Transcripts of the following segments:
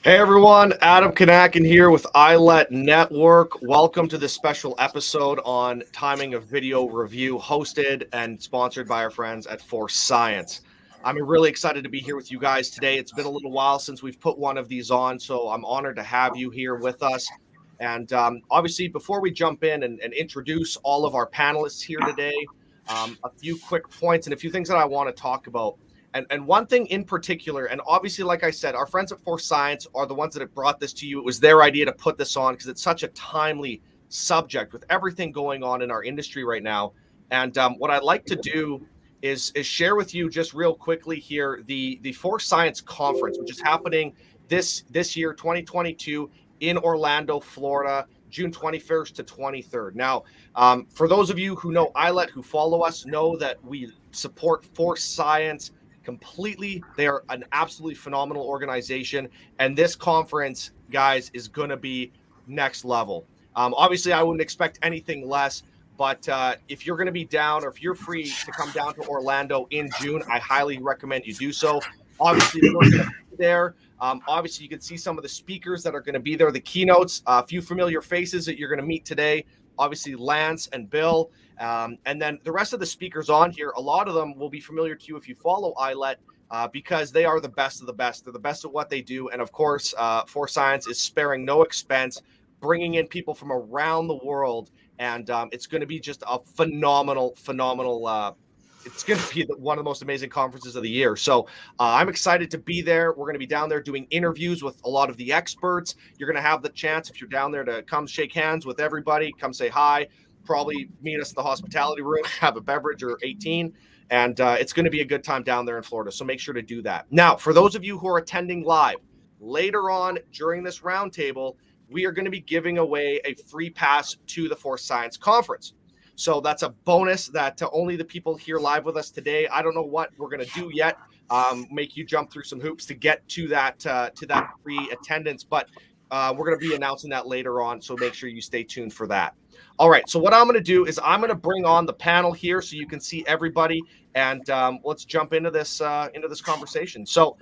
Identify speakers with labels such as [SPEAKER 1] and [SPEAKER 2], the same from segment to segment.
[SPEAKER 1] Hey everyone, Adam Kanakin here with iLet Network. Welcome to this special episode on timing of video review, hosted and sponsored by our friends at Force Science. I'm really excited to be here with you guys today. It's been a little while since we've put one of these on, so I'm honored to have you here with us. And obviously, before we jump in and introduce all of our panelists here today, a few quick points and a few things that I want to talk about. And one thing in particular, and obviously, like I said, our friends at Force Science are the ones that have brought this to you. It was their idea to put this on because it's such a timely subject with everything going on in our industry right now. And what I'd like to do is share with you just real quickly here the Force Science Conference, which is happening this year, 2022, in Orlando, Florida, June 21st to 23rd. Now, for those of you who know iLet, who follow us, know that we support Force Science completely. They are an absolutely phenomenal organization, and this conference, guys, is going to be next level. Obviously, I wouldn't expect anything less, but if you're going to be down or if you're free to come down to Orlando in June, I highly recommend you do so. Obviously, we're going to be there. Obviously, you can see some of the speakers that are going to be there, the keynotes, a few familiar faces that you're going to meet today. Obviously, Lance and Bill. And then the rest of the speakers on here, a lot of them will be familiar to you if you follow iLet because they are the best of the best. They're the best at what they do. And of course, Force Science is sparing no expense, bringing in people from around the world. And it's going to be just a phenomenal it's going to be one of the most amazing conferences of the year. So I'm excited to be there. We're going to be down there doing interviews with a lot of the experts. You're going to have the chance, if you're down there, to come shake hands with everybody, come say hi, probably meet us in the hospitality room, have a beverage or 18. And it's going to be a good time down there in Florida. So make sure to do that. Now, for those of you who are attending live, later on during this roundtable, we are going to be giving away a free pass to the Force Science Conference. So that's a bonus that only the people here live with us today. I don't know what we're going to do yet. Make you jump through some hoops to get to that free attendance, but we're going to be announcing that later on. So make sure you stay tuned for that. All right. So what I'm going to do is I'm going to bring on the panel here so you can see everybody, and let's jump into this conversation. So,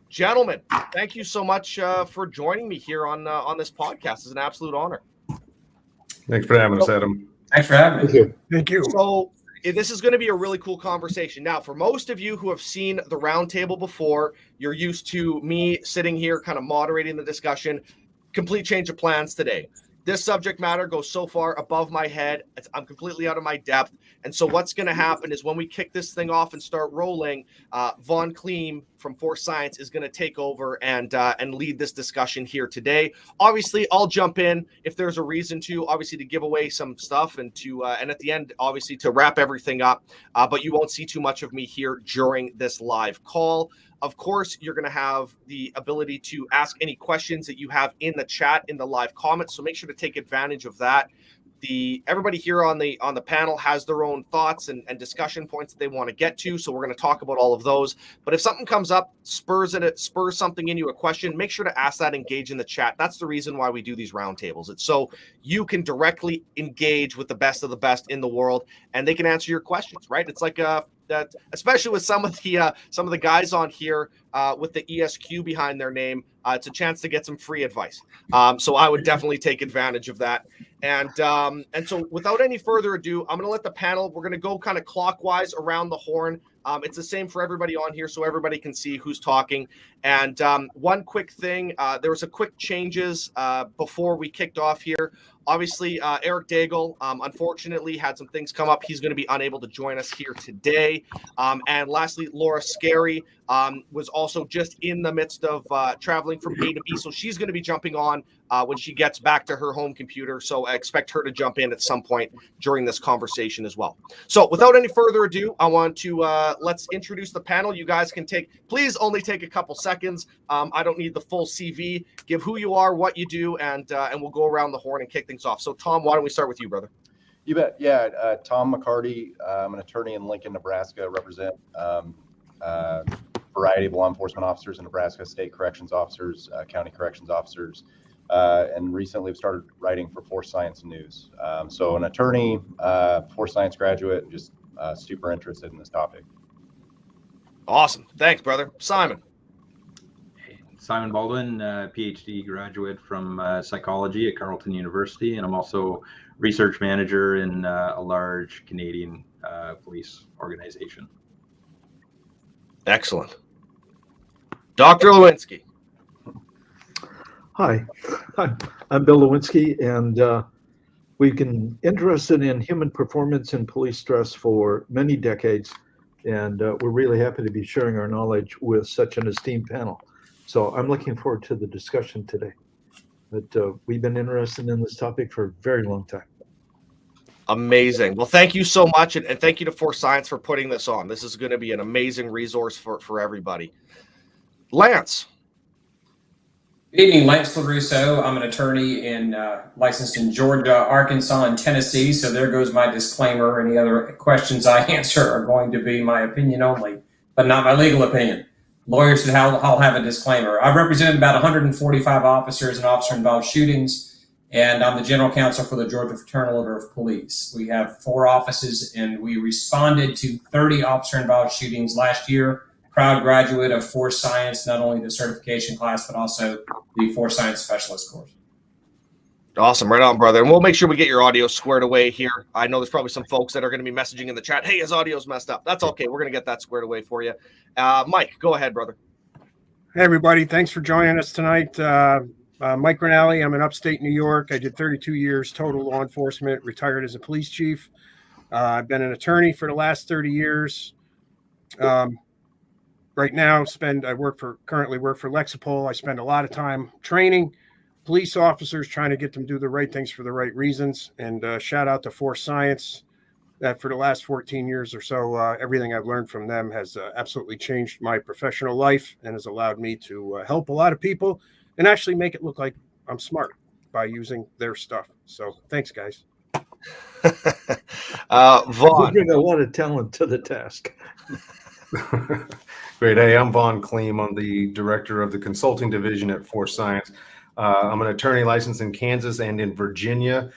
[SPEAKER 1] gentlemen, thank you so much for joining me here on this podcast. It's an absolute honor.
[SPEAKER 2] Thanks for having us, Adam.
[SPEAKER 3] Thanks for having me.
[SPEAKER 4] Thank you.
[SPEAKER 1] So this is going to be a really cool conversation. Now, for most of you who have seen the roundtable before, you're used to me sitting here kind of moderating the discussion. Complete change of plans today. This subject matter goes so far above my head. I'm completely out of my depth. And so what's going to happen is when we kick this thing off and start rolling, Von Kliem from Force Science is going to take over and lead this discussion here today. Obviously, I'll jump in if there's a reason to, obviously, to give away some stuff and to and at the end, obviously, to wrap everything up. But you won't see too much of me here during this live call. Of course, you're going to have the ability to ask any questions that you have in the chat, in the live comments. So make sure to take advantage of that. Everybody here on the panel has their own thoughts and discussion points that they want to get to. So we're going to talk about all of those. But if something comes up, spurs something in you, a question, make sure to ask that, engage in the chat. That's the reason why we do these roundtables. It's so you can directly engage with the best of the best in the world, and they can answer your questions, right? It's like that, especially with some of the guys on here with the ESQ behind their name, it's a chance to get some free advice. So I would definitely take advantage of that. And so without any further ado, I'm going to let the panel, we're going to go kind of clockwise around the horn. It's the same for everybody on here so everybody can see who's talking. And one quick thing, there was a quick changes before we kicked off here. Obviously, Eric Daigle, unfortunately, had some things come up. He's going to be unable to join us here today. And lastly, Laura Scarry, was also just in the midst of traveling from A to B. So she's going to be jumping on when she gets back to her home computer. So I expect her to jump in at some point during this conversation as well. So without any further ado, I want to let's introduce the panel. You guys can please only take a couple seconds. I don't need the full CV. Give who you are, what you do, and we'll go around the horn and kick things off. So Tom, why don't we start with you, brother?
[SPEAKER 3] You bet. Yeah, Tom McCarty. I'm an attorney in Lincoln, Nebraska. Represent a variety of law enforcement officers in Nebraska, state corrections officers, county corrections officers, and recently have started writing for Force Science News. So an attorney, Force Science graduate, just super interested in this topic.
[SPEAKER 1] Awesome. Thanks, brother. Simon.
[SPEAKER 4] Simon Baldwin, PhD graduate from psychology at Carleton University, and I'm also research manager in a large Canadian police organization.
[SPEAKER 1] Excellent. Dr. Lewinski.
[SPEAKER 5] Hi, I'm Bill Lewinski, and we've been interested in human performance and police stress for many decades, and we're really happy to be sharing our knowledge with such an esteemed panel. So I'm looking forward to the discussion today. But we've been interested in this topic for a very long time.
[SPEAKER 1] Amazing. Well, thank you so much, and thank you to Force Science for putting this on. This is going to be an amazing resource for everybody. Lance.
[SPEAKER 6] Good evening, Lance LoRusso. I'm an attorney licensed in Georgia, Arkansas, and Tennessee. So there goes my disclaimer. Any other questions I answer are going to be my opinion only, but not my legal opinion. Lawyers should all have a disclaimer. I've represented about 145 officers and officer-involved shootings, and I'm the general counsel for the Georgia Fraternal Order of Police. We have 4 offices, and we responded to 30 officer-involved shootings last year. Proud graduate of Force Science, not only the certification class, but also the Force Science Specialist course.
[SPEAKER 1] Awesome. Right on, brother. And we'll make sure we get your audio squared away here. I know there's probably some folks that are going to be messaging in the chat. Hey, his audio's messed up. That's okay. We're going to get that squared away for you. Mike, go ahead, brother.
[SPEAKER 7] Hey, everybody. Thanks for joining us tonight. Mike Ranalli. I'm in upstate New York. I did 32 years total law enforcement, retired as a police chief. I've been an attorney for the last 30 years. Right now, currently work for Lexipol. I spend a lot of time training police officers, trying to get them to do the right things for the right reasons. And shout out to Force Science that for the last 14 years or so, everything I've learned from them has absolutely changed my professional life and has allowed me to help a lot of people and actually make it look like I'm smart by using their stuff. So thanks, guys.
[SPEAKER 1] Vaughn.
[SPEAKER 5] We bring a lot of talent to the task.
[SPEAKER 2] Great. Hey, I'm Vaughn Kliem. I'm the director of the consulting division at Force Science. I'm an attorney licensed in Kansas and in Virginia,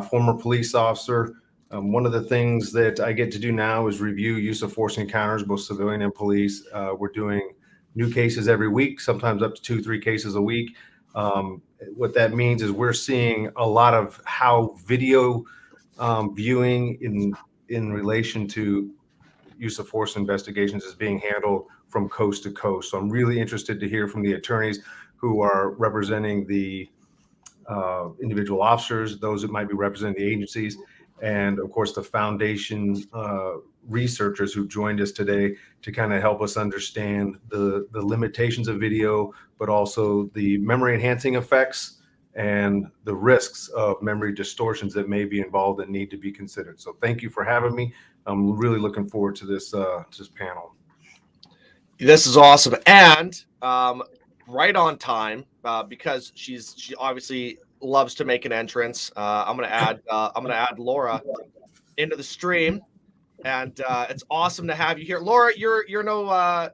[SPEAKER 2] former police officer. One of the things that I get to do now is review use of force encounters, both civilian and police. We're doing new cases every week, sometimes up to 2-3 cases a week. What that means is we're seeing a lot of how video viewing in relation to use of force investigations is being handled from coast to coast. So I'm really interested to hear from the attorneys who are representing the individual officers, those that might be representing the agencies, and of course the foundation researchers who've joined us today to kind of help us understand the limitations of video, but also the memory enhancing effects and the risks of memory distortions that may be involved that need to be considered. So thank you for having me. I'm really looking forward to this panel.
[SPEAKER 1] This is awesome, and right on time because she obviously loves to make an entrance. I'm gonna add Laura into the stream, and it's awesome to have you here, Laura. You're no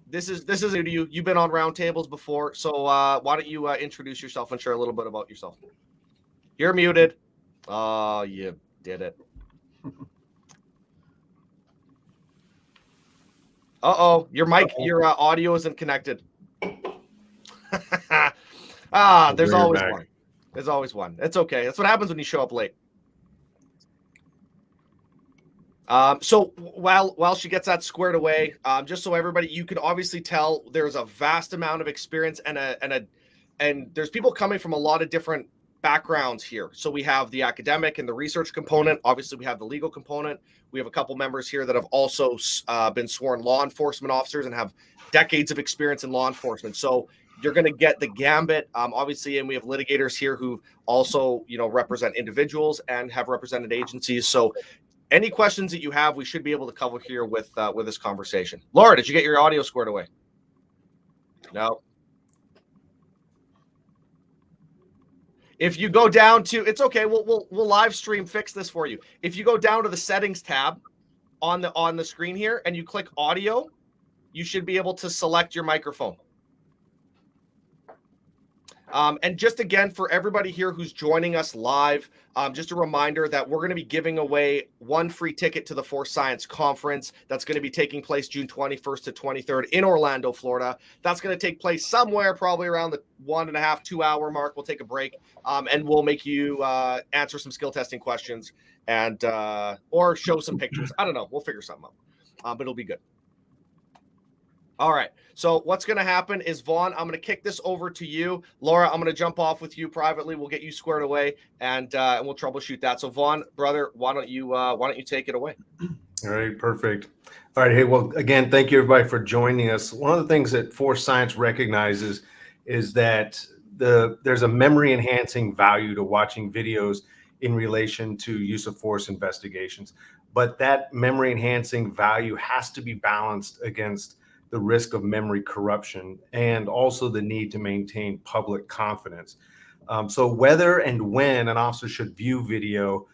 [SPEAKER 1] this is new to you. You've been on roundtables before, so why don't you introduce yourself and share a little bit about yourself? You're muted. Oh, you did it. Your mic, your audio isn't connected. There's always one. There's always one. It's okay. That's what happens when you show up late. So while she gets that squared away, just so everybody, you can obviously tell there's a vast amount of experience and there's people coming from a lot of different backgrounds here. So we have the academic and the research component. Obviously, we have the legal component. We have a couple members here that have also been sworn law enforcement officers and have decades of experience in law enforcement. So you're going to get the gambit, obviously, and we have litigators here who also, represent individuals and have represented agencies. So any questions that you have, we should be able to cover here with this conversation. Laura, did you get your audio squared away? No. If you go down to, it's okay. We'll live stream fix this for you. If you go down to the settings tab on the screen here and you click audio, you should be able to select your microphone. And just again, for everybody here who's joining us live, just a reminder that we're going to be giving away one free ticket to the Force Science Conference. That's going to be taking place June 21st to 23rd in Orlando, Florida. That's going to take place somewhere probably around the 1.5 to 2 hour mark. We'll take a break and we'll make you answer some skill testing questions and or show some pictures. I don't know. We'll figure something out, but it'll be good. All right. So what's going to happen is, Vaughn, I'm going to kick this over to you. Laura, I'm going to jump off with you privately. We'll get you squared away and we'll troubleshoot that. So Vaughn, brother, why don't you take it away?
[SPEAKER 2] All right, perfect. All right. Hey, well, again, thank you everybody for joining us. One of the things that Force Science recognizes is that there's a memory enhancing value to watching videos in relation to use of force investigations, but that memory enhancing value has to be balanced against the risk of memory corruption and also the need to maintain public confidence. So whether and when an officer should view video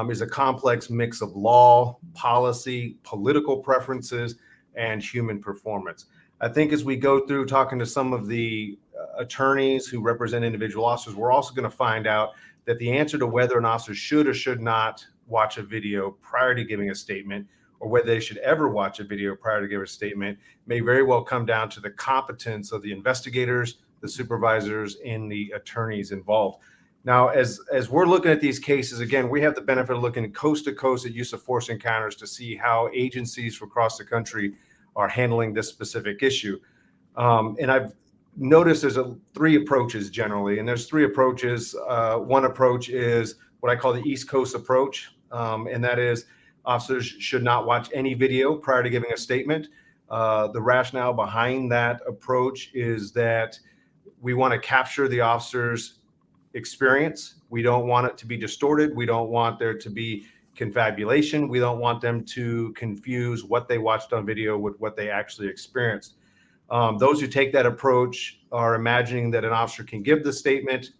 [SPEAKER 2] is a complex mix of law, policy, political preferences, and human performance. I think as we go through talking to some of the attorneys who represent individual officers, we're also going to find out that the answer to whether an officer should or should not watch a video prior to giving a statement, or whether they should ever watch a video prior to give a statement, may very well come down to the competence of the investigators, the supervisors, and the attorneys involved. Now, as we're looking at these cases, again, we have the benefit of looking coast to coast at use of force encounters to see how agencies from across the country are handling this specific issue. And I've noticed there's three approaches generally, and there's three approaches. One approach is what I call the East Coast approach, and that is officers should not watch any video prior to giving a statement. The rationale behind that approach is that we want to capture the officer's experience. We don't want it to be distorted. We don't want there to be confabulation. We don't want them to confuse what they watched on video with what they actually experienced. Those who take that approach are imagining that an officer can give the statement,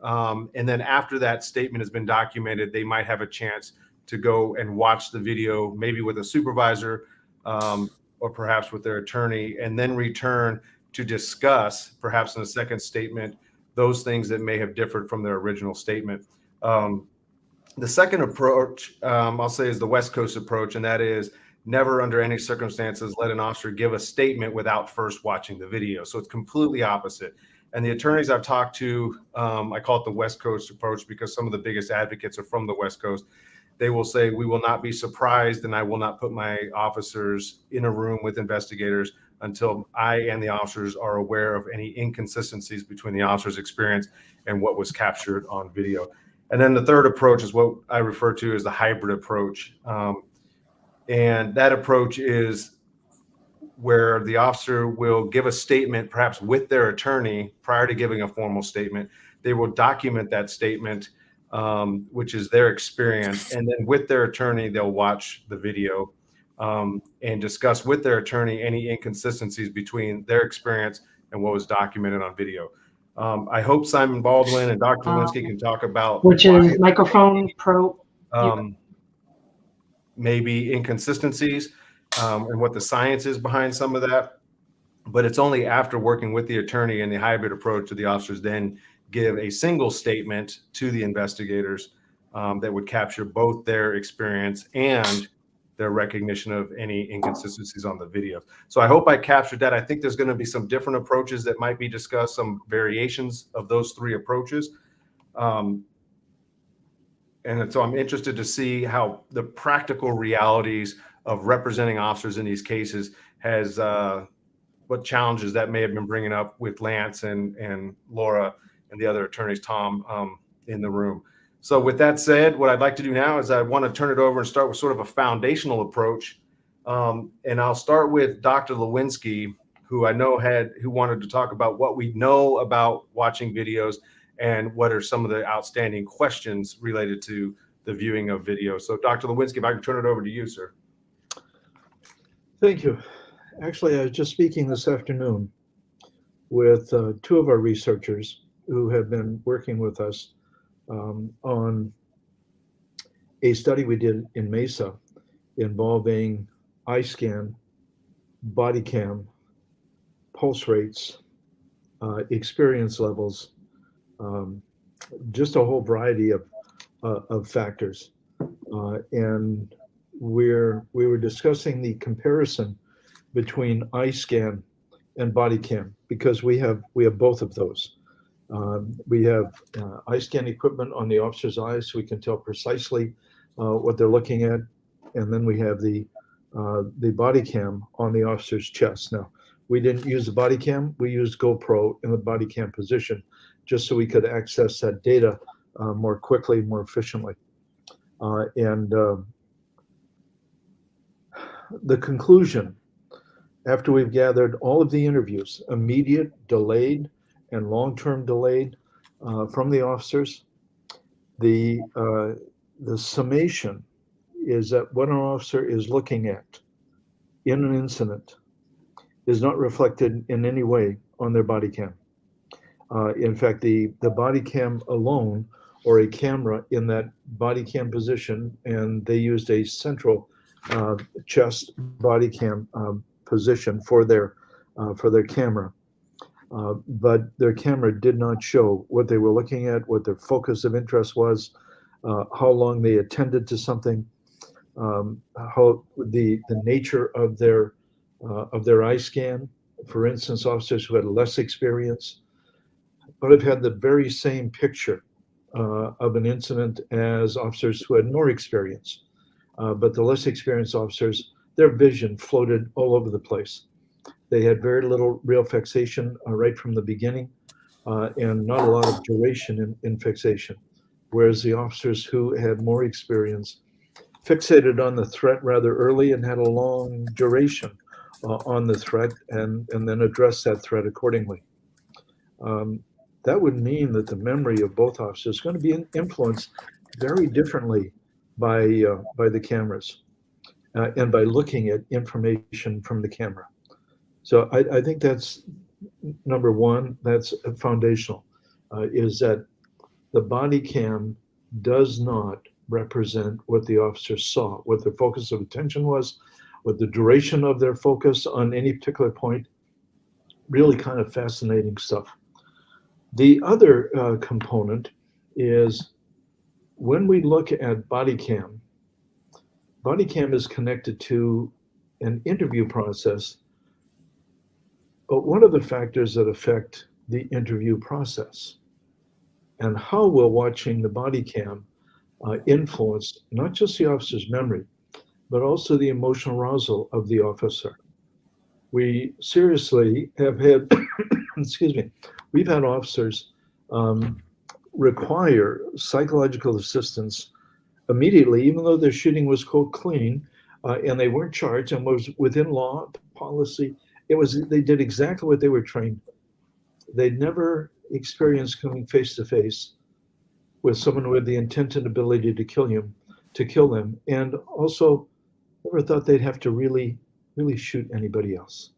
[SPEAKER 2] and then after that statement has been documented, they might have a chance to go and watch the video, maybe with a supervisor or perhaps with their attorney, and then return to discuss, perhaps in a second statement, those things that may have differed from their original statement. The second approach, I'll say, is the West Coast approach, and that is never under any circumstances let an officer give a statement without first watching the video. So it's completely opposite. And the attorneys I've talked to, I call it the West Coast approach because some of the biggest advocates are from the West Coast. They will say, we will not be surprised and I will not put my officers in a room with investigators until I and the officers are aware of any inconsistencies between the officer's experience and what was captured on video. And then the third approach is what I refer to as the hybrid approach. And that approach is where the officer will give a statement, perhaps with their attorney prior to giving a formal statement. They will document that statement, which is their experience. And then with their attorney, they'll watch the video and discuss with their attorney any inconsistencies between their experience and what was documented on video. I hope Simon Baldwin and Dr. Lewinski can talk about
[SPEAKER 8] which is microphone pro.
[SPEAKER 2] Maybe inconsistencies and what the science is behind some of that. But it's only after working with the attorney and the hybrid approach that the officers then give a single statement to the investigators that would capture both their experience and their recognition of any inconsistencies on the video. So I hope I captured that. I think there's going to be some different approaches that might be discussed, some variations of those three approaches. And so I'm interested to see how the practical realities of representing officers in these cases has what challenges that may have been bringing up with Lance and Laura and the other attorneys, Tom, in the room. So with that said, what I'd like to do now is I want to turn it over and start with sort of a foundational approach. And I'll start with Dr. Lewinski, who I know who wanted to talk about what we know about watching videos and what are some of the outstanding questions related to the viewing of video. So Dr. Lewinski, if I can turn it over to you, sir.
[SPEAKER 5] Thank you. Actually, I was just speaking this afternoon with two of our researchers who have been working with us on a study we did in Mesa involving eye scan, body cam, pulse rates, experience levels, just a whole variety of factors. And we were discussing the comparison between eye scan and body cam because we have both of those. We have eye scan equipment on the officer's eyes, so we can tell precisely what they're looking at, and then we have the body cam on the officer's chest. Now, we didn't use the body cam; we used GoPro in the body cam position, just so we could access that data more quickly, more efficiently. The conclusion, after we've gathered all of the interviews, immediate, delayed, and long-term delayed from the officers, the summation is that what an officer is looking at in an incident is not reflected in any way on their body cam. In fact, the body cam alone, or a camera in that body cam position, and they used a central chest body cam position for their camera. But their camera did not show what they were looking at, what their focus of interest was, how long they attended to something, how the nature of their eye scan. For instance, officers who had less experience would have had the very same picture of an incident as officers who had more experience. But the less experienced officers, their vision floated all over the place. They had very little real fixation right from the beginning, and not a lot of duration in fixation. Whereas the officers who had more experience fixated on the threat rather early and had a long duration on the threat, and then addressed that threat accordingly. That would mean that the memory of both officers is going to be influenced very differently by the cameras and by looking at information from the camera. So I think that's number one, that's foundational, is that the body cam does not represent what the officer saw, what their focus of attention was, what the duration of their focus on any particular point. Really kind of fascinating stuff. The other component is when we look at body cam is connected to an interview process. But what are the factors that affect the interview process? And how will watching the body cam influence not just the officer's memory, but also the emotional arousal of the officer? We seriously have had, excuse me, we've had officers require psychological assistance immediately, even though their shooting was quote clean, and they weren't charged and was within law, policy. They did exactly what they were trained. They'd never experienced coming face to face with someone with the intent and ability to kill them, and also never thought they'd have to really shoot anybody else.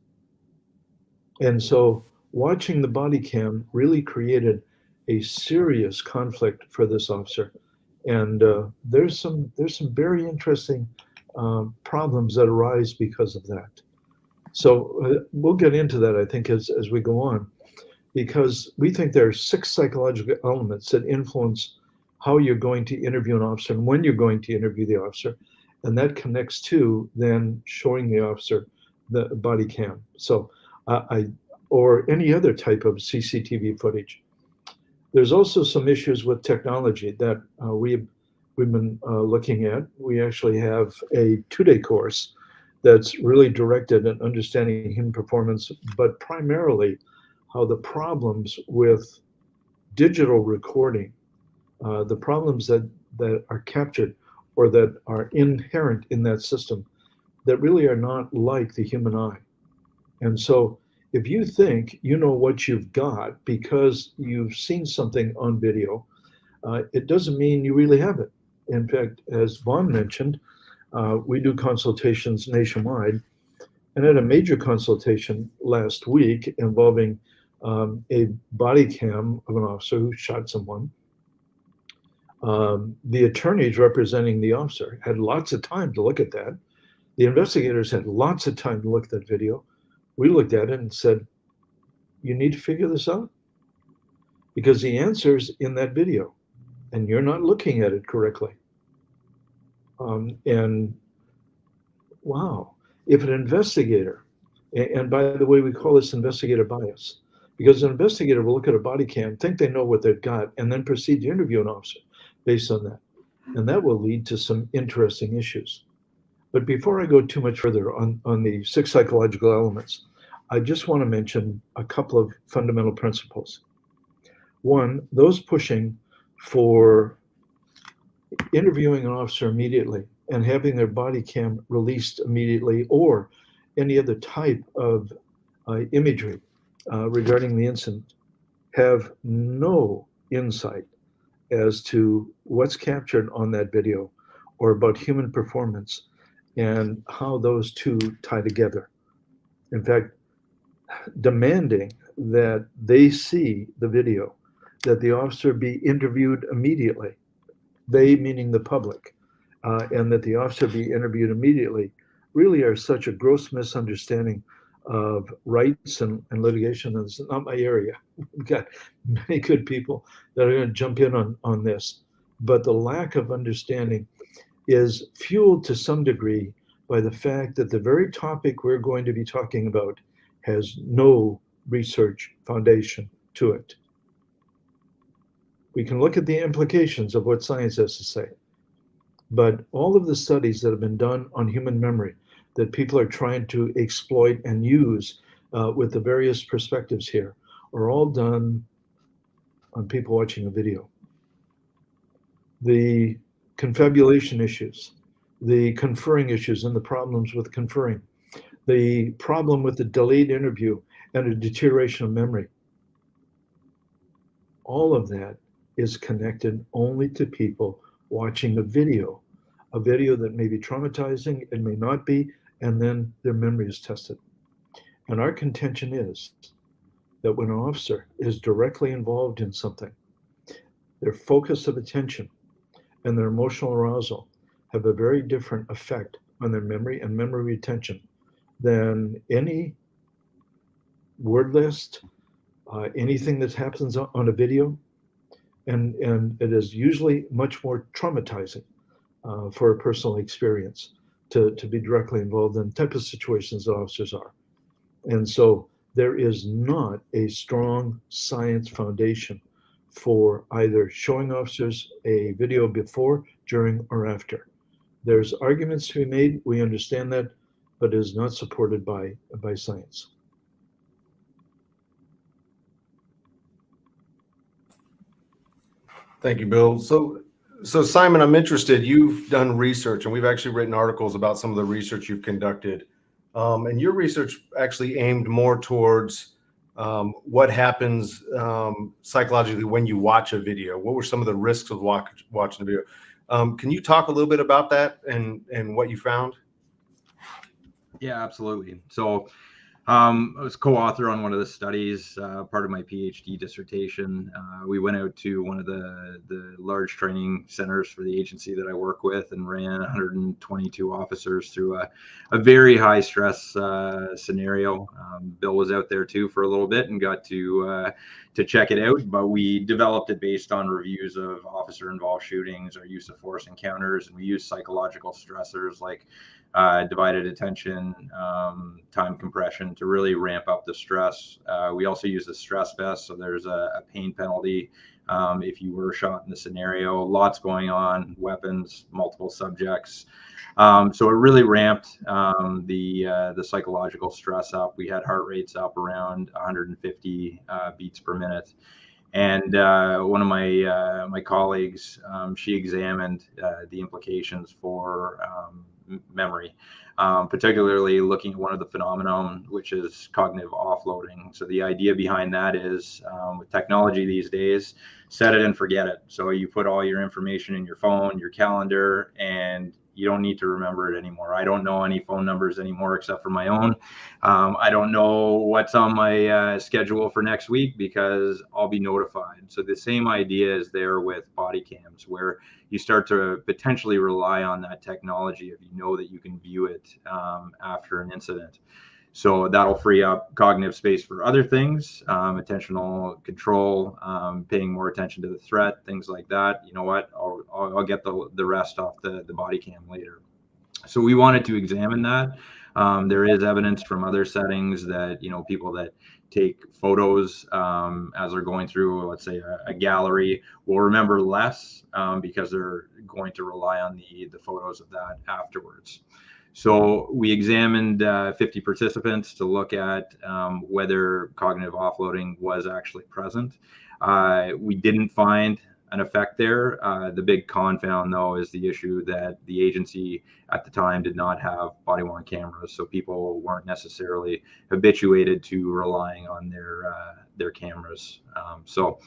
[SPEAKER 5] And so watching the body cam really created a serious conflict for this officer. And there's some very interesting problems that arise because of that. So we'll get into that, I think, as we go on, because we think there are 6 psychological elements that influence how you're going to interview an officer and when you're going to interview the officer. And that connects to then showing the officer the body cam. So or any other type of CCTV footage. There's also some issues with technology that we've been looking at. We actually have a 2-day course that's really directed at understanding human performance, but primarily how the problems with digital recording the problems that are captured or that are inherent in that system that really are not like the human eye. And so if you think you know what you've got because you've seen something on video, it doesn't mean you really have it. In fact, as Vaughn mentioned, we do consultations nationwide, and had a major consultation last week involving a body cam of an officer who shot someone. The attorneys representing the officer had lots of time to look at that. The investigators had lots of time to look at that video. We looked at it and said, you need to figure this out because the answer's in that video and you're not looking at it correctly. And wow, if an investigator, and by the way, we call this investigator bias, because an investigator will look at a body cam, think they know what they've got, and then proceed to interview an officer based on that. And that will lead to some interesting issues. But before I go too much further on the 6 psychological elements, I just want to mention a couple of fundamental principles. One, those pushing for interviewing an officer immediately and having their body cam released immediately or any other type of imagery regarding the incident have no insight as to what's captured on that video or about human performance and how those two tie together. In fact, demanding that they see the video, that the officer be interviewed immediately, they meaning the public, and that the officer be interviewed immediately, really are such a gross misunderstanding of rights and litigation. It's not my area. We've got many good people that are going to jump in on this, but the lack of understanding is fueled to some degree by the fact that the very topic we're going to be talking about has no research foundation to it. We can look at the implications of what science has to say, but all of the studies that have been done on human memory that people are trying to exploit and use with the various perspectives here are all done on people watching a video. The confabulation issues, the conferring issues and the problems with conferring, the problem with the delayed interview and a deterioration of memory. All of that is connected only to people watching a video that may be traumatizing, it may not be, and then their memory is tested. And our contention is that when an officer is directly involved in something, their focus of attention and their emotional arousal have a very different effect on their memory and memory retention than any word list, anything that happens on a video. And it is usually much more traumatizing for a personal experience to be directly involved in the type of situations that officers are. And so there is not a strong science foundation for either showing officers a video before, during, or after. There's arguments to be made, we understand that, but it is not supported by science.
[SPEAKER 2] Thank you, Bill. So Simon, I'm interested. You've done research, and we've actually written articles about some of the research you've conducted. And your research actually aimed more towards what happens psychologically when you watch a video. What were some of the risks of watching a video? Can you talk a little bit about that and what you found?
[SPEAKER 4] Yeah, absolutely. So I was co-author on one of the studies, part of my PhD dissertation. We went out to one of the large training centers for the agency that I work with and ran 122 officers through a very high stress scenario. Bill was out there too for a little bit and got to check it out, but we developed it based on reviews of officer involved shootings or use of force encounters, and we used psychological stressors like divided attention, time compression to really ramp up the stress. We also use a stress vest, so there's a pain penalty if you were shot in the scenario. Lots going on, weapons, multiple subjects. So it really ramped the psychological stress up. We had heart rates up around 150 beats per minute. And one of my colleagues, she examined the implications for memory, particularly looking at one of the phenomenon, which is cognitive offloading. So the idea behind that is with technology these days, set it and forget it. So you put all your information in your phone, your calendar, and you don't need to remember it anymore. I don't know any phone numbers anymore except for my own. I don't know what's on my schedule for next week because I'll be notified. So the same idea is there with body cams, where you start to potentially rely on that technology if you know that you can view it after an incident. So that'll free up cognitive space for other things, attentional control, paying more attention to the threat, things like that. You know what? I'll get the rest off the body cam later. So we wanted to examine that. There is evidence from other settings that, you know, people that take photos as they're going through, let's say, a gallery will remember less because they're going to rely on the photos of that afterwards. So we examined 50 participants to look at whether cognitive offloading was actually present. We didn't find an effect there. The big confound, though, is the issue that the agency at the time did not have body-worn cameras, so people weren't necessarily habituated to relying on their cameras. So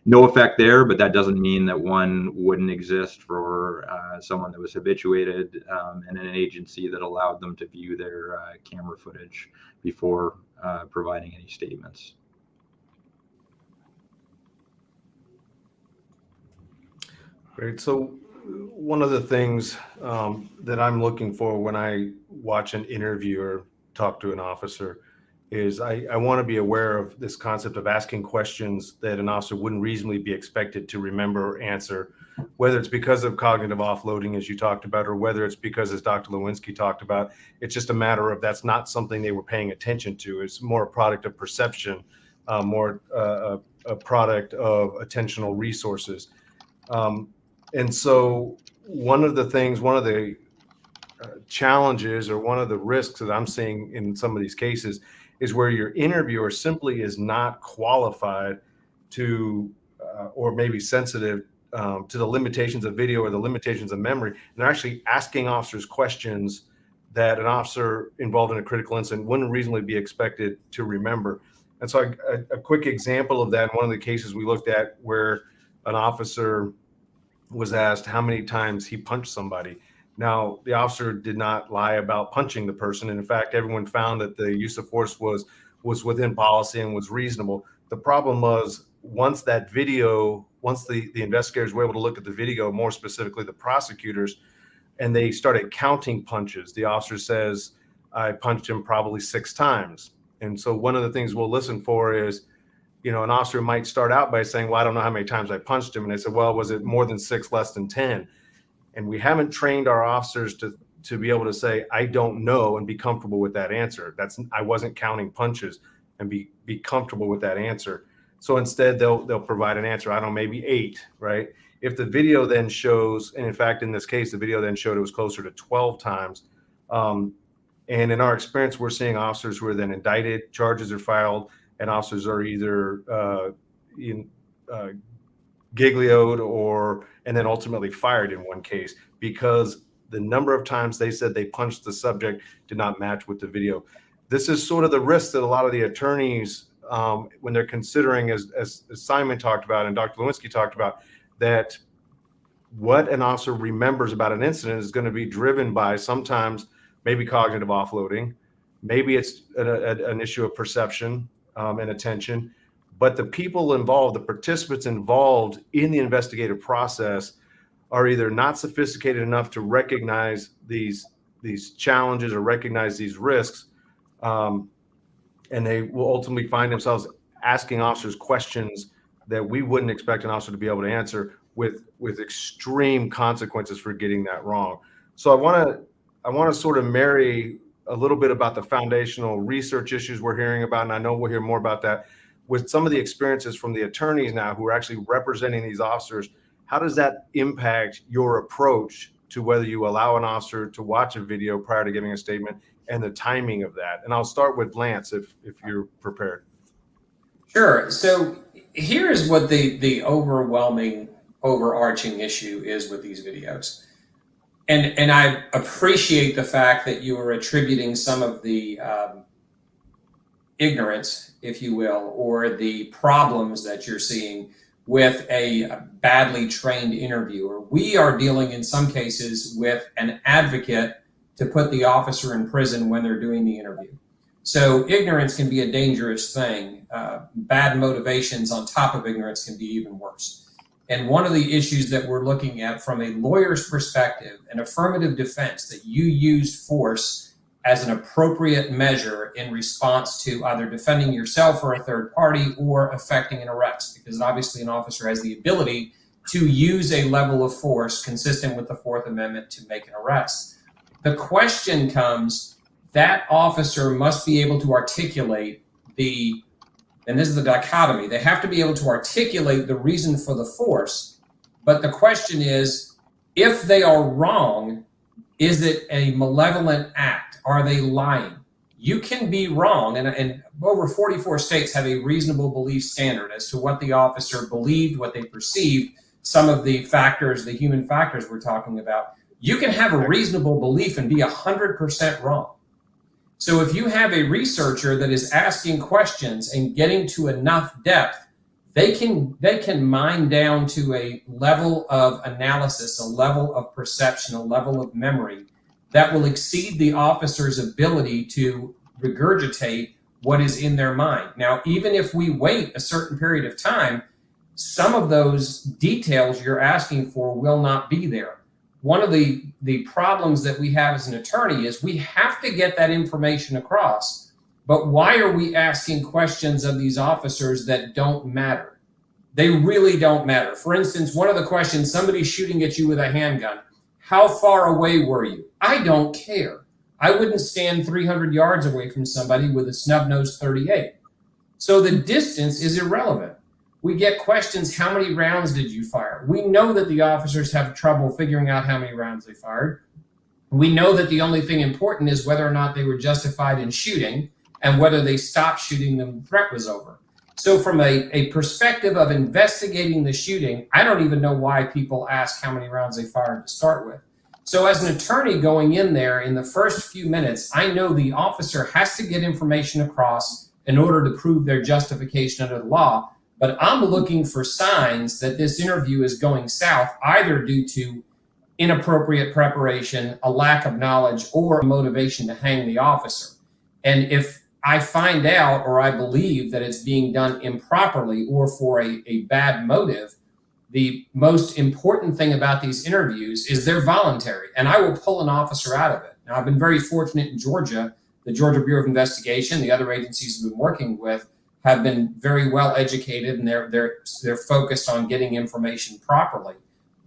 [SPEAKER 4] no effect there, but that doesn't mean that one wouldn't exist for someone that was habituated and an agency that allowed them to view their camera footage before providing any statements.
[SPEAKER 2] Great. So one of the things that I'm looking for when I watch an interview or talk to an officer is I want to be aware of this concept of asking questions that an officer wouldn't reasonably be expected to remember or answer, whether it's because of cognitive offloading, as you talked about, or whether it's because, as Dr. Lewinski talked about, it's just a matter of that's not something they were paying attention to. It's more a product of perception, more a product of attentional resources. And so one of the challenges or one of the risks that I'm seeing in some of these cases is where your interviewer simply is not qualified to or maybe sensitive to the limitations of video or the limitations of memory. And they're actually asking officers questions that an officer involved in a critical incident wouldn't reasonably be expected to remember. And so a quick example of that, one of the cases we looked at where an officer was asked how many times he punched somebody. Now, the officer did not lie about punching the person. And in fact, everyone found that the use of force was within policy and was reasonable. The problem was once the investigators were able to look at the video, more specifically the prosecutors, and they started counting punches. The officer says, I punched him probably 6 times. And so one of the things we'll listen for is, you know, an officer might start out by saying, well, I don't know how many times I punched him. And they said, well, was it more than 6, less than 10? And we haven't trained our officers to be able to say, I don't know, and be comfortable with that answer. I wasn't counting punches, and be comfortable with that answer. So instead they'll provide an answer. I don't know, maybe 8, right? If the video then shows, and in fact, in this case, the video then showed it was closer to 12 times. And in our experience, we're seeing officers who are then indicted, charges are filed, and officers are either giglioed and then ultimately fired in one case because the number of times they said they punched the subject did not match with the video. This is sort of the risk that a lot of the attorneys, when they're considering, as Simon talked about and Dr. Lewinski talked about, that what an officer remembers about an incident is going to be driven by sometimes maybe cognitive offloading, maybe it's an issue of perception and attention. But the people involved, the participants involved in the investigative process are either not sophisticated enough to recognize these challenges or recognize these risks, and they will ultimately find themselves asking officers questions that we wouldn't expect an officer to be able to answer with extreme consequences for getting that wrong. So I want to sort of marry a little bit about the foundational research issues we're hearing about, and I know we'll hear more about that, with some of the experiences from the attorneys now who are actually representing these officers. How does that impact your approach to whether you allow an officer to watch a video prior to giving a statement and the timing of that? And I'll start with Lance if you're prepared.
[SPEAKER 6] Sure. So Here's what the overwhelming, overarching issue is with these videos. And I appreciate the fact that you are attributing some of the ignorance, if you will, or the problems that you're seeing with a badly trained interviewer. We are dealing in some cases with an advocate to put the officer in prison when they're doing the interview. So ignorance can be a dangerous thing. Bad motivations on top of ignorance can be even worse. And one of the issues that we're looking at from a lawyer's perspective, an affirmative defense that you used force as an appropriate measure in response to either defending yourself or a third party or effecting an arrest, because obviously an officer has the ability to use a level of force consistent with the Fourth Amendment to make an arrest. The question comes, that officer must be able to articulate and this is the dichotomy, they have to be able to articulate the reason for the force, but the question is, if they are wrong, is it a malevolent act? Are they lying? You can be wrong, and over 44 states have a reasonable belief standard as to what the officer believed, what they perceived, some of the factors, the human factors we're talking about. You can have a reasonable belief and be 100% wrong. So if you have a researcher that is asking questions and getting to enough depth, they can mine down to a level of analysis, a level of perception, a level of memory that will exceed the officer's ability to regurgitate what is in their mind. Now, even if we wait a certain period of time, some of those details you're asking for will not be there. One of the problems that we have as an attorney is we have to get that information across, but why are we asking questions of these officers that don't matter? They really don't matter. For instance, one of the questions, somebody's shooting at you with a handgun. How far away were you? I don't care. I wouldn't stand 300 yards away from somebody with a snub-nosed .38. So the distance is irrelevant. We get questions, how many rounds did you fire? We know that the officers have trouble figuring out how many rounds they fired. We know that the only thing important is whether or not they were justified in shooting and whether they stopped shooting when the threat was over. So from a perspective of investigating the shooting, I don't even know why people ask how many rounds they fired to start with. So as an attorney going in there in the first few minutes, I know the officer has to get information across in order to prove their justification under the law. But I'm looking for signs that this interview is going south, either due to inappropriate preparation, a lack of knowledge, or a motivation to hang the officer. And if I find out or I believe that it's being done improperly or for a bad motive, the most important thing about these interviews is they're voluntary, and I will pull an officer out of it. Now, I've been very fortunate in Georgia. The Georgia Bureau of Investigation, the other agencies we've been working with, have been very well educated, and they're focused on getting information properly.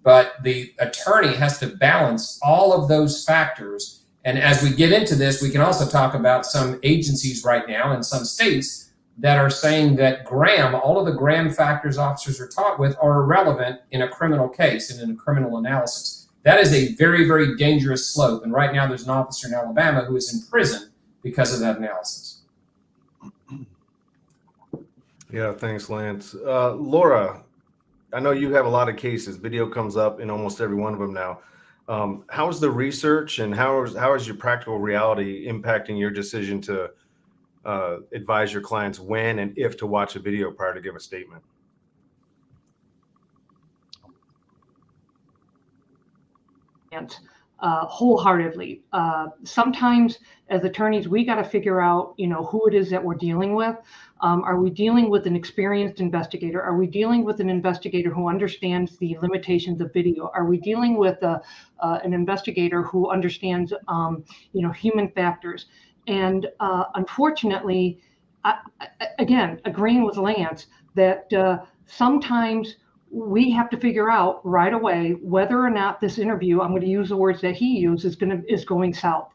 [SPEAKER 6] But the attorney has to balance all of those factors. And as we get into this, we can also talk about some agencies right now in some states that are saying that all of the Graham factors officers are taught with are irrelevant in a criminal case and in a criminal analysis. That is a very, very dangerous slope. And right now there's an officer in Alabama who is in prison because of that analysis.
[SPEAKER 2] Yeah, thanks, Lance. Laura, I know you have a lot of cases. Video comes up in almost every one of them now. How is the research and how is your practical reality impacting your decision to advise your clients when and if to watch a video prior to give a statement?
[SPEAKER 8] Wholeheartedly. Sometimes as attorneys, we got to figure out, who it is that we're dealing with. Are we dealing with an experienced investigator? Are we dealing with an investigator who understands the limitations of video? Are we dealing with an investigator who understands, human factors? And unfortunately, again, agreeing with Lance that sometimes we have to figure out right away whether or not this interview, I'm going to use the words that he used, is going south.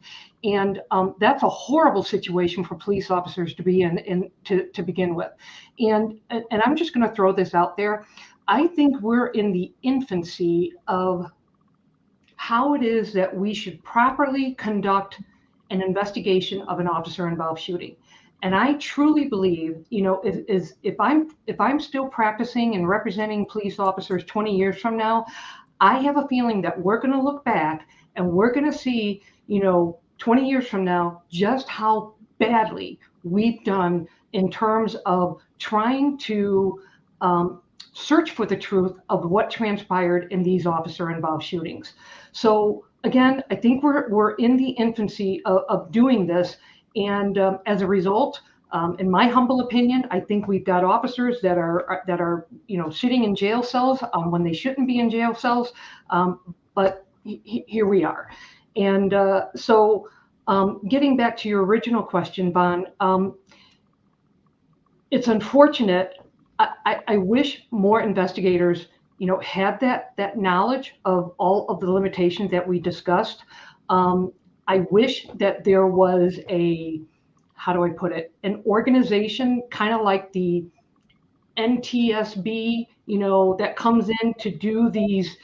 [SPEAKER 8] And that's a horrible situation for police officers to be in to begin with. And I'm just going to throw this out there. I think we're in the infancy of how it is that we should properly conduct an investigation of an officer-involved shooting. And I truly believe, if I'm still practicing and representing police officers 20 years from now, I have a feeling that we're going to look back and we're going to see, 20 years from now, just how badly we've done in terms of trying to search for the truth of what transpired in these officer-involved shootings. So again, I think we're in the infancy of doing this, and as a result, in my humble opinion, I think we've got officers that are sitting in jail cells when they shouldn't be in jail cells, but here we are. And so getting back to your original question, Bon, it's unfortunate. I wish more investigators, had that knowledge of all of the limitations that we discussed. I wish that there was how do I put it, an organization kind of like the NTSB, that comes in to do these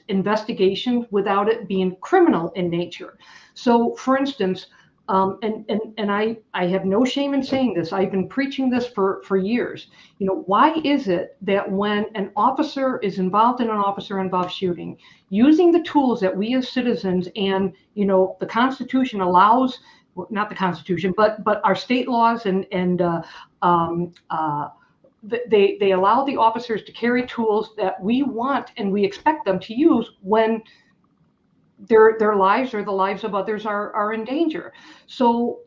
[SPEAKER 8] investigations without it being criminal in nature. So, for instance, and I have no shame in saying this, I've been preaching this for years. Why is it that when an officer is involved in an officer-involved shooting, using the tools that we as citizens and the Constitution allows, well, not the Constitution, but our state laws and they allow the officers to carry tools that we want and we expect them to use when their lives or the lives of others are in danger. So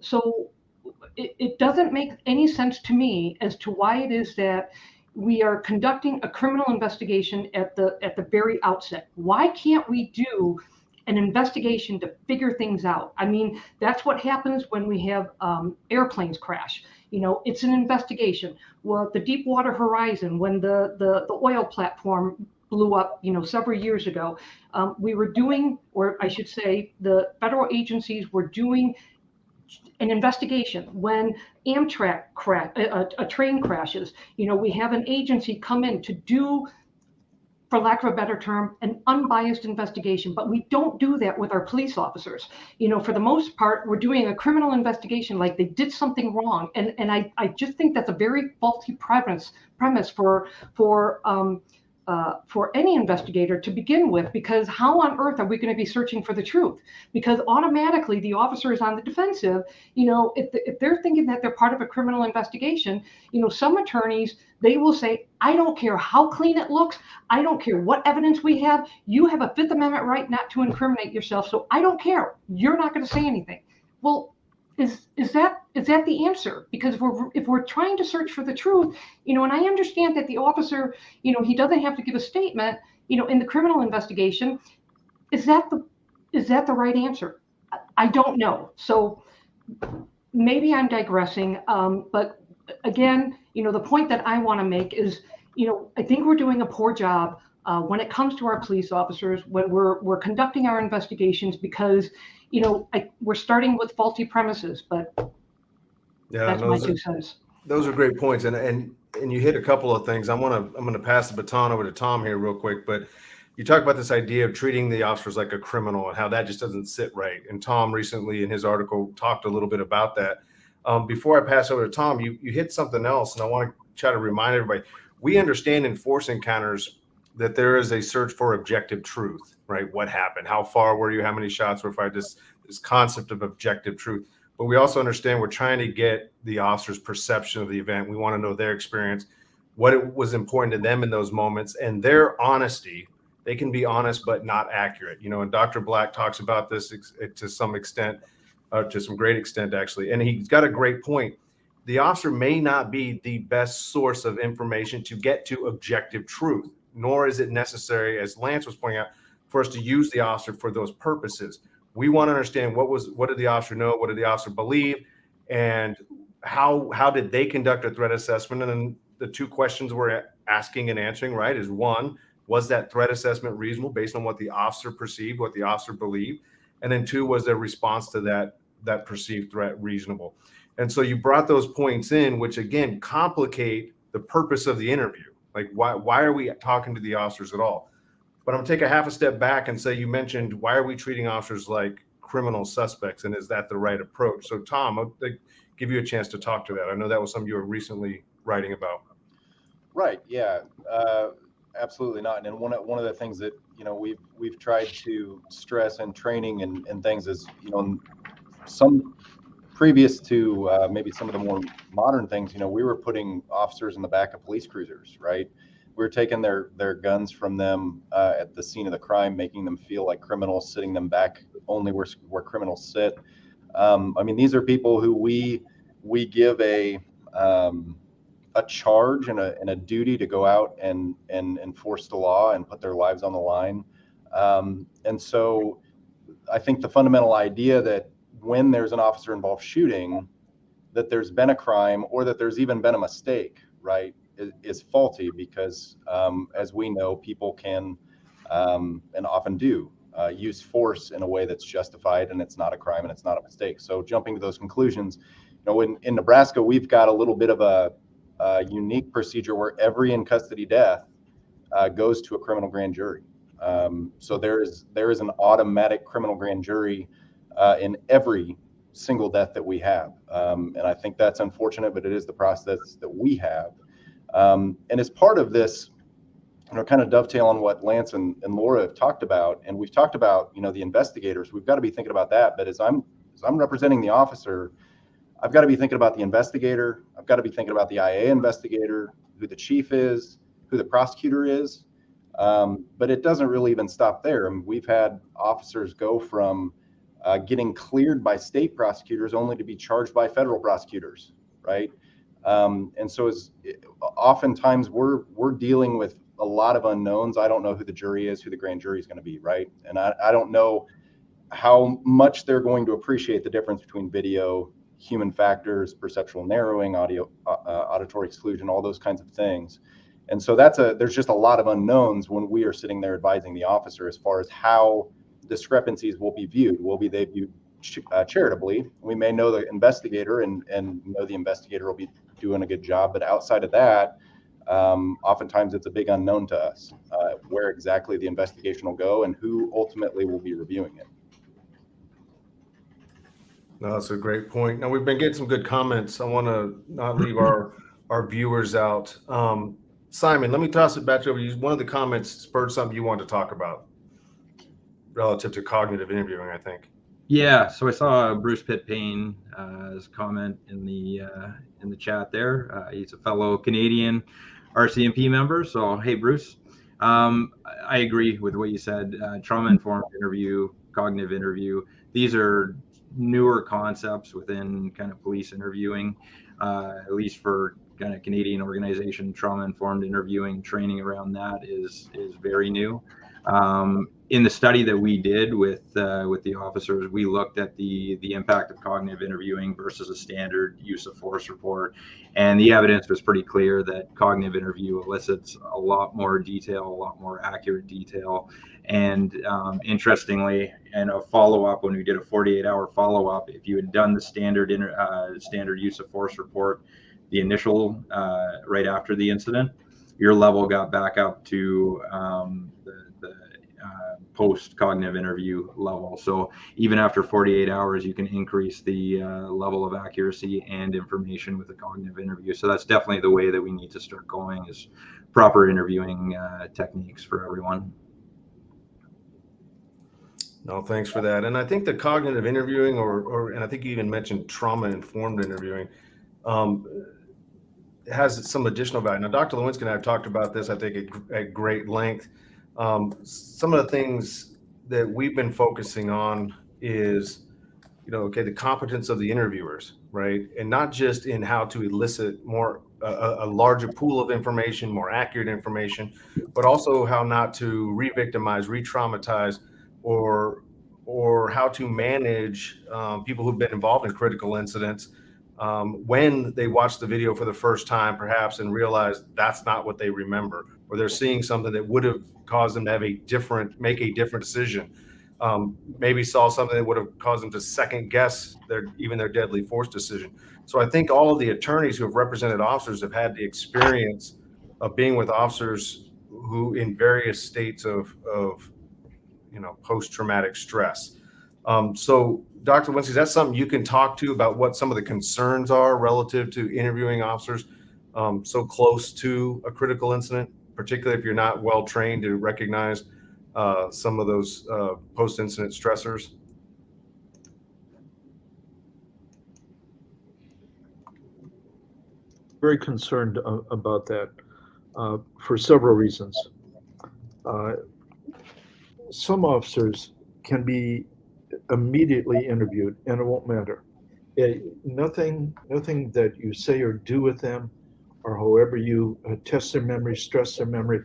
[SPEAKER 8] it doesn't make any sense to me as to why it is that we are conducting a criminal investigation at the very outset. Why can't we do an investigation to figure things out? I mean, that's what happens when we have airplanes crash. It's an investigation. Well, the Deepwater Horizon, when the oil platform blew up, several years ago, we were doing, or I should say, the federal agencies were doing an investigation. When Amtrak a train crashes, we have an agency come in to do, for lack of a better term, an unbiased investigation, but we don't do that with our police officers. For the most part, we're doing a criminal investigation like they did something wrong, and I just think that's a very faulty premise for any investigator to begin with, because how on earth are we going to be searching for the truth? Because automatically the officer is on the defensive. If they're thinking that they're part of a criminal investigation, some attorneys, they will say, I don't care how clean it looks. I don't care what evidence we have. You have a Fifth Amendment right not to incriminate yourself. So I don't care. You're not going to say anything. Well, is that the answer? Because if we're trying to search for the truth, and I understand that the officer, he doesn't have to give a statement, in the criminal investigation, is that the right answer? I don't know. So maybe I'm digressing, but again, the point that I want to make is, I think we're doing a poor job when it comes to our police officers when we're conducting our investigations, because we're starting with faulty premises, but that's my 2 cents.
[SPEAKER 2] Those are great points, and you hit a couple of things. I'm going to pass the baton over to Tom here real quick, but you talk about this idea of treating the officers like a criminal and how that just doesn't sit right. And Tom recently in his article talked a little bit about that. Before I pass over to Tom, you hit something else, and I want to try to remind everybody, we understand in force encounters that there is a search for objective truth, right? What happened? How far were you? How many shots were fired? This concept of objective truth. But we also understand we're trying to get the officer's perception of the event. We want to know their experience, what it was important to them in those moments, and their honesty. They can be honest, but not accurate. And Dr. Black talks about this to some extent, to some great extent, actually. And he's got a great point. The officer may not be the best source of information to get to objective truth, nor is it necessary, as Lance was pointing out, for us to use the officer for those purposes. We want to understand what did the officer know, what did the officer believe, and how did they conduct a threat assessment? And then the 2 questions we're asking and answering, right, is 1, was that threat assessment reasonable based on what the officer perceived, what the officer believed? And then 2, was their response to that perceived threat reasonable? And so you brought those points in, which again complicate the purpose of the interview. Like, why are we talking to the officers at all? But I'm going to take a half a step back and say, you mentioned, why are we treating officers like criminal suspects, and is that the right approach? So Tom, give you a chance to talk to that. I know that was something you were recently writing about.
[SPEAKER 3] Right. Yeah. Absolutely not. And one of the things that we've tried to stress in training and things is some previous to maybe some of the more modern things, we were putting officers in the back of police cruisers, right? We were taking their guns from them at the scene of the crime, making them feel like criminals, sitting them back only where criminals sit. I mean, these are people who we give a charge and a duty to go out and enforce the law and put their lives on the line. And so I think the fundamental idea that when there's an officer involved shooting, that there's been a crime or that there's even been a mistake, right, is faulty, because as we know, people can and often do use force in a way that's justified, and it's not a crime and it's not a mistake. So jumping to those conclusions, in Nebraska, we've got a little bit of a unique procedure where every in custody death goes to a criminal grand jury. So there is an automatic criminal grand jury in every single death that we have. And I think that's unfortunate, but it is the process that we have. And as part of this, kind of dovetail on what Lance and Laura have talked about, and we've talked about, the investigators, we've got to be thinking about that. But as I'm representing the officer, I've got to be thinking about the investigator. I've got to be thinking about the IA investigator, who the chief is, who the prosecutor is. But it doesn't really even stop there. I mean, we've had officers go from getting cleared by state prosecutors only to be charged by federal prosecutors, right? And so oftentimes we're dealing with a lot of unknowns. I don't know who the jury is, who the grand jury is going to be, right? And I don't know how much they're going to appreciate the difference between video, human factors, perceptual narrowing, auditory exclusion, all those kinds of things. And so there's just a lot of unknowns when we are sitting there advising the officer as far as how discrepancies will be viewed. Will they viewed charitably? We may know the investigator and know the investigator will be doing a good job, but outside of that, oftentimes it's a big unknown to us where exactly the investigation will go and who ultimately will be reviewing it.
[SPEAKER 2] No, that's a great point. Now, we've been getting some good comments. I want to not leave our viewers out. Simon, let me toss it back over to you. One of the comments spurred something you want to talk about relative to cognitive interviewing, I think.
[SPEAKER 4] Yeah, so I saw Bruce Pitt-Payne's comment in the chat there. He's a fellow Canadian RCMP member. So, hey, Bruce, I agree with what you said. Trauma-informed interview, cognitive interview, these are newer concepts within kind of police interviewing, at least for kind of Canadian organization. Trauma-informed interviewing, training around that is very new. In the study that we did with the officers, we looked at the impact of cognitive interviewing versus a standard use of force report, and the evidence was pretty clear that cognitive interview elicits a lot more detail, a lot more accurate detail. And interestingly, in a follow-up, when we did a 48-hour follow-up, if you had done the standard use of force report, the initial right after the incident, your level got back up to the post-cognitive interview level. So even after 48 hours, you can increase the level of accuracy and information with the cognitive interview. So that's definitely the way that we need to start going, is proper interviewing techniques for everyone.
[SPEAKER 2] No, thanks for that. And I think the cognitive interviewing, and I think you even mentioned trauma-informed interviewing, has some additional value. Now, Dr. Lewinski and I have talked about this, I think, at great length. Some of the things that we've been focusing on is, the competence of the interviewers, right? And not just in how to elicit a larger pool of information, more accurate information, but also how not to re-victimize, re-traumatize, or how to manage people who've been involved in critical incidents when they watch the video for the first time, perhaps, and realize that's not what they remember, or they're seeing something that would have caused them to make a different decision. Maybe saw something that would have caused them to second guess their deadly force decision. So I think all of the attorneys who have represented officers have had the experience of being with officers who in various states of post-traumatic stress. So Dr. Lewinski, is that something you can talk to about what some of the concerns are relative to interviewing officers so close to a critical incident, particularly if you're not well trained to recognize some of those post-incident stressors?
[SPEAKER 5] Very concerned about that for several reasons. Some officers can be immediately interviewed and it won't matter. Nothing that you say or do with them, or however you test their memory, stress their memory,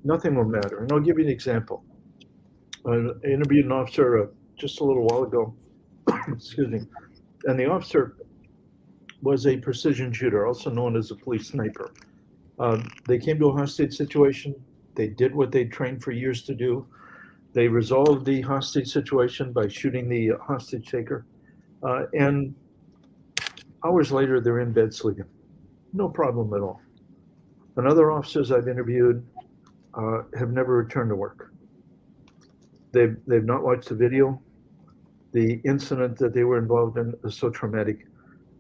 [SPEAKER 5] nothing will matter. And I'll give you an example. I interviewed an officer just a little while ago, excuse me, and the officer was a precision shooter, also known as a police sniper. They came to a hostage situation. They did what they trained for years to do. They resolved the hostage situation by shooting the hostage taker. And hours later, they're in bed sleeping. No problem at all. And other officers I've interviewed have never returned to work. They've not watched the video. The incident that they were involved in is so traumatic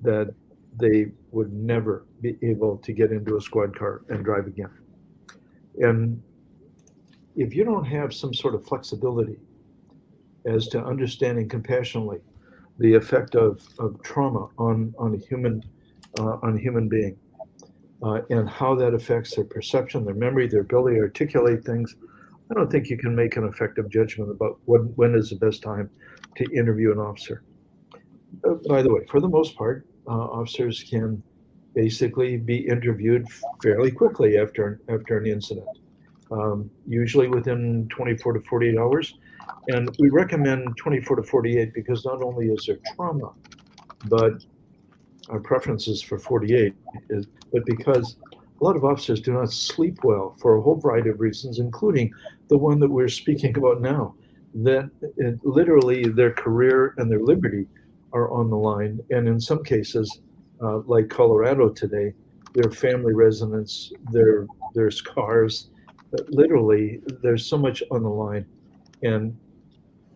[SPEAKER 5] that they would never be able to get into a squad car and drive again. And if you don't have some sort of flexibility as to understanding compassionately the effect of trauma on a human being, and how that affects their perception, their memory, their ability to articulate things, I don't think you can make an effective judgment about when is the best time to interview an officer. By the way, for the most part, officers can basically be interviewed fairly quickly after an incident, usually within 24 to 48 hours. And we recommend 24 to 48 because not only is there trauma, but our preference is for 48, but because a lot of officers do not sleep well for a whole variety of reasons, including the one that we're speaking about now, that literally their career and their liberty are on the line. And in some cases, like Colorado today, their family residence, their cars, literally there's so much on the line and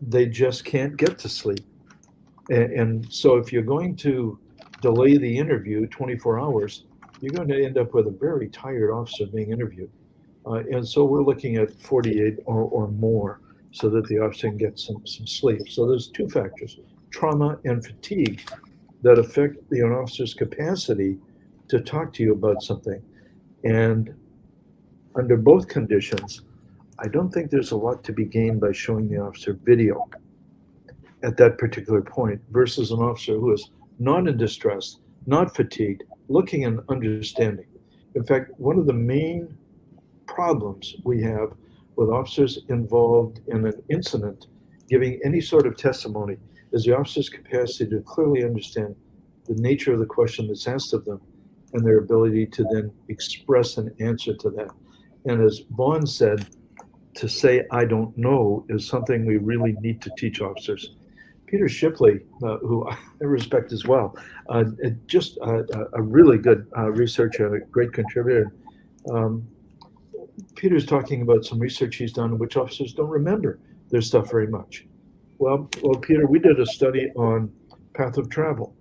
[SPEAKER 5] they just can't get to sleep. And so if you're going to delay the interview 24 hours, you're going to end up with a very tired officer being interviewed. And so we're looking at 48 or more so that the officer can get some sleep. So there's two factors, trauma and fatigue, that affect the officer's capacity to talk to you about something. And under both conditions, I don't think there's a lot to be gained by showing the officer video at that particular point versus an officer who is not in distress, not fatigued, looking and understanding. In fact, one of the main problems we have with officers involved in an incident giving any sort of testimony is the officer's capacity to clearly understand the nature of the question that's asked of them and their ability to then express an answer to that. And as Vaughn said, to say, I don't know, is something we really need to teach officers. Peter Shipley, who I respect as well, just a really good researcher, a great contributor. Peter's talking about some research he's done in which officers don't remember their stuff very much. Well, Peter, we did a study on path of travel,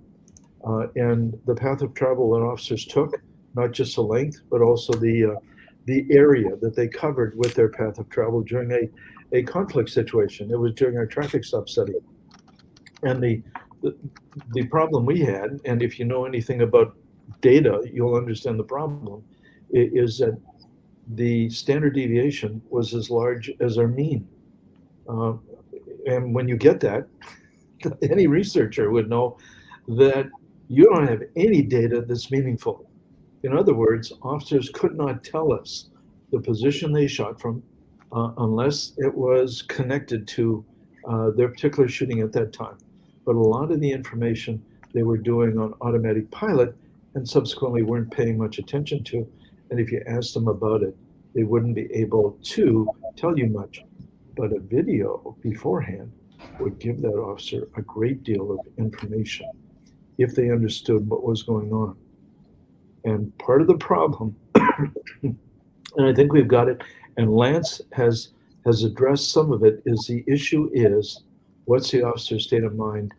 [SPEAKER 5] and the path of travel that officers took, not just the length, but also the area that they covered with their path of travel during a conflict situation. It was during our traffic stop study. And the problem we had, and if you know anything about data, you'll understand the problem, is that the standard deviation was as large as our mean. And when you get that, any researcher would know that you don't have any data that's meaningful. In other words, officers could not tell us the position they shot from unless it was connected to their particular shooting at that time. But a lot of the information they were doing on automatic pilot and subsequently weren't paying much attention to. And if you asked them about it, they wouldn't be able to tell you much. But a video beforehand would give that officer a great deal of information if they understood what was going on. And part of the problem, and I think we've got it, and Lance has addressed some of it, is the issue is what's the officer's state of mind?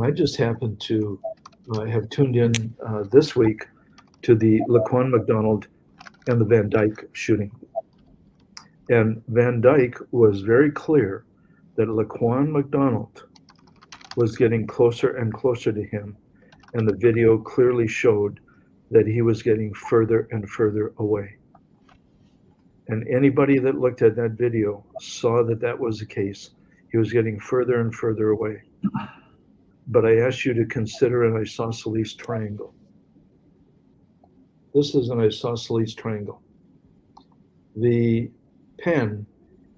[SPEAKER 5] I just happened to have tuned in this week to the Laquan McDonald and the Van Dyke shooting. And Van Dyke was very clear that Laquan McDonald was getting closer and closer to him. And the video clearly showed that he was getting further and further away. And anybody that looked at that video saw that that was the case. He was getting further and further away. But I asked you to consider an isosceles triangle. This is an isosceles triangle. The pen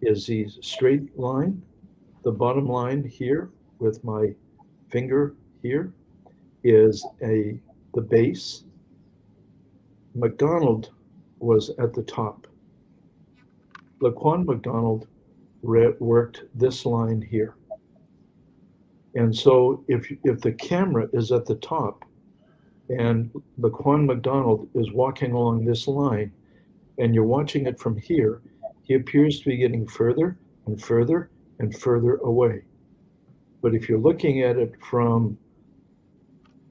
[SPEAKER 5] is the straight line. The bottom line here with my finger here is the base. McDonald was at the top. Laquan McDonald worked this line here. And so if the camera is at the top and Laquan McDonald is walking along this line and you're watching it from here, he appears to be getting further and further and further away. But if you're looking at it from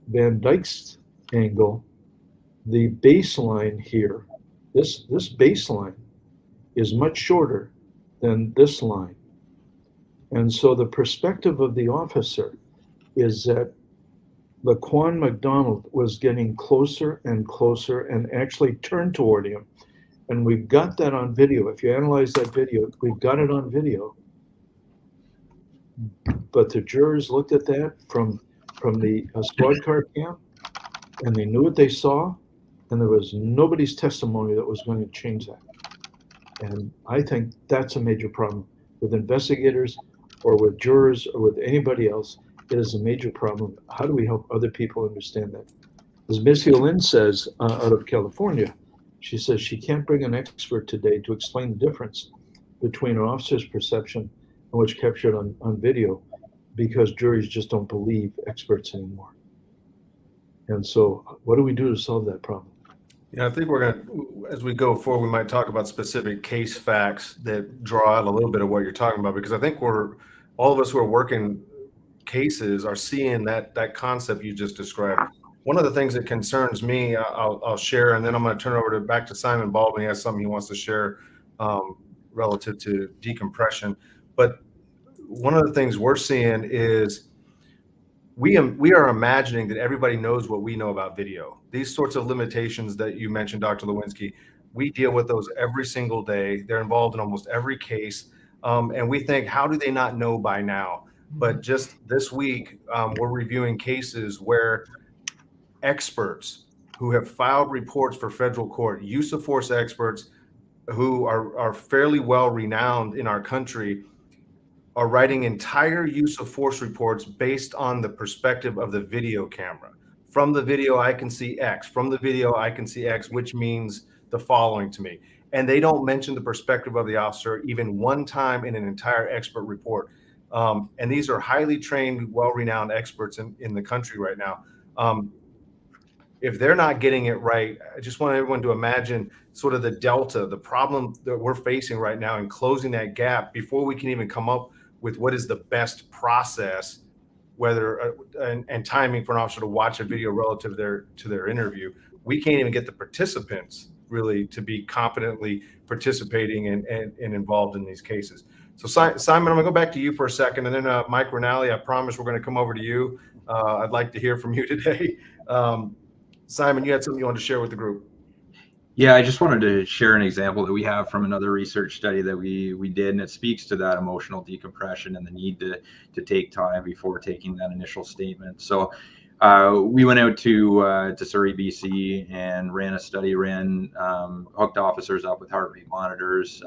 [SPEAKER 5] Van Dyke's angle, the baseline here, this baseline is much shorter than this line. And so the perspective of the officer is that Laquan McDonald was getting closer and closer and actually turned toward him. And we've got that on video. If you analyze that video, we've got it on video. But the jurors looked at that from the squad car cam, and they knew what they saw, and there was nobody's testimony that was going to change that. And I think that's a major problem with investigators or with jurors or with anybody else. It is a major problem. How do we help other people understand that? As Missy Lynn says out of California, she says she can't bring an expert today to explain the difference between an officer's perception and what's captured on video, because juries just don't believe experts anymore. And so what do we do to solve that problem?
[SPEAKER 2] Yeah, I think we're going to, as we go forward, we might talk about specific case facts that draw out a little bit of what you're talking about, because I think all of us who are working cases are seeing that concept you just described. One of the things that concerns me, I'll share, and then I'm going to turn it over back to Simon Baldwin. He has something he wants to share relative to decompression. But one of the things we're seeing is we are imagining that everybody knows what we know about video. These sorts of limitations that you mentioned, Dr. Lewinski, we deal with those every single day. They're involved in almost every case. And we think, how do they not know by now? But just this week, we're reviewing cases where experts who have filed reports for federal court, use of force experts who are fairly well renowned in our country, are writing entire use of force reports based on the perspective of the video camera. From the video, I can see X. From the video, I can see X, which means the following to me. And they don't mention the perspective of the officer even one time in an entire expert report. And these are highly trained, well-renowned experts in the country right now. If they're not getting it right, I just want everyone to imagine sort of the delta, the problem that we're facing right now, and closing that gap before we can even come up with what is the best process, whether and timing for an officer to watch a video relative to their interview. We can't even get the participants really to be competently participating and involved in these cases. So Simon, I'm going to go back to you for a second, and then Mike Ranalli, I promise we're going to come over to you. I'd like to hear from you today. Simon, you had something you wanted to share with the group.
[SPEAKER 4] Yeah, I just wanted to share an example that we have from another research study that we did, and it speaks to that emotional decompression and the need to take time before taking that initial statement. So we went out to Surrey, BC, and ran a study, hooked officers up with heart rate monitors,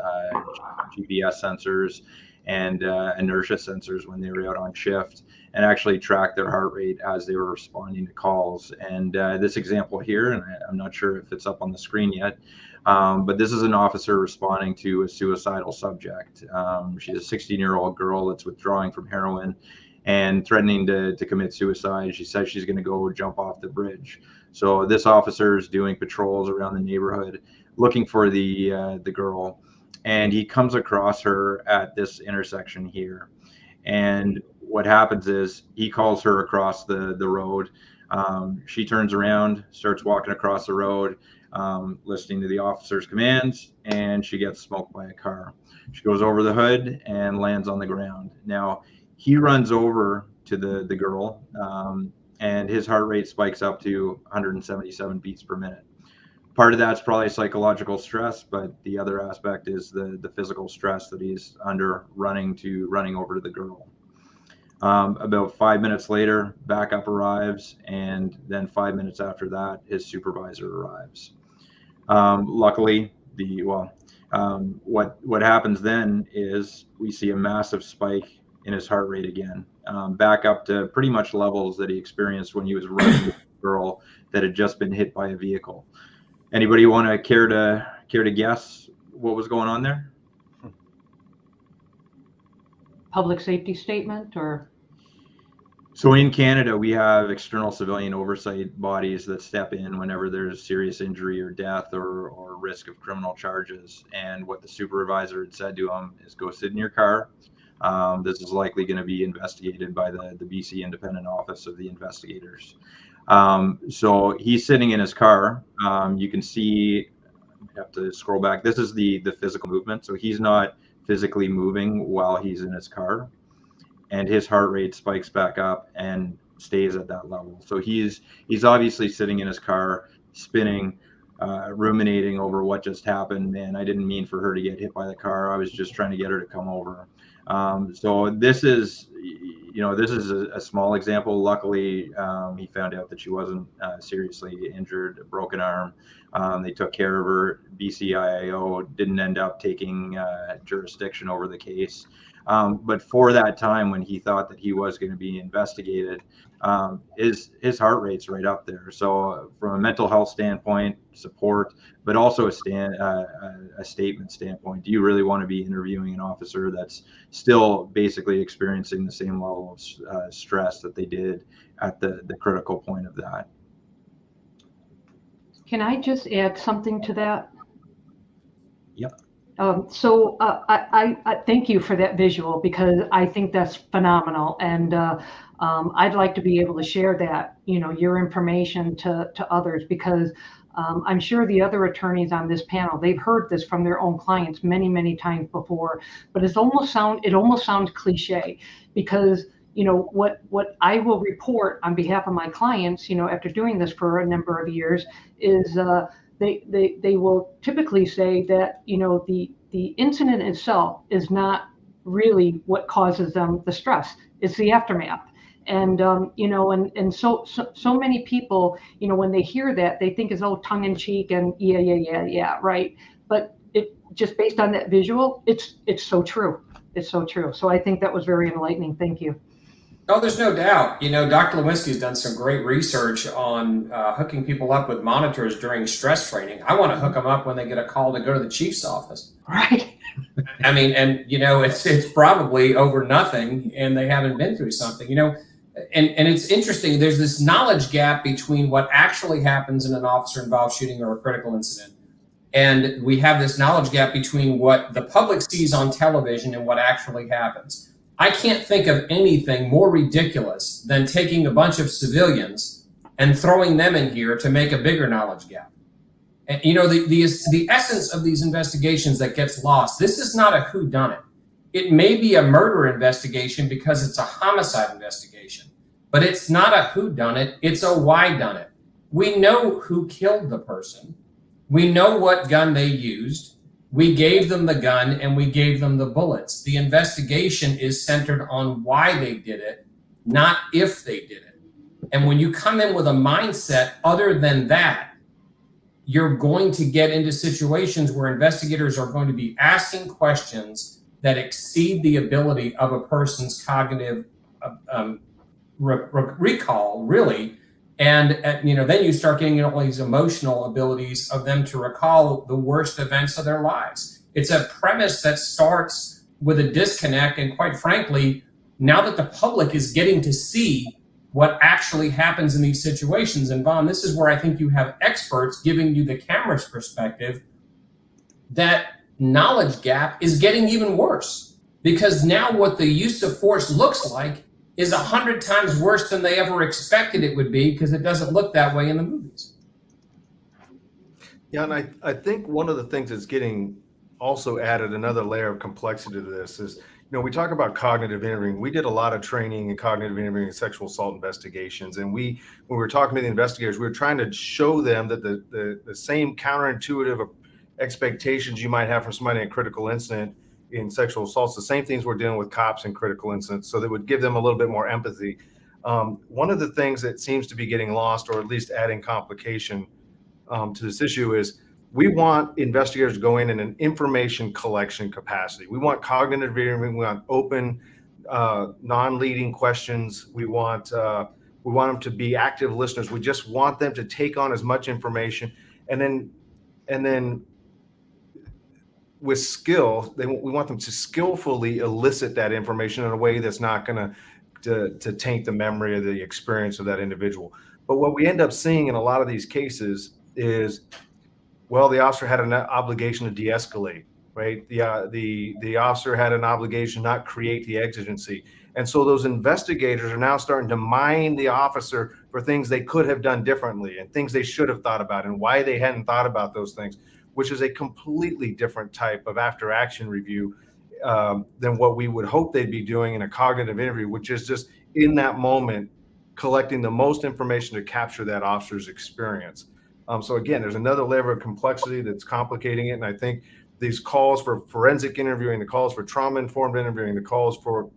[SPEAKER 4] GPS sensors, and inertia sensors when they were out on shift, and actually tracked their heart rate as they were responding to calls. And this example here, and I'm not sure if it's up on the screen yet, but this is an officer responding to a suicidal subject. She's a 16-year-old girl that's withdrawing from heroin and threatening to commit suicide. She says she's going to go jump off the bridge. So this officer is doing patrols around the neighborhood looking for the girl, and he comes across her at this intersection here. And what happens is he calls her across the road. She turns around, starts walking across the road, listening to the officer's commands, and she gets smoked by a car. She goes over the hood and lands on the ground. Now, he runs over to the girl, and his heart rate spikes up to 177 beats per minute. Part of that's probably psychological stress, but the other aspect is the physical stress that he's under running over to the girl. About 5 minutes later, backup arrives, and then 5 minutes after that, his supervisor arrives. Luckily, what happens then is we see a massive spike in his heart rate again, back up to pretty much levels that he experienced when he was running with a girl that had just been hit by a vehicle. Anybody want to care to guess what was going on there?
[SPEAKER 8] Public safety statement or?
[SPEAKER 4] So in Canada, we have external civilian oversight bodies that step in whenever there's serious injury or death or risk of criminal charges. And what the supervisor had said to him is, go sit in your car. This is likely going to be investigated by the BC Independent Office of the Investigators. So he's sitting in his car. You can see, I have to scroll back. This is the physical movement. So he's not physically moving while he's in his car, and his heart rate spikes back up and stays at that level. So he's obviously sitting in his car, spinning, ruminating over what just happened. Man, I didn't mean for her to get hit by the car. I was just trying to get her to come over. So this is a small example. Luckily, he found out that she wasn't seriously injured, a broken arm. They took care of her. BCIAO didn't end up taking jurisdiction over the case. But for that time when he thought that he was going to be investigated, his heart rate's right up there. So from a mental health standpoint, support, but also a statement standpoint, do you really want to be interviewing an officer that's still basically experiencing the same level of stress that they did at the critical point of that?
[SPEAKER 8] Can I just add something to that?
[SPEAKER 4] Yep.
[SPEAKER 8] I thank you for that visual, because I think that's phenomenal, and I'd like to be able to share that, your information to others, because I'm sure the other attorneys on this panel, they've heard this from their own clients many, many times before, but it almost sounds cliche, because what I will report on behalf of my clients, after doing this for a number of years, is they will typically say that the incident itself is not really what causes them the stress. It's the aftermath. And and so many people, when they hear that, they think it's all tongue in cheek and yeah, right. But it just based on that visual, it's so true. It's so true. So I think that was very enlightening. Thank you.
[SPEAKER 6] Oh, there's no doubt. Dr. Lewinski's done some great research on hooking people up with monitors during stress training. I want to hook them up when they get a call to go to the chief's office.
[SPEAKER 8] Right.
[SPEAKER 6] I mean, and it's probably over nothing, and they haven't been through something. And it's interesting. There's this knowledge gap between what actually happens in an officer-involved shooting or a critical incident, and we have this knowledge gap between what the public sees on television and what actually happens. I can't think of anything more ridiculous than taking a bunch of civilians and throwing them in here to make a bigger knowledge gap. And the essence of these investigations that gets lost, this is not a whodunit. It may be a murder investigation because it's a homicide investigation, but it's not a whodunit, it's a whydunit. We know who killed the person. We know what gun they used. We gave them the gun and we gave them the bullets. The investigation is centered on why they did it, not if they did it. And when you come in with a mindset other than that, you're going to get into situations where investigators are going to be asking questions that exceed the ability of a person's cognitive recall, really. And then you start getting all these emotional abilities of them to recall the worst events of their lives. It's a premise that starts with a disconnect. And quite frankly, now that the public is getting to see what actually happens in these situations, and Vaughn, this is where I think you have experts giving you the camera's perspective, that knowledge gap is getting even worse. because now what the use of force looks like is 100 times worse than they ever expected it would be, because it doesn't look that way in the movies.
[SPEAKER 2] Yeah, and I think one of the things that's getting also added another layer of complexity to this is, we talk about cognitive interviewing. We did a lot of training in cognitive interviewing and sexual assault investigations. And when we were talking to the investigators, we were trying to show them that the same counterintuitive expectations you might have from somebody in a critical incident in sexual assaults, the same things we're dealing with cops in critical incidents, so that would give them a little bit more empathy. One of the things that seems to be getting lost, or at least adding complication to this issue, is we want investigators to go in an information collection capacity. We want cognitive interviewing. We want open, non-leading questions. We want them to be active listeners. We just want them to take on as much information, and then with skill, we want them to skillfully elicit that information in a way that's not going to taint the memory of the experience of that individual. But what we end up seeing in a lot of these cases is, well, the officer had an obligation to de-escalate, right? The officer had an obligation not create the exigency. And so those investigators are now starting to mine the officer for things they could have done differently and things they should have thought about and why they hadn't thought about those things, which is a completely different type of after-action review than what we would hope they'd be doing in a cognitive interview, which is just in that moment collecting the most information to capture that officer's experience. So again, there's another layer of complexity that's complicating it. And I think these calls for forensic interviewing, the calls for trauma-informed interviewing, the calls for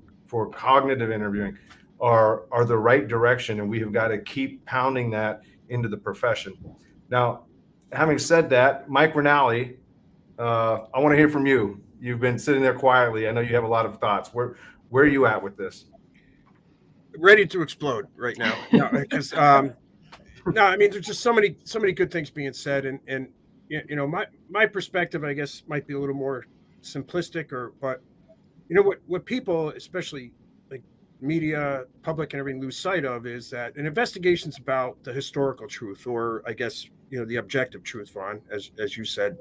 [SPEAKER 2] cognitive interviewing are the right direction. And we have got to keep pounding that into the profession. Now, having said that, Mike Ranalli, I want to hear from you. You've been sitting there quietly. I know you have a lot of thoughts. Where are you at with this?
[SPEAKER 7] Ready to explode right now. No, because no, I mean, there's just so many good things being said, and my perspective, I guess, might be a little more simplistic, but what people, especially like media, public, and everything, lose sight of is that an investigation's about the historical truth, or I guess the objective truth, Vaughn, as you said.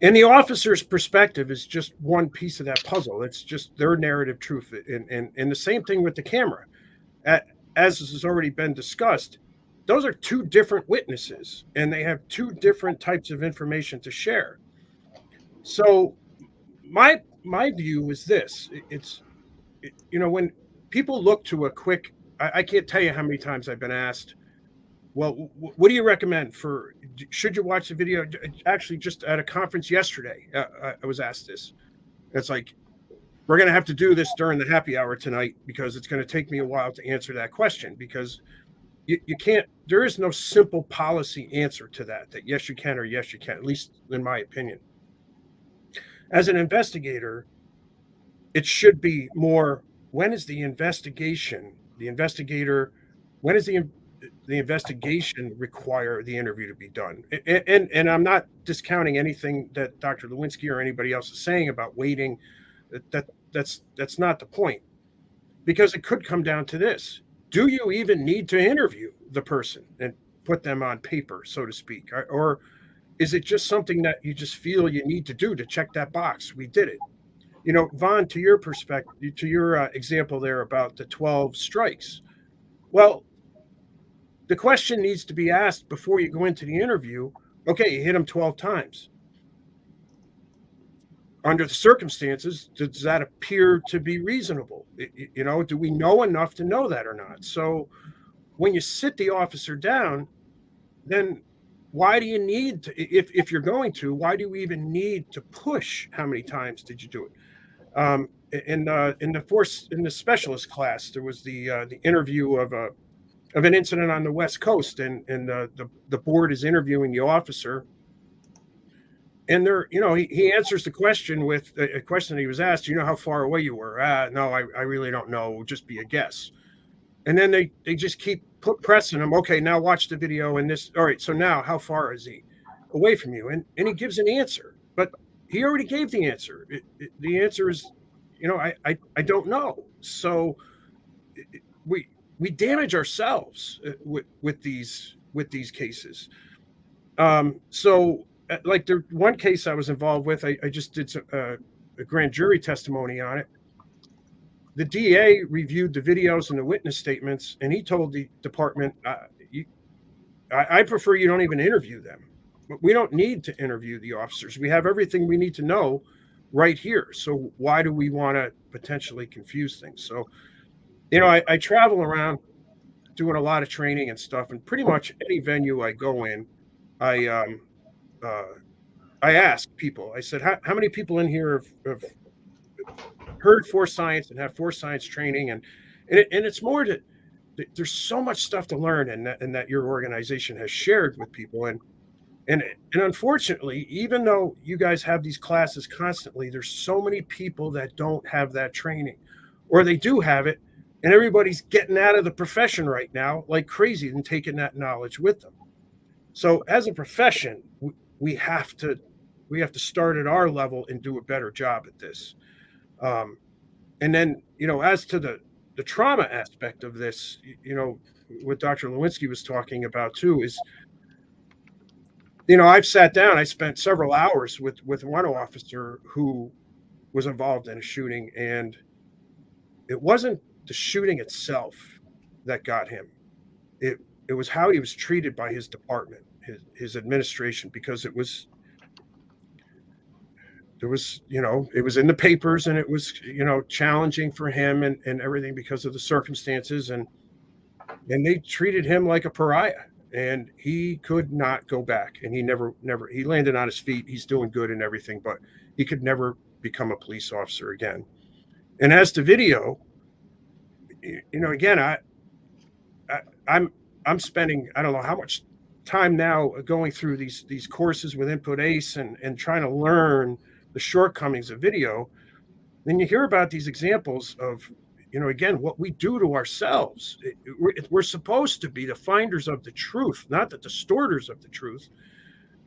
[SPEAKER 7] And the officer's perspective is just one piece of that puzzle. It's just their narrative truth, and the same thing with the camera. As has already been discussed, those are two different witnesses, and they have two different types of information to share. So my view is this: when people look to a quick, I can't tell you how many times I've been asked, well, what do you recommend for? Should you watch the video? Actually, just at a conference yesterday, I was asked this. It's like, we're going to have to do this during the happy hour tonight because it's going to take me a while to answer that question, because you can't, there is no simple policy answer to that yes, you can or yes, you can't, at least in my opinion. As an investigator, it should be more, when is the investigation require the interview to be done? And I'm not discounting anything that Dr. Lewinski or anybody else is saying about waiting. That's not the point, because it could come down to this: do you even need to interview the person and put them on paper, so to speak, or is it just something that you just feel you need to do to check that box? We did it. Vaughn, to your perspective, to your example there about the 12 strikes. Well, the question needs to be asked before you go into the interview. Okay, you hit him 12 times. Under the circumstances, does that appear to be reasonable? Do we know enough to know that or not? So when you sit the officer down, then why do you need to, if you're going to, why do we even need to push how many times did you do it? In the specialist class, there was the interview of an incident on the West Coast, and the board is interviewing the officer. And he answers the question with a question that he was asked. You know how far away you were? No, I really don't know. It'll just be a guess. And then they just keep pressing him. Okay, now watch the video and this. All right, so now how far is he away from you? And he gives an answer, but he already gave the answer. The answer is, I don't know. So we damage ourselves with these cases. So. Like the one case I was involved with, I just did a grand jury testimony on it. The DA reviewed the videos and the witness statements, and he told the department, I prefer you don't even interview them. We don't need to interview the officers. We have everything we need to know right here. So why do we want to potentially confuse things? So, I travel around doing a lot of training and stuff, and pretty much any venue I go in, I ask people, I said, how many people in here have heard Force Science and have Force Science training? And it's more that there's so much stuff to learn, and that your organization has shared with people. And unfortunately, even though you guys have these classes constantly, there's so many people that don't have that training, or they do have it, and everybody's getting out of the profession right now like crazy and taking that knowledge with them. So as a profession, we have to start at our level and do a better job at this. And then, as to the trauma aspect of this, what Dr. Lewinski was talking about too is, I've sat down, I spent several hours with one officer who was involved in a shooting, and it wasn't the shooting itself that got him. It was how he was treated by his department, his administration, because it was in the papers, and it was, challenging for him and everything because of the circumstances, and they treated him like a pariah, and he could not go back, and he never, he landed on his feet. He's doing good and everything, but he could never become a police officer again. And as to video, again, I'm spending, I don't know how much time now going through these courses with Input ACE and trying to learn the shortcomings of video. Then you hear about these examples of, again, what we do to ourselves. We're supposed to be the finders of the truth, not the distorters of the truth.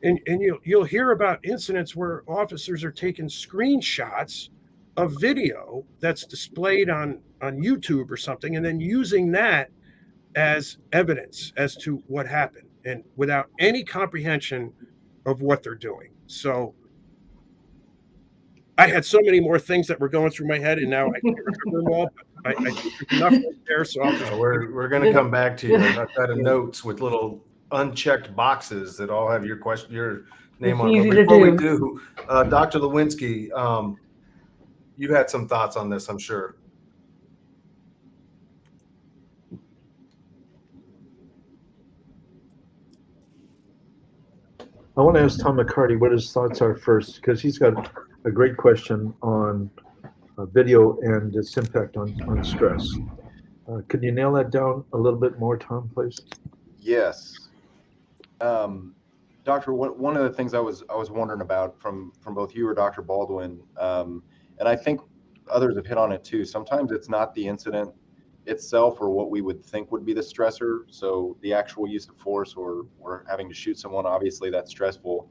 [SPEAKER 7] And you'll hear about incidents where officers are taking screenshots of video that's displayed on YouTube or something, and then using that as evidence as to what happened, and without any comprehension of what they're doing. So I had so many more things that were going through my head, and now I can't remember them all. But I think there's enough right there, so I'll just.
[SPEAKER 2] We're going to come back to you. I've got a notes with little unchecked boxes that all have your name on them. Before we do, Dr. Lewinski, you had some thoughts on this, I'm sure.
[SPEAKER 5] I want to ask Tom McCarty what his thoughts are first, because he's got a great question on video and its impact on stress. Could you nail that down a little bit more, Tom, please?
[SPEAKER 3] Yes. Doctor, one of the things I was wondering about from both you or Dr. Baldwin, and I think others have hit on it too, sometimes it's not the incident itself or what we would think would be the stressor. So the actual use of force or having to shoot someone, obviously that's stressful.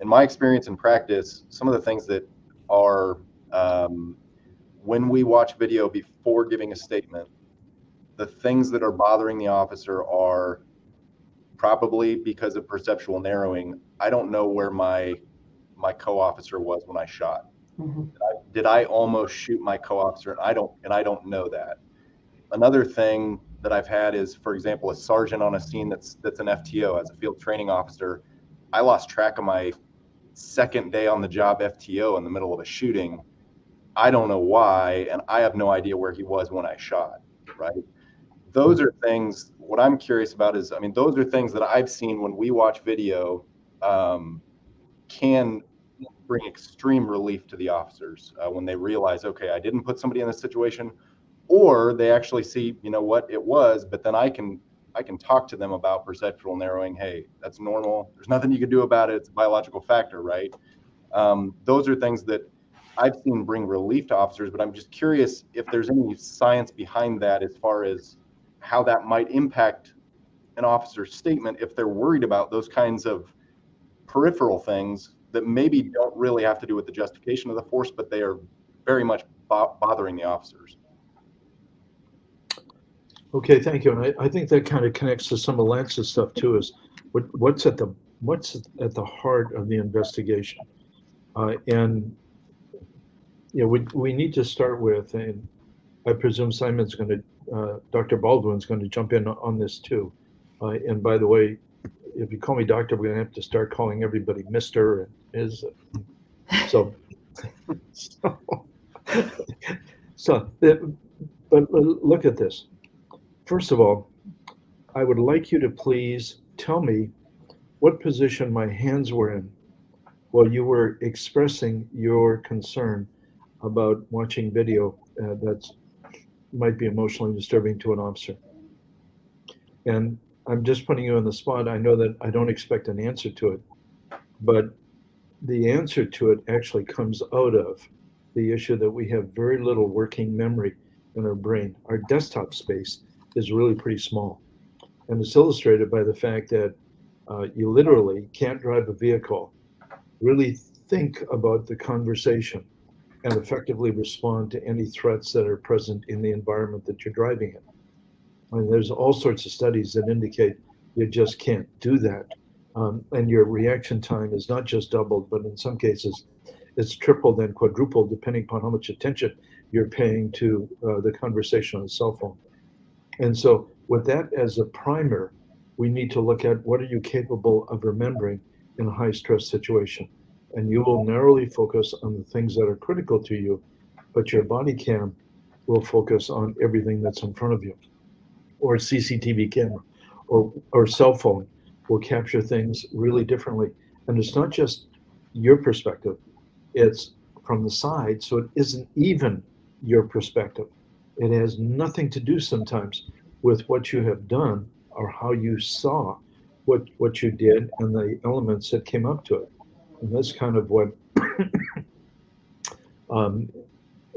[SPEAKER 3] In my experience in practice, some of the things that are, when we watch video before giving a statement, the things that are bothering the officer are probably because of perceptual narrowing. I don't know where my co-officer was when I shot. Mm-hmm. Did I almost shoot my co-officer? And I don't know that. Another thing that I've had is, for example, a sergeant on a scene that's an FTO. As a field training officer, I lost track of my second day on the job FTO in the middle of a shooting. I don't know why, and I have no idea where he was when I shot, right? Those are things, what I'm curious about is, those are things that I've seen when we watch video can bring extreme relief to the officers when they realize, okay, I didn't put somebody in this situation, or they actually see, what it was, but then I can talk to them about perceptual narrowing. Hey, that's normal. There's nothing you can do about it. It's a biological factor, right? Those are things that I've seen bring relief to officers, but I'm just curious if there's any science behind that as far as how that might impact an officer's statement if they're worried about those kinds of peripheral things that maybe don't really have to do with the justification of the force, but they are very much bothering the officers.
[SPEAKER 5] Okay, thank you. And I think that kind of connects to some of Lance's stuff too, is what's at the heart of the investigation. And we need to start with, and I presume Simon's going to, Dr. Baldwin's going to jump in on this too. And by the way, if you call me doctor, we're going to have to start calling everybody Mr. and Ms. So, but look at this. First of all, I would like you to please tell me what position my hands were in while you were expressing your concern about watching video that might be emotionally disturbing to an officer. And I'm just putting you on the spot. I know that I don't expect an answer to it, but the answer to it actually comes out of the issue that we have very little working memory in our brain. Our desktop space is really pretty small. And it's illustrated by the fact that you literally can't drive a vehicle, really think about the conversation, and effectively respond to any threats that are present in the environment that you're driving in. I mean, there's all sorts of studies that indicate you just can't do that. And your reaction time is not just doubled, but in some cases, it's tripled and quadrupled depending upon how much attention you're paying to the conversation on a cell phone. And so with that as a primer, we need to look at what are you capable of remembering in a high stress situation. And you will narrowly focus on the things that are critical to you, but your body cam will focus on everything that's in front of you. Or CCTV camera or cell phone will capture things really differently. And it's not just your perspective, it's from the side, so it isn't even your perspective. It has nothing to do sometimes with what you have done or how you saw what you did and the elements that came up to it. And that's kind of what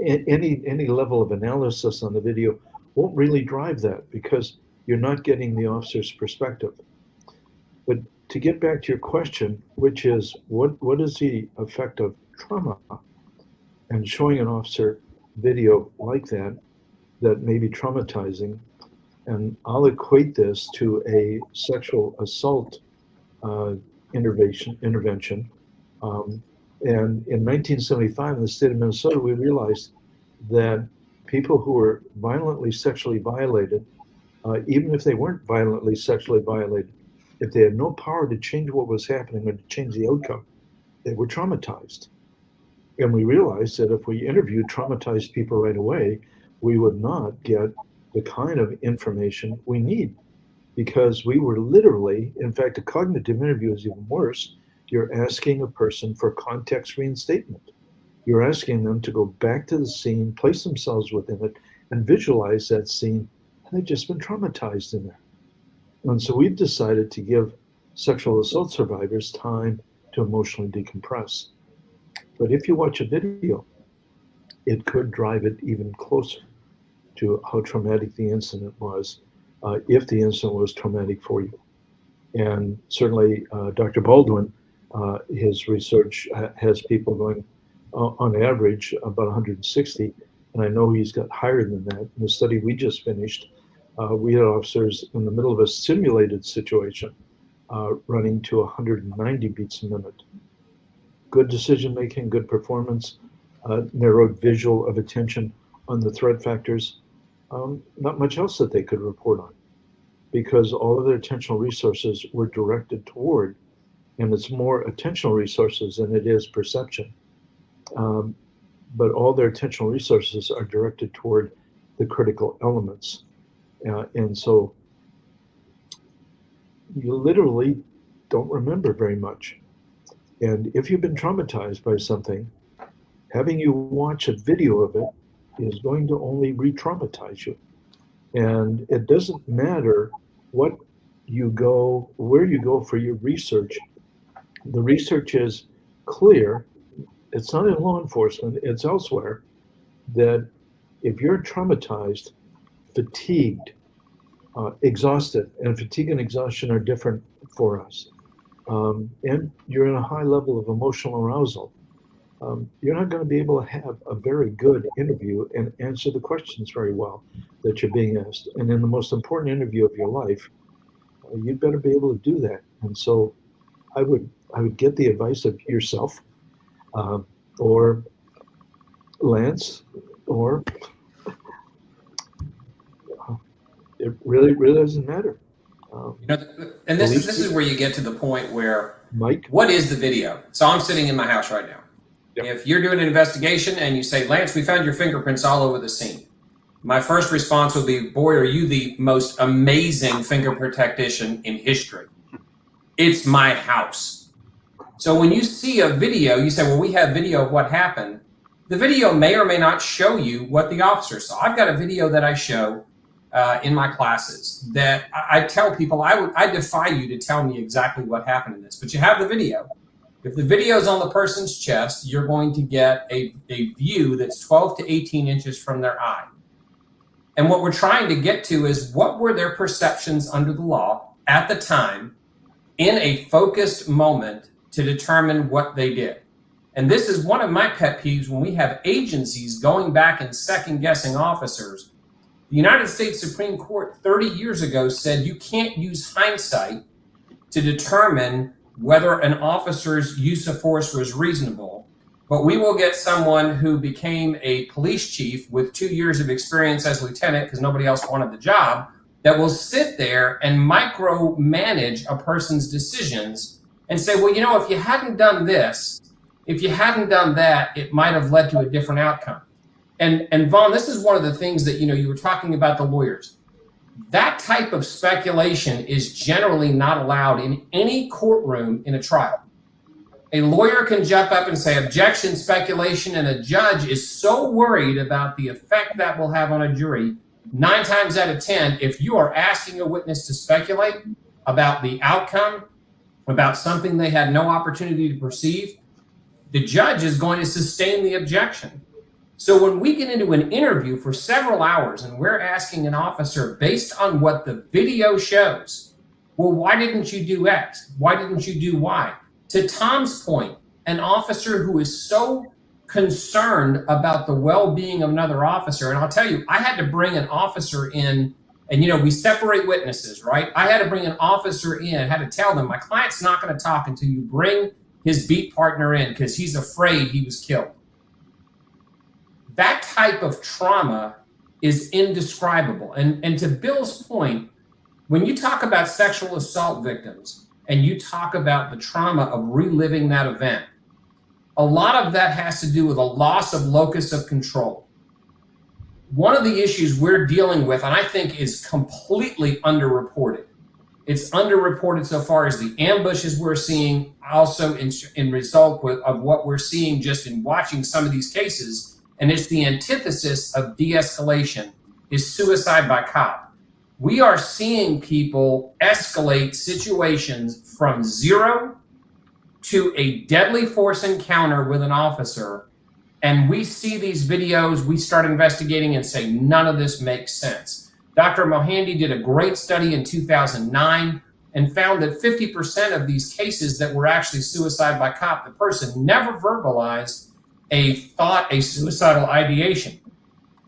[SPEAKER 5] any level of analysis on the video won't really drive that because you're not getting the officer's perspective. But to get back to your question, which is what is the effect of trauma, and showing an officer video like that may be traumatizing, and I'll equate this to a sexual assault intervention. And in 1975, in the state of Minnesota, we realized that people who were violently sexually violated, even if they weren't violently sexually violated, if they had no power to change what was happening or to change the outcome, they were traumatized. And we realized that if we interviewed traumatized people right away, we would not get the kind of information we need, because we were literally, in fact, a cognitive interview is even worse. You're asking a person for context reinstatement. You're asking them to go back to the scene, place themselves within it, and visualize that scene, and they've just been traumatized in there. And so we've decided to give sexual assault survivors time to emotionally decompress. But if you watch a video, it could drive it even closer to how traumatic the incident was, if the incident was traumatic for you. And certainly Dr. Baldwin, his research has people going on average about 160, and I know he's got higher than that. In the study we just finished, we had officers in the middle of a simulated situation running to 190 beats a minute. Good decision making, good performance, narrowed visual of attention on the threat factors. Not much else that they could report on, because all of their attentional resources were directed toward, and it's more attentional resources than it is perception. But all their attentional resources are directed toward the critical elements. And so you literally don't remember very much. And if you've been traumatized by something, having you watch a video of it is going to only re-traumatize you. And it doesn't matter where you go for your research. The research is clear. It's not in law enforcement, it's elsewhere, that if you're traumatized, fatigued, exhausted, and fatigue and exhaustion are different for us, and you're in a high level of emotional arousal, you're not going to be able to have a very good interview and answer the questions very well that you're being asked. And in the most important interview of your life, you'd better be able to do that. And so I would get the advice of yourself, or Lance, or it really doesn't matter.
[SPEAKER 6] And this is where you get to the point where,
[SPEAKER 5] Mike,
[SPEAKER 6] what is the video? So I'm sitting in my house right now.
[SPEAKER 2] Yep.
[SPEAKER 6] If you're doing an investigation and you say, Lance, we found your fingerprints all over the scene, my first response would be, boy, are you the most amazing fingerprint technician in history. It's my house. So when you see a video, you say, well, we have video of what happened. The video may or may not show you what the officer saw. I've got a video that I show in my classes that I tell people, I defy you to tell me exactly what happened in this, but you have the video. If the video is on the person's chest, you're going to get a view that's 12 to 18 inches from their eye. And what we're trying to get to is, what were their perceptions under the law at the time in a focused moment to determine what they did. And this is one of my pet peeves when we have agencies going back and second guessing officers. The United States Supreme Court 30 years ago said you can't use hindsight to determine whether an officer's use of force was reasonable, but we will get someone who became a police chief with 2 years of experience as lieutenant because nobody else wanted the job, that will sit there and micromanage a person's decisions and say, well, if you hadn't done this, if you hadn't done that, it might have led to a different outcome. And Vaughn, this is one of the things that, you were talking about the lawyers. That type of speculation is generally not allowed in any courtroom in a trial. A lawyer can jump up and say objection, speculation, and a judge is so worried about the effect that will have on a jury. 9 times out of 10, if you are asking a witness to speculate about the outcome, about something they had no opportunity to perceive, the judge is going to sustain the objection. So when we get into an interview for several hours and we're asking an officer based on what the video shows, well, why didn't you do X? Why didn't you do Y? To Tom's point, an officer who is so concerned about the well-being of another officer, and I'll tell you, I had to bring an officer in, and we separate witnesses, right? I had to bring an officer in, had to tell them, my client's not going to talk until you bring his beat partner in because he's afraid he was killed. That type of trauma is indescribable. And to Bill's point, when you talk about sexual assault victims and you talk about the trauma of reliving that event, a lot of that has to do with a loss of locus of control. One of the issues we're dealing with, and I think is completely underreported, it's underreported so far as the ambushes we're seeing, also in result of what we're seeing just in watching some of these cases, and it's the antithesis of de-escalation, is suicide by cop. We are seeing people escalate situations from 0 to a deadly force encounter with an officer, and we see these videos, we start investigating and say, none of this makes sense. Dr. Mohandy did a great study in 2009 and found that 50% of these cases that were actually suicide by cop, the person never verbalized a thought, a suicidal ideation.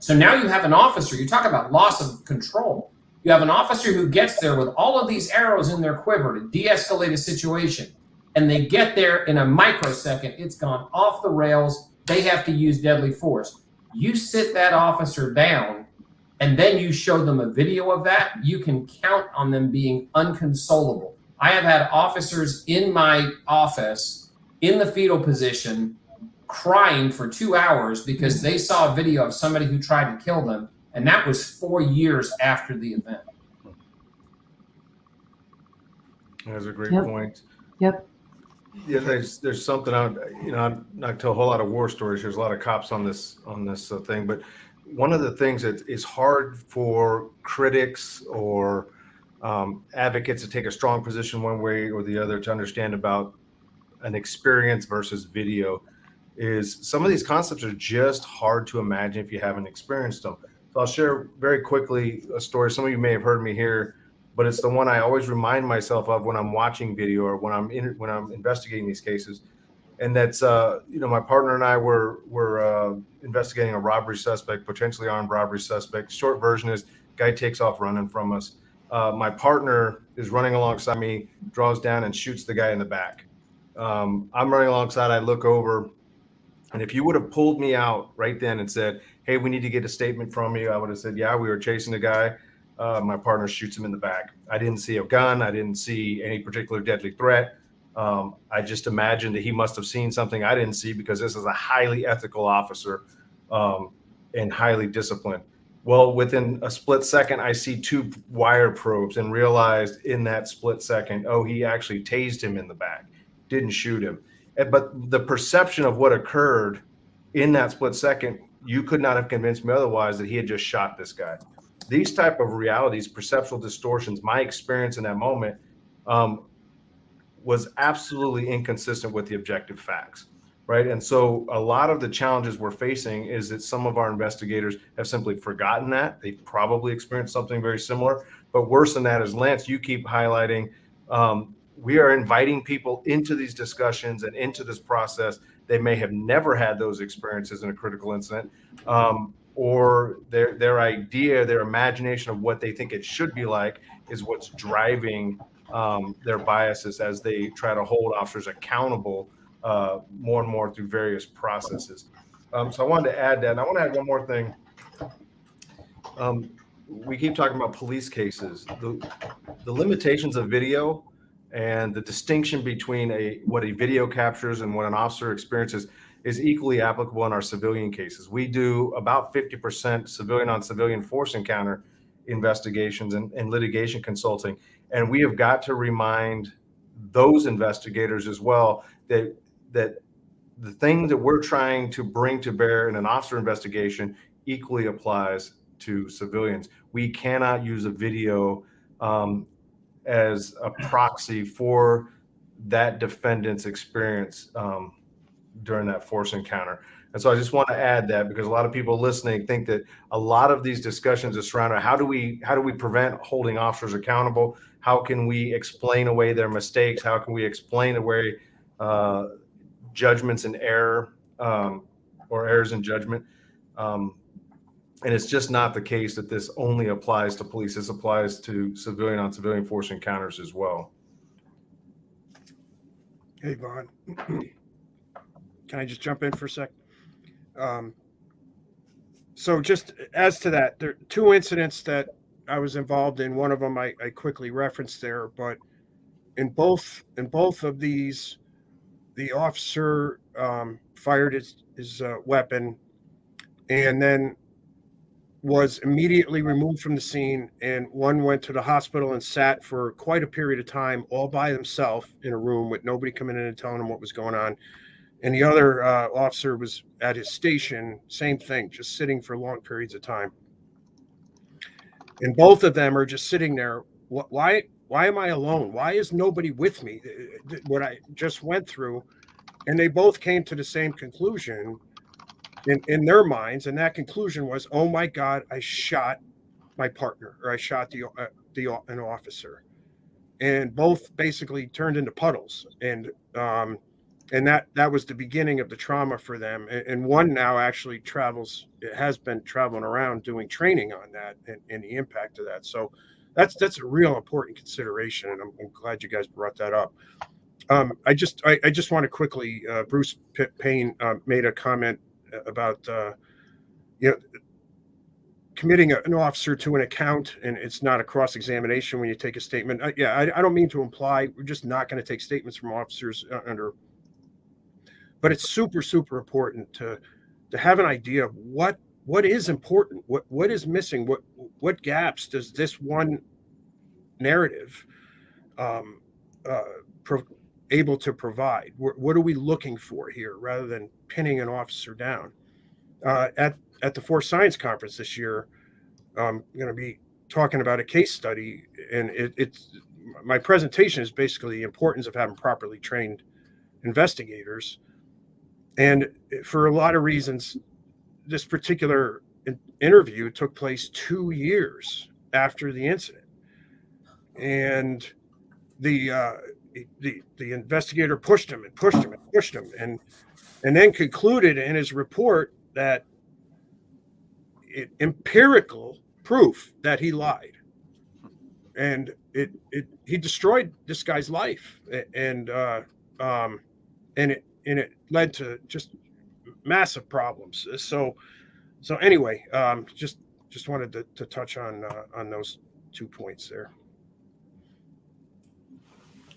[SPEAKER 6] So now you have an officer, you talk about loss of control. You have an officer who gets there with all of these arrows in their quiver to de-escalate a situation, and they get there in a microsecond, it's gone off the rails, they have to use deadly force. You sit that officer down, and then you show them a video of that, you can count on them being unconsolable. I have had officers in my office in the fetal position crying for 2 hours because they saw a video of somebody who tried to kill them, and that was 4 years after the event.
[SPEAKER 2] That's a great
[SPEAKER 8] Yep.
[SPEAKER 2] point.
[SPEAKER 8] Yep.
[SPEAKER 2] Yeah, there's something out. I'm not tell a whole lot of war stories. There's a lot of cops on this thing, but one of the things that is hard for critics or advocates to take a strong position one way or the other to understand about an experience versus video is some of these concepts are just hard to imagine if you haven't experienced them. So I'll share very quickly a story. Some of you may have heard me here, but it's the one I always remind myself of when I'm watching video or when I'm investigating these cases. And that's my partner and I were investigating a robbery suspect, potentially armed robbery suspect. Short version is guy takes off running from us. My partner is running alongside me, draws down and shoots the guy in the back. I'm running alongside. I look over. And if you would have pulled me out right then and said, hey, we need to get a statement from you, I would have said, yeah, we were chasing a guy. My partner shoots him in the back. I didn't see a gun. I didn't see any particular deadly threat. I just imagined that he must have seen something I didn't see, because this is a highly ethical officer and highly disciplined. Well, within a split second, I see 2 wire probes and realized in that split second, oh, he actually tased him in the back, didn't shoot him. But the perception of what occurred in that split second, you could not have convinced me otherwise that he had just shot this guy. These type of realities, perceptual distortions, my experience in that moment was absolutely inconsistent with the objective facts, right? And so a lot of the challenges we're facing is that some of our investigators have simply forgotten that. They probably experienced something very similar, but worse than that, as Lance, you keep highlighting, we are inviting people into these discussions and into this process. They may have never had those experiences in a critical incident, or their idea, their imagination of what they think it should be like is what's driving their biases as they try to hold officers accountable more and more through various processes. So I wanted to add that. And I want to add one more thing. We keep talking about police cases. The limitations of video and the distinction between what a video captures and what an officer experiences is equally applicable in our civilian cases. We do about 50% civilian on civilian force encounter investigations and litigation consulting. And we have got to remind those investigators as well that the thing that we're trying to bring to bear in an officer investigation equally applies to civilians. We cannot use a video as a proxy for that defendant's experience during that force encounter. And so I just want to add that, because a lot of people listening think that a lot of these discussions are surrounded how do we prevent holding officers accountable? How can we explain away their mistakes? How can we explain away judgments in error or errors in judgment? And it's just not the case that this only applies to police. This applies to civilian on civilian force encounters as well.
[SPEAKER 7] Hey, Vaughn. Can I just jump in for a sec? So just as to that, there are 2 incidents that I was involved in. One of them I quickly referenced there, but in both of these, the officer fired his weapon and then was immediately removed from the scene, and one went to the hospital and sat for quite a period of time all by himself in a room with nobody coming in and telling him what was going on. And the other officer was at his station, same thing, just sitting for long periods of time. And both of them are just sitting there. Why am I alone? Why is nobody with me? What I just went through. And they both came to the same conclusion in their minds. And that conclusion was, oh my God, I shot my partner, or I shot an officer. And both basically turned into puddles. And that was the beginning of the trauma for them. And one now actually has been traveling around doing training on that and the impact of that. So that's a real important consideration. And I'm glad you guys brought that up. I just want to quickly, Bruce Payne made a comment about, committing an officer to an account, and it's not a cross-examination when you take a statement. I don't mean to imply we're just not going to take statements from officers but it's super, super important to have an idea of what is important, what is missing, what gaps does this one narrative able to provide? What are we looking for here, rather than pinning an officer down? At the Force Science Conference this year, I'm going to be talking about a case study, and it's my presentation is basically the importance of having properly trained investigators. And for a lot of reasons, this particular interview took place 2 years after the incident, and the investigator pushed him and then concluded in his report that empirical proof that he lied, and he destroyed this guy's life, and it led to just massive problems. So anyway, just wanted to touch on those 2 points there.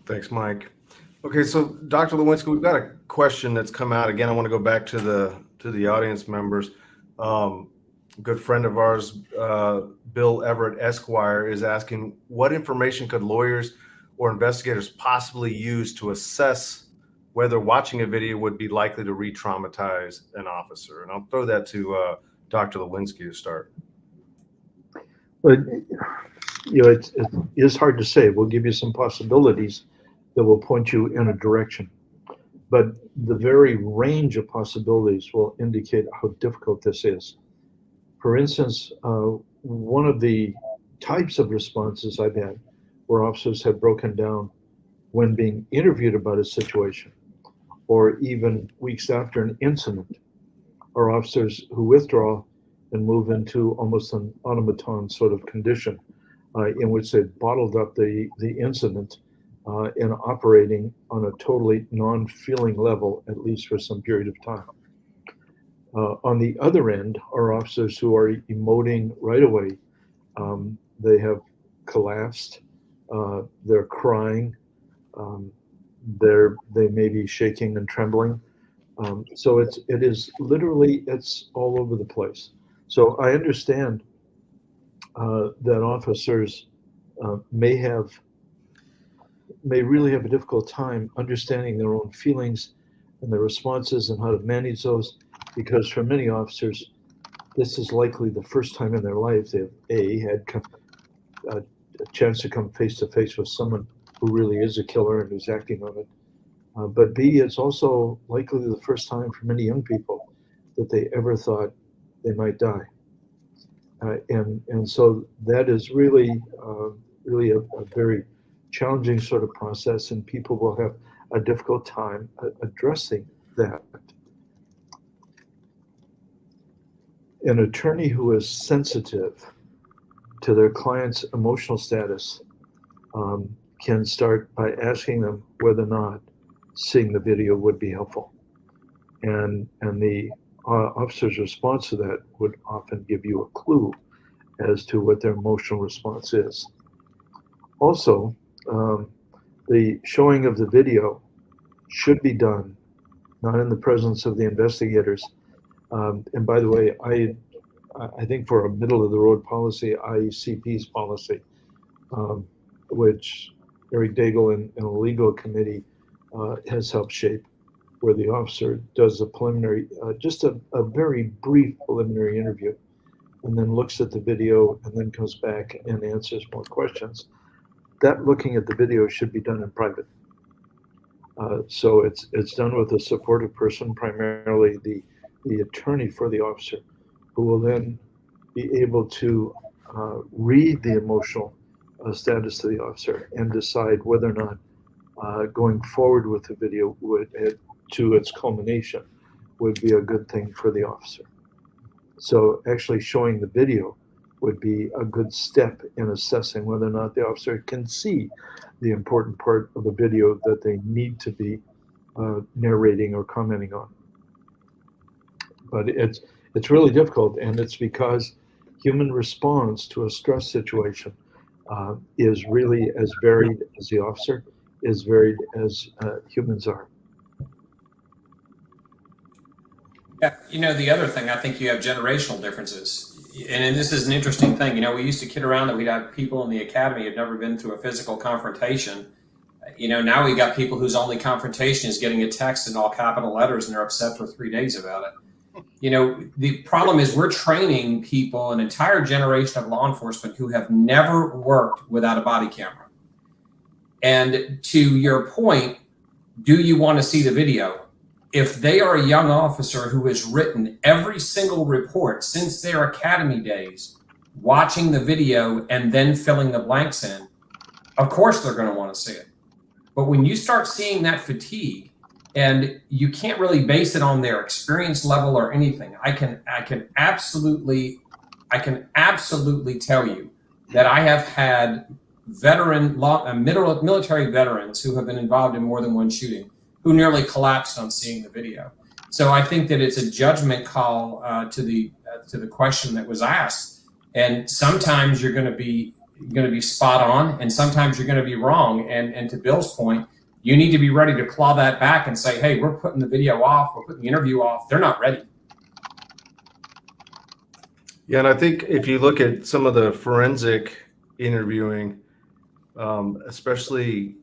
[SPEAKER 2] Thanks, Mike. Okay, so Dr. Lewinski, we've got a question that's come out. Again, I want to go back to the audience members. A good friend of ours, Bill Everett Esquire, is asking, what information could lawyers or investigators possibly use to assess whether watching a video would be likely to re-traumatize an officer? And I'll throw that to Dr. Lewinski to start.
[SPEAKER 5] But it is hard to say. We'll give you some possibilities that will point you in a direction. But the very range of possibilities will indicate how difficult this is. For instance, one of the types of responses I've had where officers have broken down when being interviewed about a situation, or even weeks after an incident, are officers who withdraw and move into almost an automaton sort of condition in which they've bottled up the incident and operating on a totally non-feeling level, at least for some period of time. On the other end are officers who are emoting right away. They have collapsed, they're crying, they may be shaking and trembling. So it is literally, it's all over the place. So I understand that officers may really have a difficult time understanding their own feelings and their responses and how to manage those, because for many officers, this is likely the first time in their life they've had a chance to come face to face with someone who really is a killer and who's acting on it. But B, it's also likely the first time for many young people that they ever thought they might die. And so that is really a very challenging sort of process, and people will have a difficult time addressing that. An attorney who is sensitive to their client's emotional status can start by asking them whether or not seeing the video would be helpful. And the officer's response to that would often give you a clue as to what their emotional response is. Also, the showing of the video should be done not in the presence of the investigators. And by the way, I think for a middle of the road policy, IECP's policy, which Eric Daigle and a legal committee has helped shape, where the officer does a preliminary, just a very brief preliminary interview, and then looks at the video and then comes back and answers more questions. That looking at the video should be done in private. So it's done with a supportive person, primarily the attorney for the officer, who will then be able to read the emotional status of the officer and decide whether or not going forward with the video would, to its culmination, would be a good thing for the officer. So actually showing the video would be a good step in assessing whether or not the officer can see the important part of the video that they need to be narrating or commenting on. But it's really difficult, and it's because human response to a stress situation is really as varied as the officer, as varied as humans are.
[SPEAKER 6] Yeah, the other thing, I think you have generational differences. And this is an interesting thing. We used to kid around that we'd have people in the academy who've never been through a physical confrontation. Now we got people whose only confrontation is getting a text in all capital letters and they're upset for 3 days about it. The problem is we're training people, an entire generation of law enforcement who have never worked without a body camera. And to your point, do you want to see the video? If they are a young officer who has written every single report since their academy days, watching the video and then filling the blanks in, of course they're going to want to see it. But when you start seeing that fatigue, and you can't really base it on their experience level or anything, I can absolutely tell you that I have had military veterans who have been involved in more than one shooting who nearly collapsed on seeing the video. So I think that it's a judgment call to the question that was asked, and sometimes you're going to be spot on, and sometimes you're going to be wrong. And to Bill's point, you need to be ready to claw that back and say, hey, we're putting the video off, we're putting the interview off. They're not ready.
[SPEAKER 2] Yeah, and I think if you look at some of the forensic interviewing, especially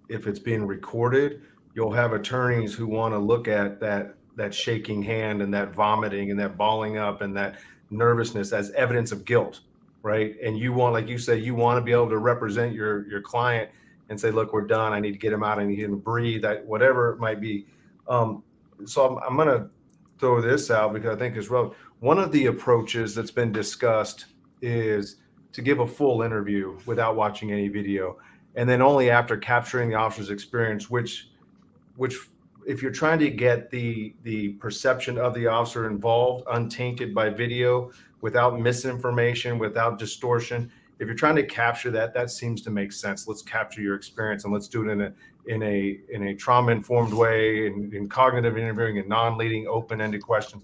[SPEAKER 2] if it's being recorded, you'll have attorneys who want to look at that shaking hand and that vomiting and that balling up and that nervousness as evidence of guilt, right? And you want, like you said, you want to be able to represent your client and say, look, we're done. I need to get him out. I need him to breathe, that whatever it might be. So I'm going to throw this out because I think it's relevant. One of the approaches that's been discussed is to give a full interview without watching any video, and then only after capturing the officer's experience, which if you're trying to get the perception of the officer involved untainted by video, without misinformation, without distortion, if you're trying to capture that seems to make sense. Let's capture your experience and let's do it in a trauma-informed way, in cognitive interviewing and non-leading open-ended questions.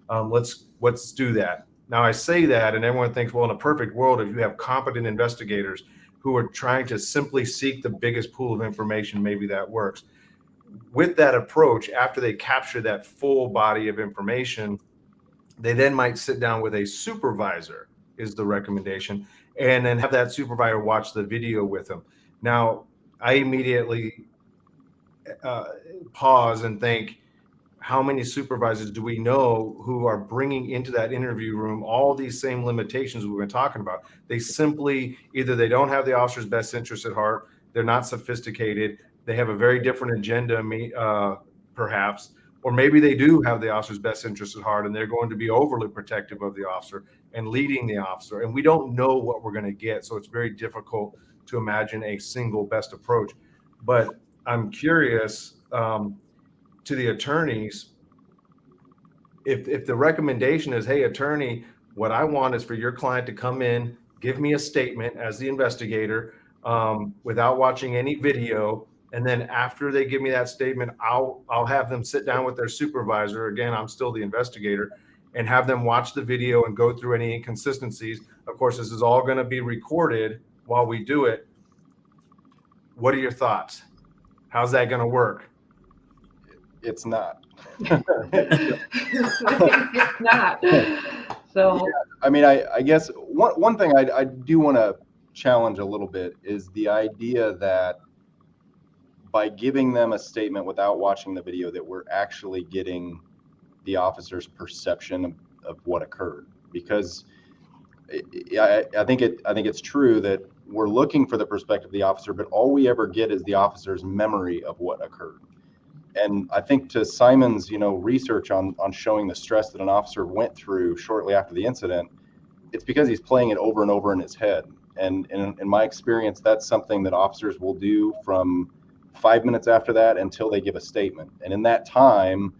[SPEAKER 2] Let's do that. Now I say that and everyone thinks, well, in a perfect world, if you have competent investigators who are trying to simply seek the biggest pool of information, maybe that works. With that approach, after they capture that full body of information, they then might sit down with a supervisor, is the recommendation, and then have that supervisor watch the video with them. Now, I immediately pause and think, how many supervisors do we know who are bringing into that interview room all these same limitations we've been talking about? They simply, either they don't have the officer's best interest at heart, they're not sophisticated, they have a very different agenda, perhaps, or maybe they do have the officer's best interest at heart and they're going to be overly protective of the officer and leading the officer. And we don't know what we're going to get. So it's very difficult to imagine a single best approach. But I'm curious, to the attorneys, if the recommendation is, hey, attorney, what I want is for your client to come in, give me a statement as the investigator, without watching any video, and then after they give me that statement, I'll have them sit down with their supervisor. Again, I'm still the investigator, and have them watch the video and go through any inconsistencies. Of course, this is all going to be recorded while we do it. What are your thoughts? How's that going to work?
[SPEAKER 3] It's not.
[SPEAKER 8] It's not. So,
[SPEAKER 3] yeah, I mean, I guess one thing I do want to challenge a little bit is the idea that by giving them a statement without watching the video, that we're actually getting the officer's perception of what occurred. Because I think it's true that we're looking for the perspective of the officer, but all we ever get is the officer's memory of what occurred. And I think to Simon's, research on showing the stress that an officer went through shortly after the incident, it's because he's playing it over and over in his head. And in my experience, that's something that officers will do from 5 minutes after that until they give a statement. And in that time,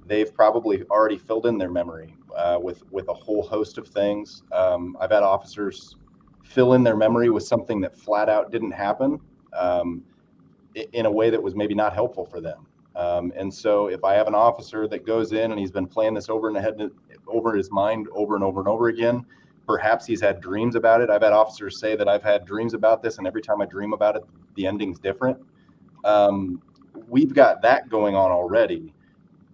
[SPEAKER 3] they've probably already filled in their memory with a whole host of things. I've had officers fill in their memory with something that flat out didn't happen in a way that was maybe not helpful for them. And so if I have an officer that goes in and he's been playing this over his mind over and over and over again, perhaps he's had dreams about it. I've had officers say that I've had dreams about this, and every time I dream about it, the ending's different. We've got that going on already.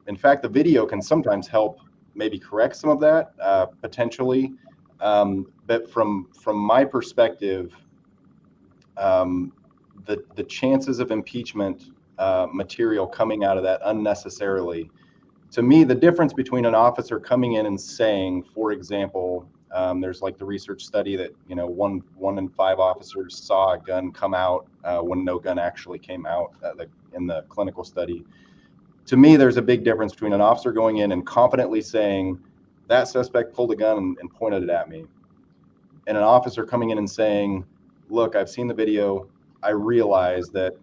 [SPEAKER 3] In fact, the video can sometimes help maybe correct some of that, potentially. But from my perspective, the chances of impeachment material coming out of that unnecessarily, to me, the difference between an officer coming in and saying, for example, there's like the research study that 1 in 5 officers saw a gun come out when no gun actually came out in the clinical study. To me, there's a big difference between an officer going in and confidently saying that suspect pulled a gun and pointed it at me, and an officer coming in and saying, look, I've seen the video, I realize that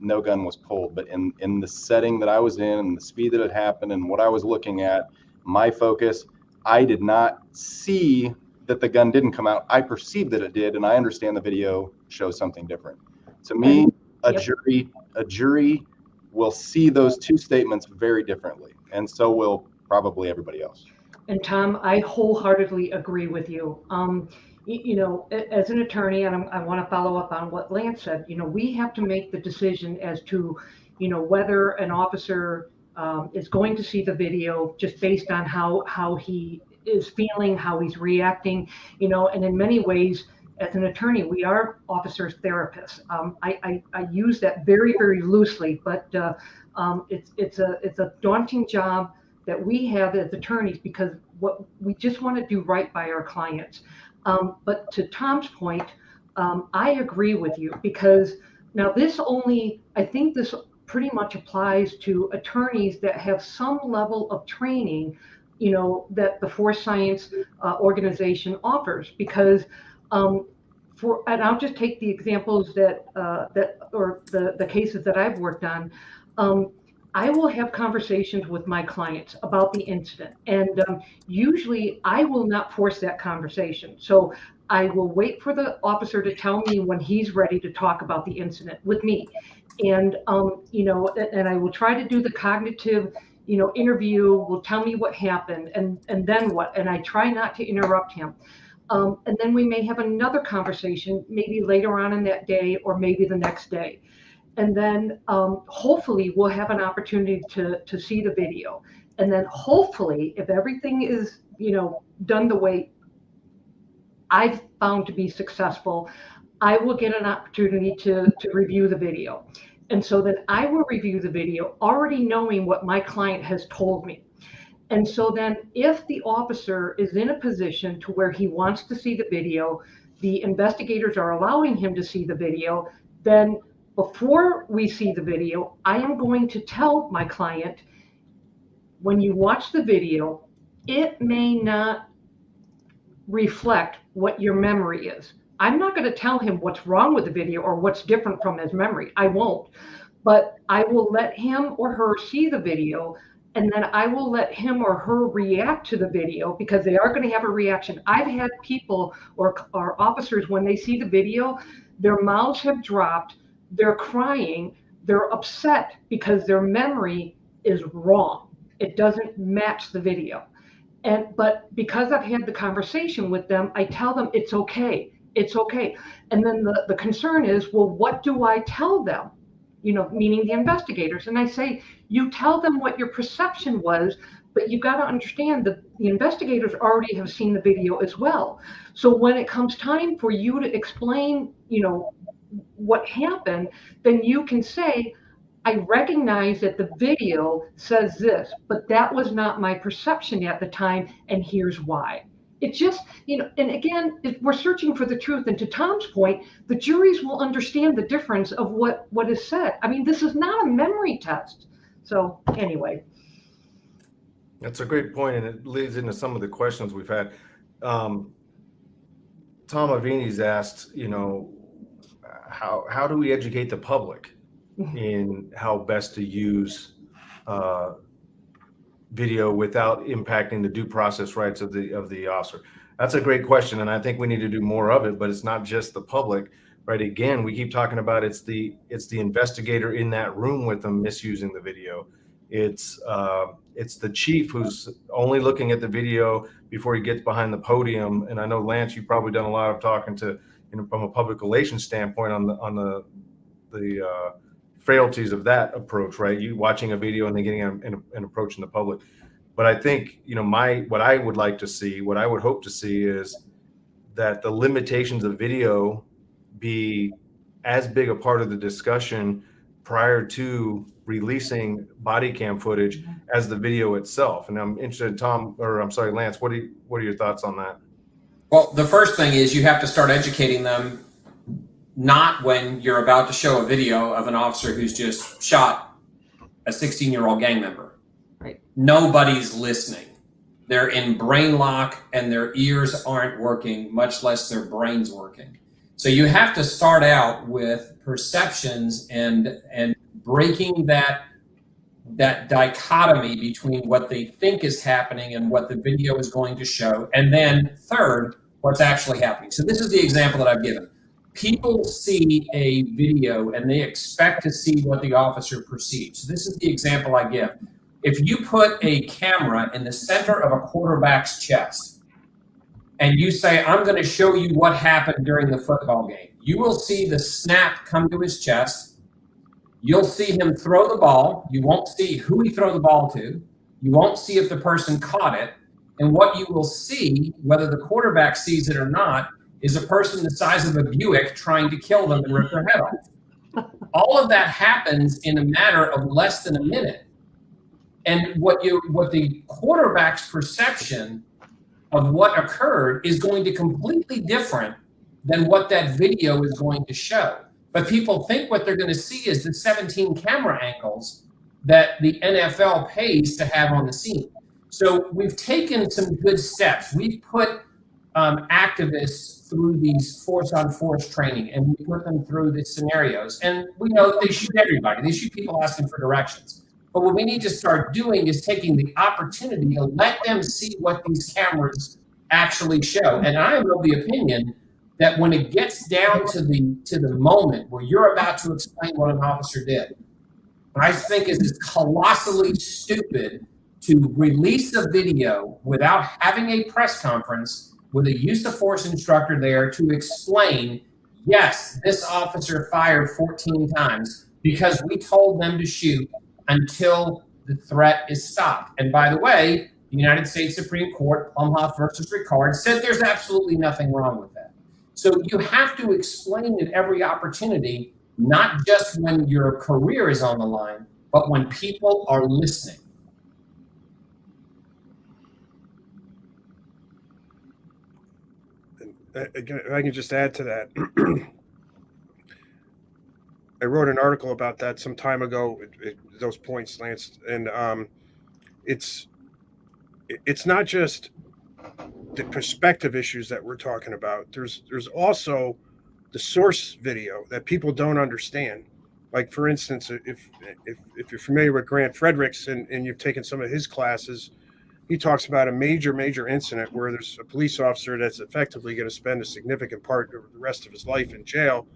[SPEAKER 3] no gun was pulled, but in the setting that I was in and the speed that it happened and what I was looking at, my focus, I did not see that the gun didn't come out. I perceived that it did, and I understand the video shows something different. To me, a jury will see those two statements very differently. and so will probably everybody else.
[SPEAKER 8] And Tom, I wholeheartedly agree with you. You know, as an attorney, and I want to follow up on what Lance said, you know, we have to make the decision as to, you know, whether an officer is going to see the video just based on how he is feeling, how he's reacting, you know, and in many ways, as an attorney, we are officers therapists. I use that very, very loosely, but it's a daunting job that we have as attorneys because what we just want to do right by our clients. But to Tom's point, I agree with you because now I think this pretty much applies to attorneys that have some level of training, you know, that the Force Science organization offers because and I'll just take the examples or the cases that I've worked on. I will have conversations with my clients about the incident, and usually I will not force that conversation. So I will wait for the officer to tell me when he's ready to talk about the incident with me, and you know, and I will try to do the cognitive, you know, interview. Will tell me what happened, and then what, and I try not to interrupt him. And then we may have another conversation, maybe later on in that day, or maybe the next day. And then hopefully we'll have an opportunity to see the video. And then hopefully, if everything is, you know, done the way I've found to be successful, I will get an opportunity to review the video. And so then I will review the video already knowing what my client has told me. And so then if the officer is in a position to where he wants to see the video, the investigators are allowing him to see the video, then before we see the video, I am going to tell my client, when you watch the video, it may not reflect what your memory is. I'm not going to tell him what's wrong with the video or what's different from his memory. I won't. But I will let him or her see the video, and then I will let him or her react to the video because they are going to have a reaction. I've had people or officers, when they see the video, their mouths have dropped, they're crying, they're upset because their memory is wrong. It doesn't match the video. But because I've had the conversation with them, I tell them it's okay. It's okay. And then the concern is, well, what do I tell them? You know, meaning the investigators. And I say, you tell them what your perception was, but you've got to understand that the investigators already have seen the video as well. So when it comes time for you to explain, you know, what happened, then you can say, I recognize that the video says this, but that was not my perception at the time, and here's why. It's just, you know, and again, we're searching for the truth. And to Tom's point, the juries will understand the difference of what is said. I mean, this is not a memory test. So anyway.
[SPEAKER 2] That's a great point, and it leads into some of the questions we've had. Tom Avini's asked, you know, how do we educate the public in how best to use video without impacting the due process rights of the officer? That's a great question, and I think we need to do more of it. But it's not just the public, right? Again, we keep talking about it's the investigator in that room with them misusing the video. It's the chief who's only looking at the video before he gets behind the podium. And I know, Lance, you've probably done a lot of talking to, you know, from a public relations standpoint on the frailties of that approach, right? You watching a video and then getting an approach in the public. But I think, you know, what I would like to see, what I would hope to see is that the limitations of video be as big a part of the discussion prior to releasing body cam footage as the video itself. And I'm interested, Lance, what are your thoughts on that?
[SPEAKER 6] Well, the first thing is you have to start educating them, not when you're about to show a video of an officer who's just shot a 16-year-old gang member.
[SPEAKER 8] Right.
[SPEAKER 6] Nobody's listening. They're in brain lock and their ears aren't working, much less their brain's working. So you have to start out with perceptions and breaking that dichotomy between what they think is happening and what the video is going to show. And then third, what's actually happening. So this is the example that I've given. People see a video and they expect to see what the officer perceives. So this is the example I give. If you put a camera in the center of a quarterback's chest and you say, I'm going to show you what happened during the football game, you will see the snap come to his chest. You'll see him throw the ball. You won't see who he threw the ball to. You won't see if the person caught it. And what you will see, whether the quarterback sees it or not, is a person the size of a Buick trying to kill them and rip their head off. All of that happens in a matter of less than a minute. And what the quarterback's perception of what occurred is going to be completely different than what that video is going to show. But people think what they're going to see is the 17 camera angles that the NFL pays to have on the scene. So we've taken some good steps. We've put activists through these force-on-force training, and we put them through the scenarios. And we know they shoot everybody. They shoot people asking for directions. But what we need to start doing is taking the opportunity to let them see what these cameras actually show. And I am of the opinion that when it gets down to the moment where you're about to explain what an officer did, I think it is colossally stupid to release a video without having a press conference with a use of force instructor there to explain, yes, this officer fired 14 times because we told them to shoot until the threat is stopped. And by the way, the United States Supreme Court, Plumhoff versus Ricard, said there's absolutely nothing wrong with that. So you have to explain at every opportunity, not just when your career is on the line, but when people are listening.
[SPEAKER 7] If I can just add to that, I wrote an article about that some time ago. Those points, Lance, and it's not just the perspective issues that we're talking about. There's also the source video that people don't understand. Like, for instance, if you're familiar with Grant Fredericks and you've taken some of his classes, he talks about a major incident where there's a police officer that's effectively going to spend a significant part of the rest of his life in jail,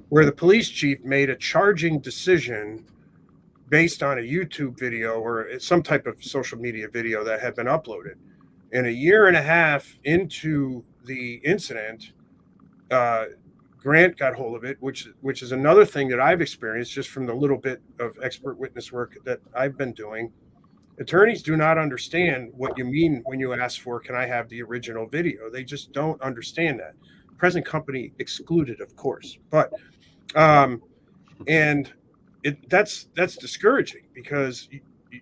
[SPEAKER 7] where the police chief made a charging decision based on a YouTube video or some type of social media video that had been uploaded. And a year and a half into the incident, Grant got hold of it, which is another thing that I've experienced just from the little bit of expert witness work that I've been doing. Attorneys do not understand what you mean when you ask for, can I have the original video? They just don't understand that. Present company excluded, of course, but and that's discouraging because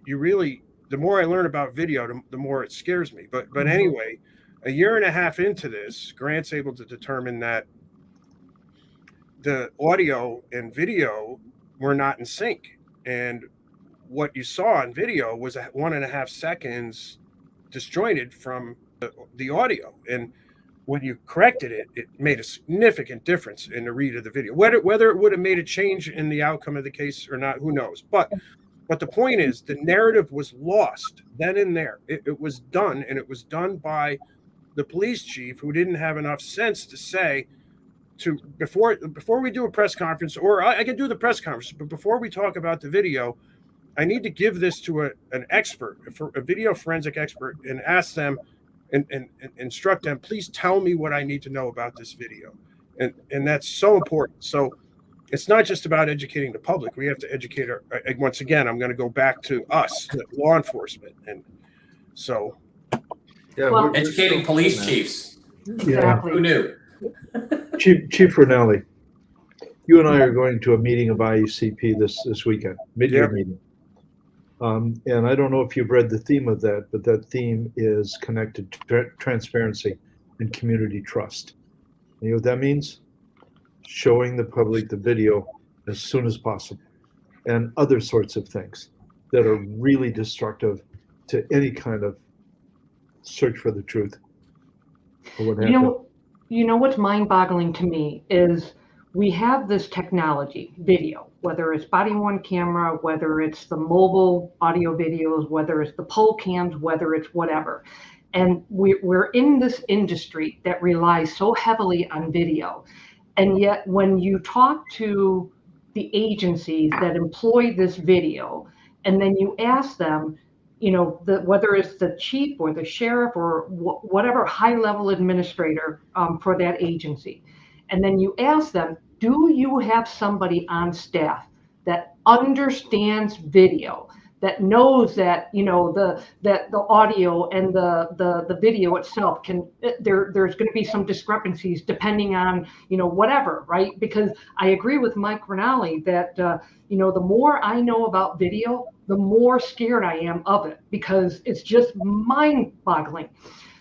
[SPEAKER 7] you really, the more I learn about video, the more it scares me. But anyway, a year and a half into this, Grant's able to determine that the audio and video were not in sync, and what you saw on video was 1.5 seconds disjointed from the audio. And when you corrected it, it made a significant difference in the read of the video. Whether it would have made a change in the outcome of the case or not, who knows? But the point is, the narrative was lost then and there. It was done, and it was done by the police chief who didn't have enough sense to say, before we do a press conference, or I can do the press conference, but before we talk about the video, I need to give this to an expert, a video forensic expert, and ask them and instruct them, please tell me what I need to know about this video. And that's so important. So it's not just about educating the public. We have to educate once again, I'm going to go back to us, law enforcement. And so.
[SPEAKER 2] Yeah,
[SPEAKER 8] Well,
[SPEAKER 6] Educating police chiefs.
[SPEAKER 8] Exactly.
[SPEAKER 6] Who knew?
[SPEAKER 5] Chief Ranalli, you and I are going to a meeting of IECP this weekend, mid-year meeting. And I don't know if you've read the theme of that, but that theme is connected to transparency and community trust. You know what that means? Showing the public the video as soon as possible, and other sorts of things that are really destructive to any kind of search for the truth. Or what happened.
[SPEAKER 8] You know what's mind-boggling to me is we have this technology, video, whether it's body-worn camera, whether it's the mobile audio videos, whether it's the poll cams, whether it's whatever. And we're in this industry that relies so heavily on video. And yet when you talk to the agencies that employ this video and then you ask them, whether it's the chief or the sheriff or whatever high-level administrator for that agency, and then you ask them, do you have somebody on staff that understands video, that knows that the audio and the video itself there's going to be some discrepancies depending on whatever, right? Because I agree with Mike Ranalli that the more I know about video, the more scared I am of it, because it's just mind-boggling.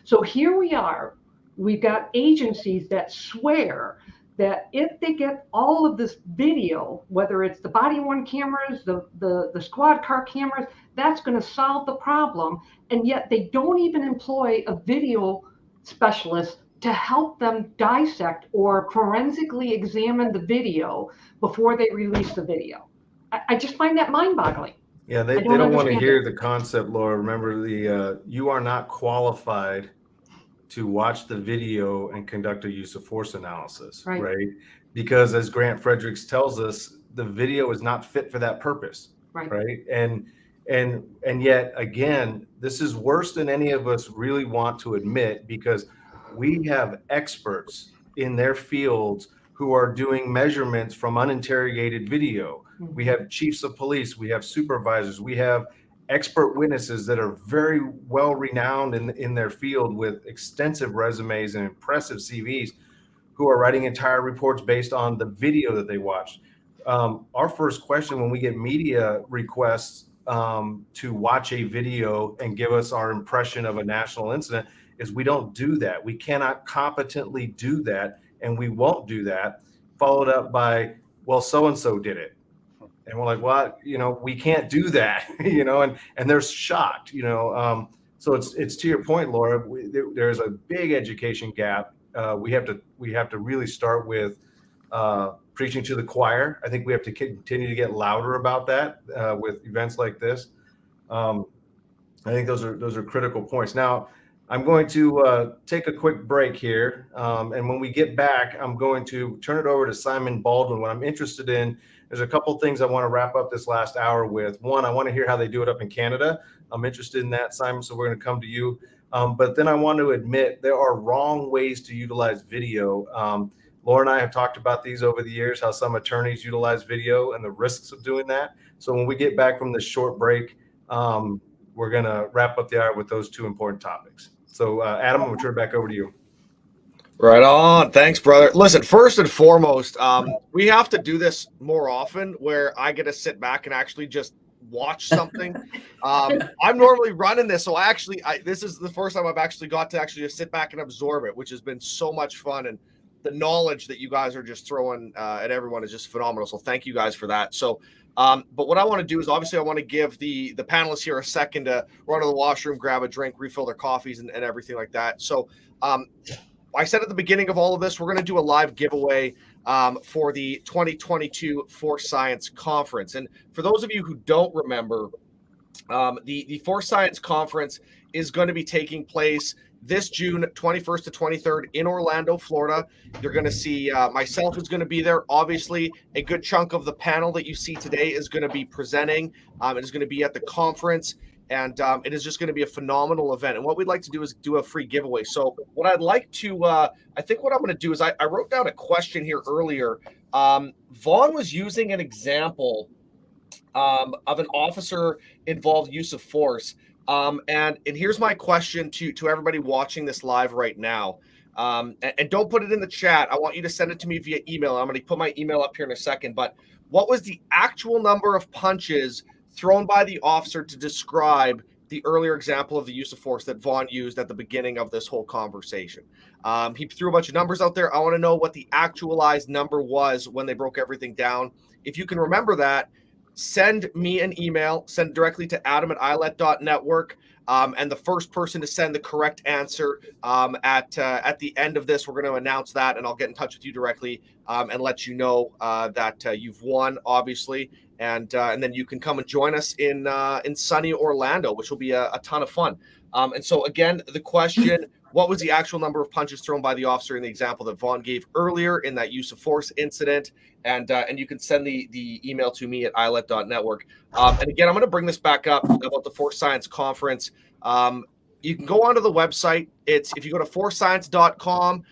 [SPEAKER 8] So here we are, we've got agencies that swear that if they get all of this video, whether it's the body-worn cameras, the squad car cameras, that's going to solve the problem. And yet they don't even employ a video specialist to help them dissect or forensically examine the video before they release the video. I just find that mind-boggling.
[SPEAKER 2] Yeah, they don't want to hear the concept, Laura. Remember, you are not qualified to watch the video and conduct a use of force analysis, right? Because as Grant Fredericks tells us, the video is not fit for that purpose, right? And yet again, this is worse than any of us really want to admit, because we have experts in their fields who are doing measurements from uninterrogated video. We have chiefs of police, we have supervisors, we have expert witnesses that are very well renowned in their field with extensive resumes and impressive CVs, who are writing entire reports based on the video that they watched. Our first question when we get media requests to watch a video and give us our impression of a national incident is we don't do that. We cannot competently do that, and we won't do that, followed up by, well, so-and-so did it. And we're like, well, we can't do that, and they're shocked, so it's to your point, Laura, there's a big education gap. We have to really start with preaching to the choir. I think we have to continue to get louder about that with events like this. I think those are critical points. Now, I'm going to take a quick break here. And when we get back, I'm going to turn it over to Simon Baldwin. What I'm interested in, there's a couple things I want to wrap up this last hour with. One, I want to hear how they do it up in Canada. I'm interested in that, Simon, so we're going to come to you. But then I want to admit there are wrong ways to utilize video. Laura and I have talked about these over the years, how some attorneys utilize video and the risks of doing that. So when we get back from this short break, we're going to wrap up the hour with those two important topics. So Adam, I'm going to turn it back over to you.
[SPEAKER 1] Right on. Thanks, brother. Listen, first and foremost, we have to do this more often where I get to sit back and actually just watch something. I'm normally running this, so this is the first time I've actually got to actually just sit back and absorb it, which has been so much fun. And the knowledge that you guys are just throwing at everyone is just phenomenal. So thank you guys for that. So, but what I want to do is obviously I want to give the panelists here a second to run to the washroom, grab a drink, refill their coffees and everything like that. So, I said at the beginning of all of this, we're going to do a live giveaway for the 2022 Force Science Conference. And for those of you who don't remember, the Force Science Conference is going to be taking place this June 21st to 23rd in Orlando, Florida. You're going to see myself is going to be there. Obviously, a good chunk of the panel that you see today is going to be presenting. It is going to be at the conference. And it is just going to be a phenomenal event. And what we'd like to do is do a free giveaway. So what I'd like to, I think what I'm going to do is I wrote down a question here earlier. Vaughn was using an example of an officer involved use of force. And here's my question to everybody watching this live right now. And don't put it in the chat. I want you to send it to me via email. I'm going to put my email up here in a second. But what was the actual number of punches thrown by the officer to describe the earlier example of the use of force that Vaughn used at the beginning of this whole conversation? He threw a bunch of numbers out there. I want to know what the actualized number was when they broke everything down. If you can remember that, send me an email, send directly to adam@ilet.network. And the first person to send the correct answer at the end of this, we're going to announce that, and I'll get in touch with you directly and let you know that you've won, obviously. And then you can come and join us in sunny Orlando, which will be a ton of fun. And so again, the question: what was the actual number of punches thrown by the officer in the example that Vaughn gave earlier in that use of force incident. And you can send the email to me at ilet.network. And again, I'm going to bring this back up about the Force Science Conference. You can go onto the website. If you go to forcescience.com,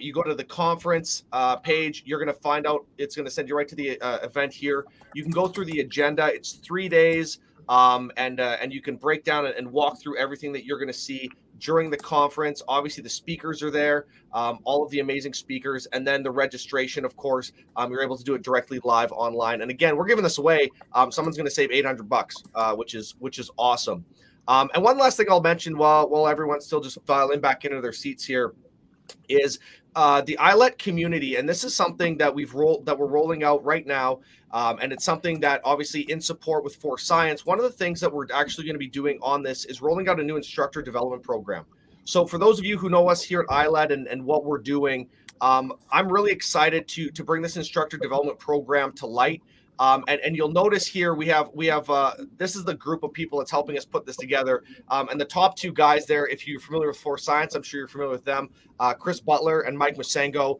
[SPEAKER 1] you go to the conference page, you're going to find out, it's going to send you right to the event here. You can go through the agenda. It's 3 days, and you can break down and walk through everything that you're going to see during the conference. Obviously, the speakers are there, all of the amazing speakers, and then the registration, of course, you're able to do it directly live online. And again, we're giving this away. Someone's going to save $800, which is awesome. And one last thing I'll mention while everyone's still just filing back into their seats here is the ILET community, and this is something that we're rolling out right now, and it's something that obviously in support with Force Science. One of the things that we're actually going to be doing on this is rolling out a new instructor development program. So for those of you who know us here at ILET and what we're doing, I'm really excited to bring this instructor development program to light. And you'll notice here we have this is the group of people that's helping us put this together. And the top two guys there, if you're familiar with Force Science, I'm sure you're familiar with them, Chris Butler and Mike Masengo,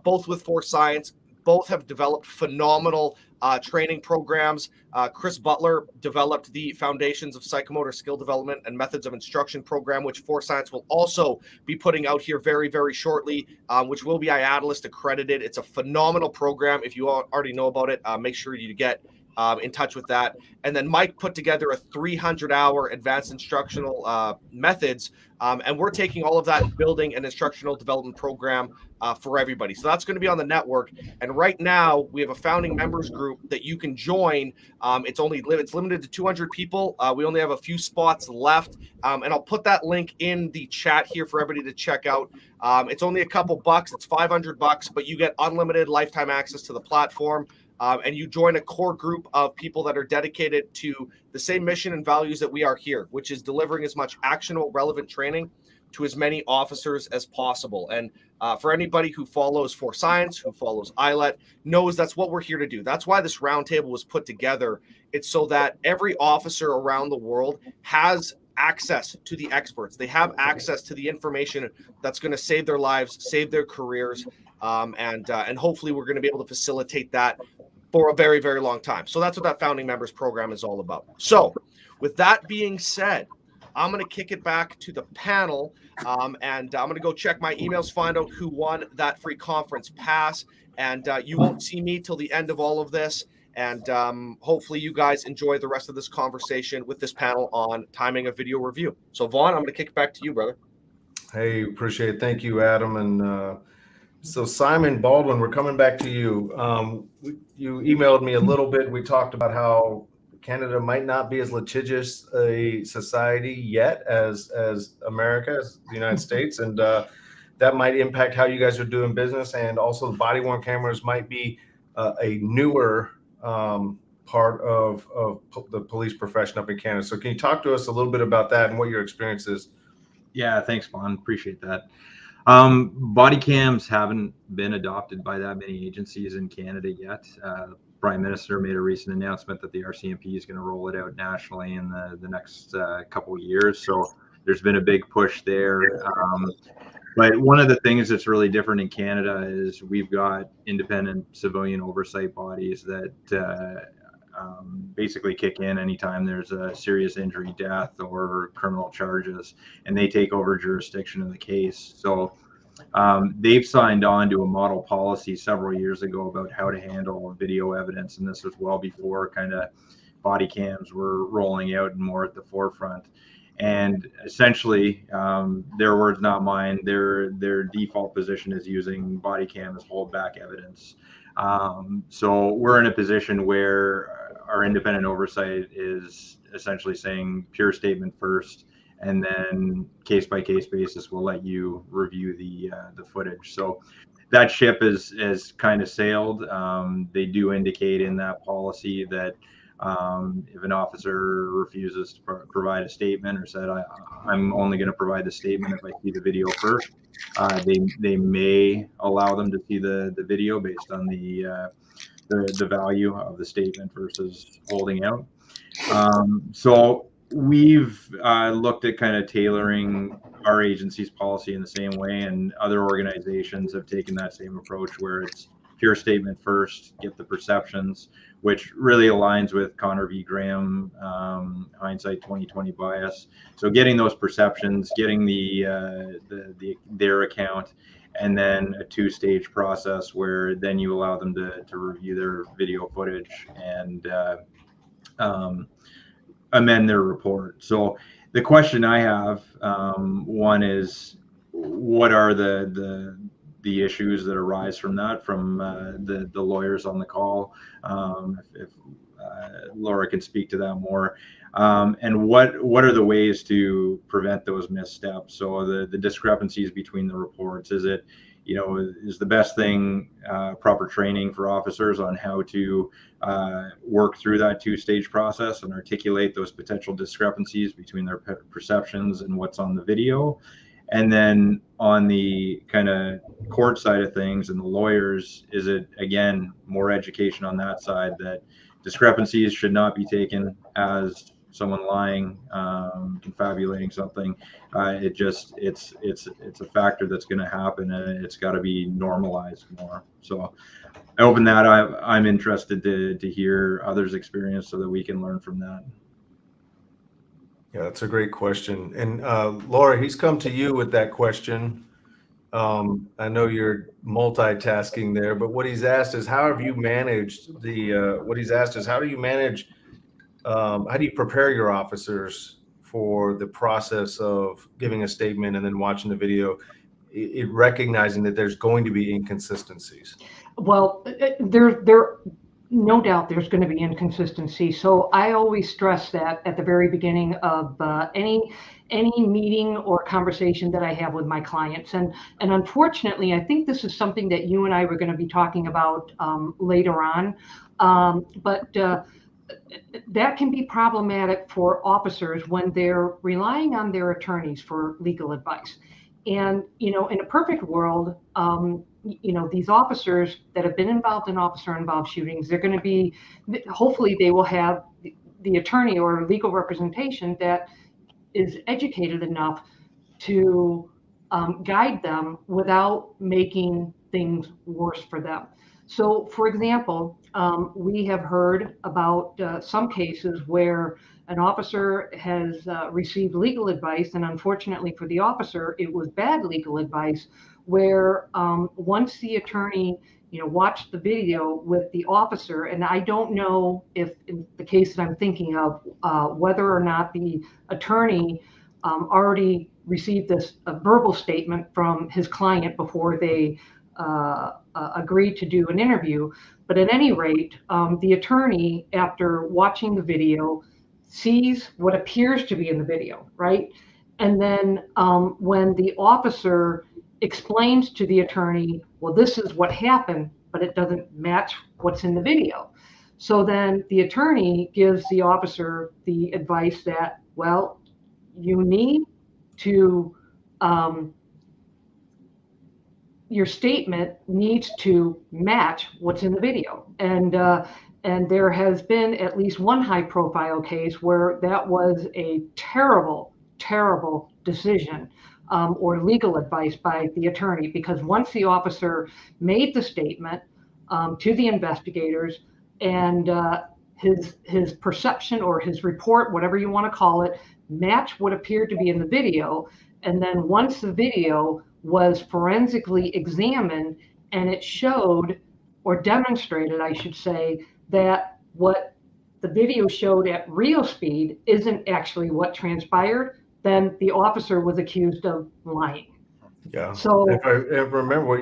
[SPEAKER 1] both with Force Science. Both have developed phenomenal training programs. Chris Butler developed the Foundations of Psychomotor Skill Development and Methods of Instruction program, which Force Science will also be putting out here very, very shortly, which will be IADList accredited. It's a phenomenal program. If you already know about it, make sure you get in touch with that. And then Mike put together a 300-hour advanced instructional methods, and we're taking all of that and building an instructional development program for everybody. So that's going to be on the network. And right now we have a founding members group that you can join. It's limited to 200 people. We only have a few spots left, and I'll put that link in the chat here for everybody to check out. It's only a couple bucks. It's $500, but you get unlimited lifetime access to the platform. And you join a core group of people that are dedicated to the same mission and values that we are here, which is delivering as much actionable, relevant training to as many officers as possible. And for anybody who follows Force Science, who follows ILET, knows that's what we're here to do. That's why this roundtable was put together. It's so that every officer around the world has access to the experts. They have access to the information that's going to save their lives, save their careers, and hopefully we're going to be able to facilitate that for a very, very long time. So that's what that founding members program is all about. So with that being said, I'm going to kick it back to the panel, and I'm going to go check my emails, find out who won that free conference pass, and you won't see me till the end of all of this. And hopefully you guys enjoy the rest of this conversation with this panel on timing of video review. So Vaughn, I'm going to kick it back to you, brother.
[SPEAKER 2] Hey, appreciate it. Thank you, Adam. And so Simon Baldwin, we're coming back to you. You emailed me a little bit. We talked about how Canada might not be as litigious a society yet as America, as the United States. And that might impact how you guys are doing business. And also the body-worn cameras might be a newer part of the police profession up in Canada. So can you talk to us a little bit about that and what your experience is?
[SPEAKER 4] Yeah, thanks, Vaughn. Appreciate that. Body cams haven't been adopted by that many agencies in Canada yet. Prime Minister made a recent announcement that the RCMP is going to roll it out nationally in the next couple of years. So there's been a big push there. But one of the things that's really different in Canada is we've got independent civilian oversight bodies that basically kick in anytime there's a serious injury, death, or criminal charges, and they take over jurisdiction of the case. So they've signed on to a model policy several years ago about how to handle video evidence, and this was well before kind of body cams were rolling out and more at the forefront. And essentially, their words, not mine, their default position is using body cam as holdback evidence. So we're in a position where our independent oversight is essentially saying pure statement first, and then case by case basis, we'll let you review the footage. So that ship is kind of sailed. They do indicate in that policy that if an officer refuses to provide a statement or said, I'm only going to provide the statement if I see the video first, they may allow them to see the video based on the value of the statement versus holding out. So we've looked at kind of tailoring our agency's policy in the same way, and other organizations have taken that same approach where it's pure statement first, get the perceptions, which really aligns with Connor v. Graham, hindsight 2020 bias. So getting those perceptions, getting their account, and then a two-stage process where then you allow them to review their video footage and amend their report. So the question I have, one is, what are the issues that arise from that, from the lawyers on the call? If Laura can speak to that more. And what are the ways to prevent those missteps? So the discrepancies between the reports, is it, is the best thing proper training for officers on how to work through that two-stage process and articulate those potential discrepancies between their perceptions and what's on the video? And then on the kind of court side of things and the lawyers, is it, again, more education on that side, that discrepancies should not be taken as someone lying, confabulating something? It's a factor that's going to happen, and it's got to be normalized more. So I open that. I'm interested to hear others' experience so that we can learn from that.
[SPEAKER 2] Yeah, that's a great question. And Laura, he's come to you with that question. I know you're multitasking there, but what he's asked is, how have you managed how do you prepare your officers for the process of giving a statement and then watching the video, recognizing that there's going to be inconsistencies?
[SPEAKER 8] Well, there no doubt there's going to be inconsistency. So I always stress that at the very beginning of any meeting or conversation that I have with my clients. And unfortunately, I think this is something that you and I were going to be talking about later on. But that can be problematic for officers when they're relying on their attorneys for legal advice. And, in a perfect world, these officers that have been involved in officer-involved shootings, they're going to be, hopefully they will have the attorney or legal representation that is educated enough to guide them without making things worse for them. So, for example, we have heard about some cases where an officer has received legal advice, and unfortunately for the officer, it was bad legal advice, where once the attorney, watched the video with the officer, and I don't know if in the case that I'm thinking of, whether or not the attorney already received a verbal statement from his client before they agreed to do an interview. But at any rate, the attorney, after watching the video, sees what appears to be in the video, right? And then when the officer explains to the attorney, well, this is what happened, but it doesn't match what's in the video. So then the attorney gives the officer the advice that, well, you need to, your statement needs to match what's in the video. And there has been at least one high-profile case where that was a terrible, terrible decision or legal advice by the attorney, because once the officer made the statement to the investigators, and his perception or his report, whatever you want to call it, matched what appeared to be in the video, and then once the video was forensically examined and it showed, or demonstrated, I should say, that what the video showed at real speed isn't actually what transpired, then the officer was accused of lying.
[SPEAKER 2] Yeah.
[SPEAKER 8] So
[SPEAKER 2] if I remember,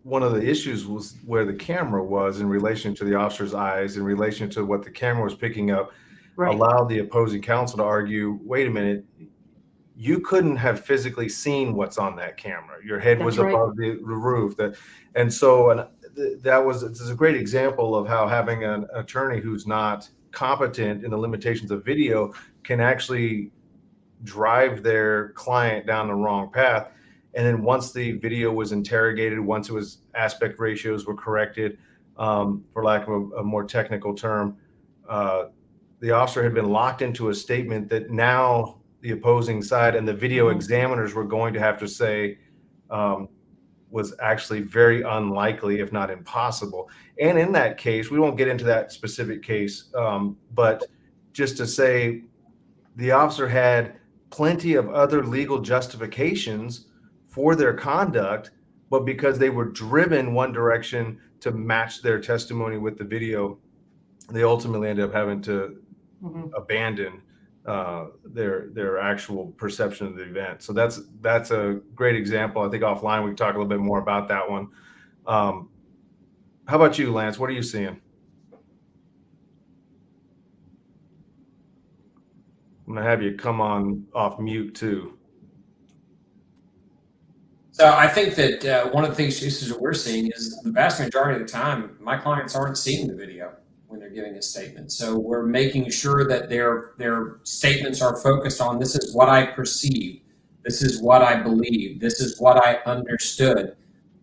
[SPEAKER 2] one of the issues was where the camera was in relation to the officer's eyes, in relation to what the camera was picking up,
[SPEAKER 8] right.
[SPEAKER 2] allowed the opposing counsel to argue, wait a minute, you couldn't have physically seen what's on that camera. Your head
[SPEAKER 8] That's
[SPEAKER 2] was
[SPEAKER 8] right.
[SPEAKER 2] above the roof. This is a great example of how having an attorney who's not competent in the limitations of video can actually drive their client down the wrong path. And then once the video was interrogated, once it was aspect ratios were corrected, for lack of a more technical term, the officer had been locked into a statement that now the opposing side and the video examiners were going to have to say was actually very unlikely, if not impossible. And in that case, we won't get into that specific case, but just to say the officer had plenty of other legal justifications for their conduct, but because they were driven one direction to match their testimony with the video, they ultimately ended up having to abandon their actual perception of the event. So that's a great example. I think offline we can talk a little bit more about that one. How about you, Lance? What are you seeing? I'm gonna have you come on off mute too.
[SPEAKER 6] So I think that one of the issues that we're seeing is the vast majority of the time, my clients aren't seeing the video when they're giving a statement. So we're making sure that their statements are focused on, this is what I perceive, this is what I believe, this is what I understood.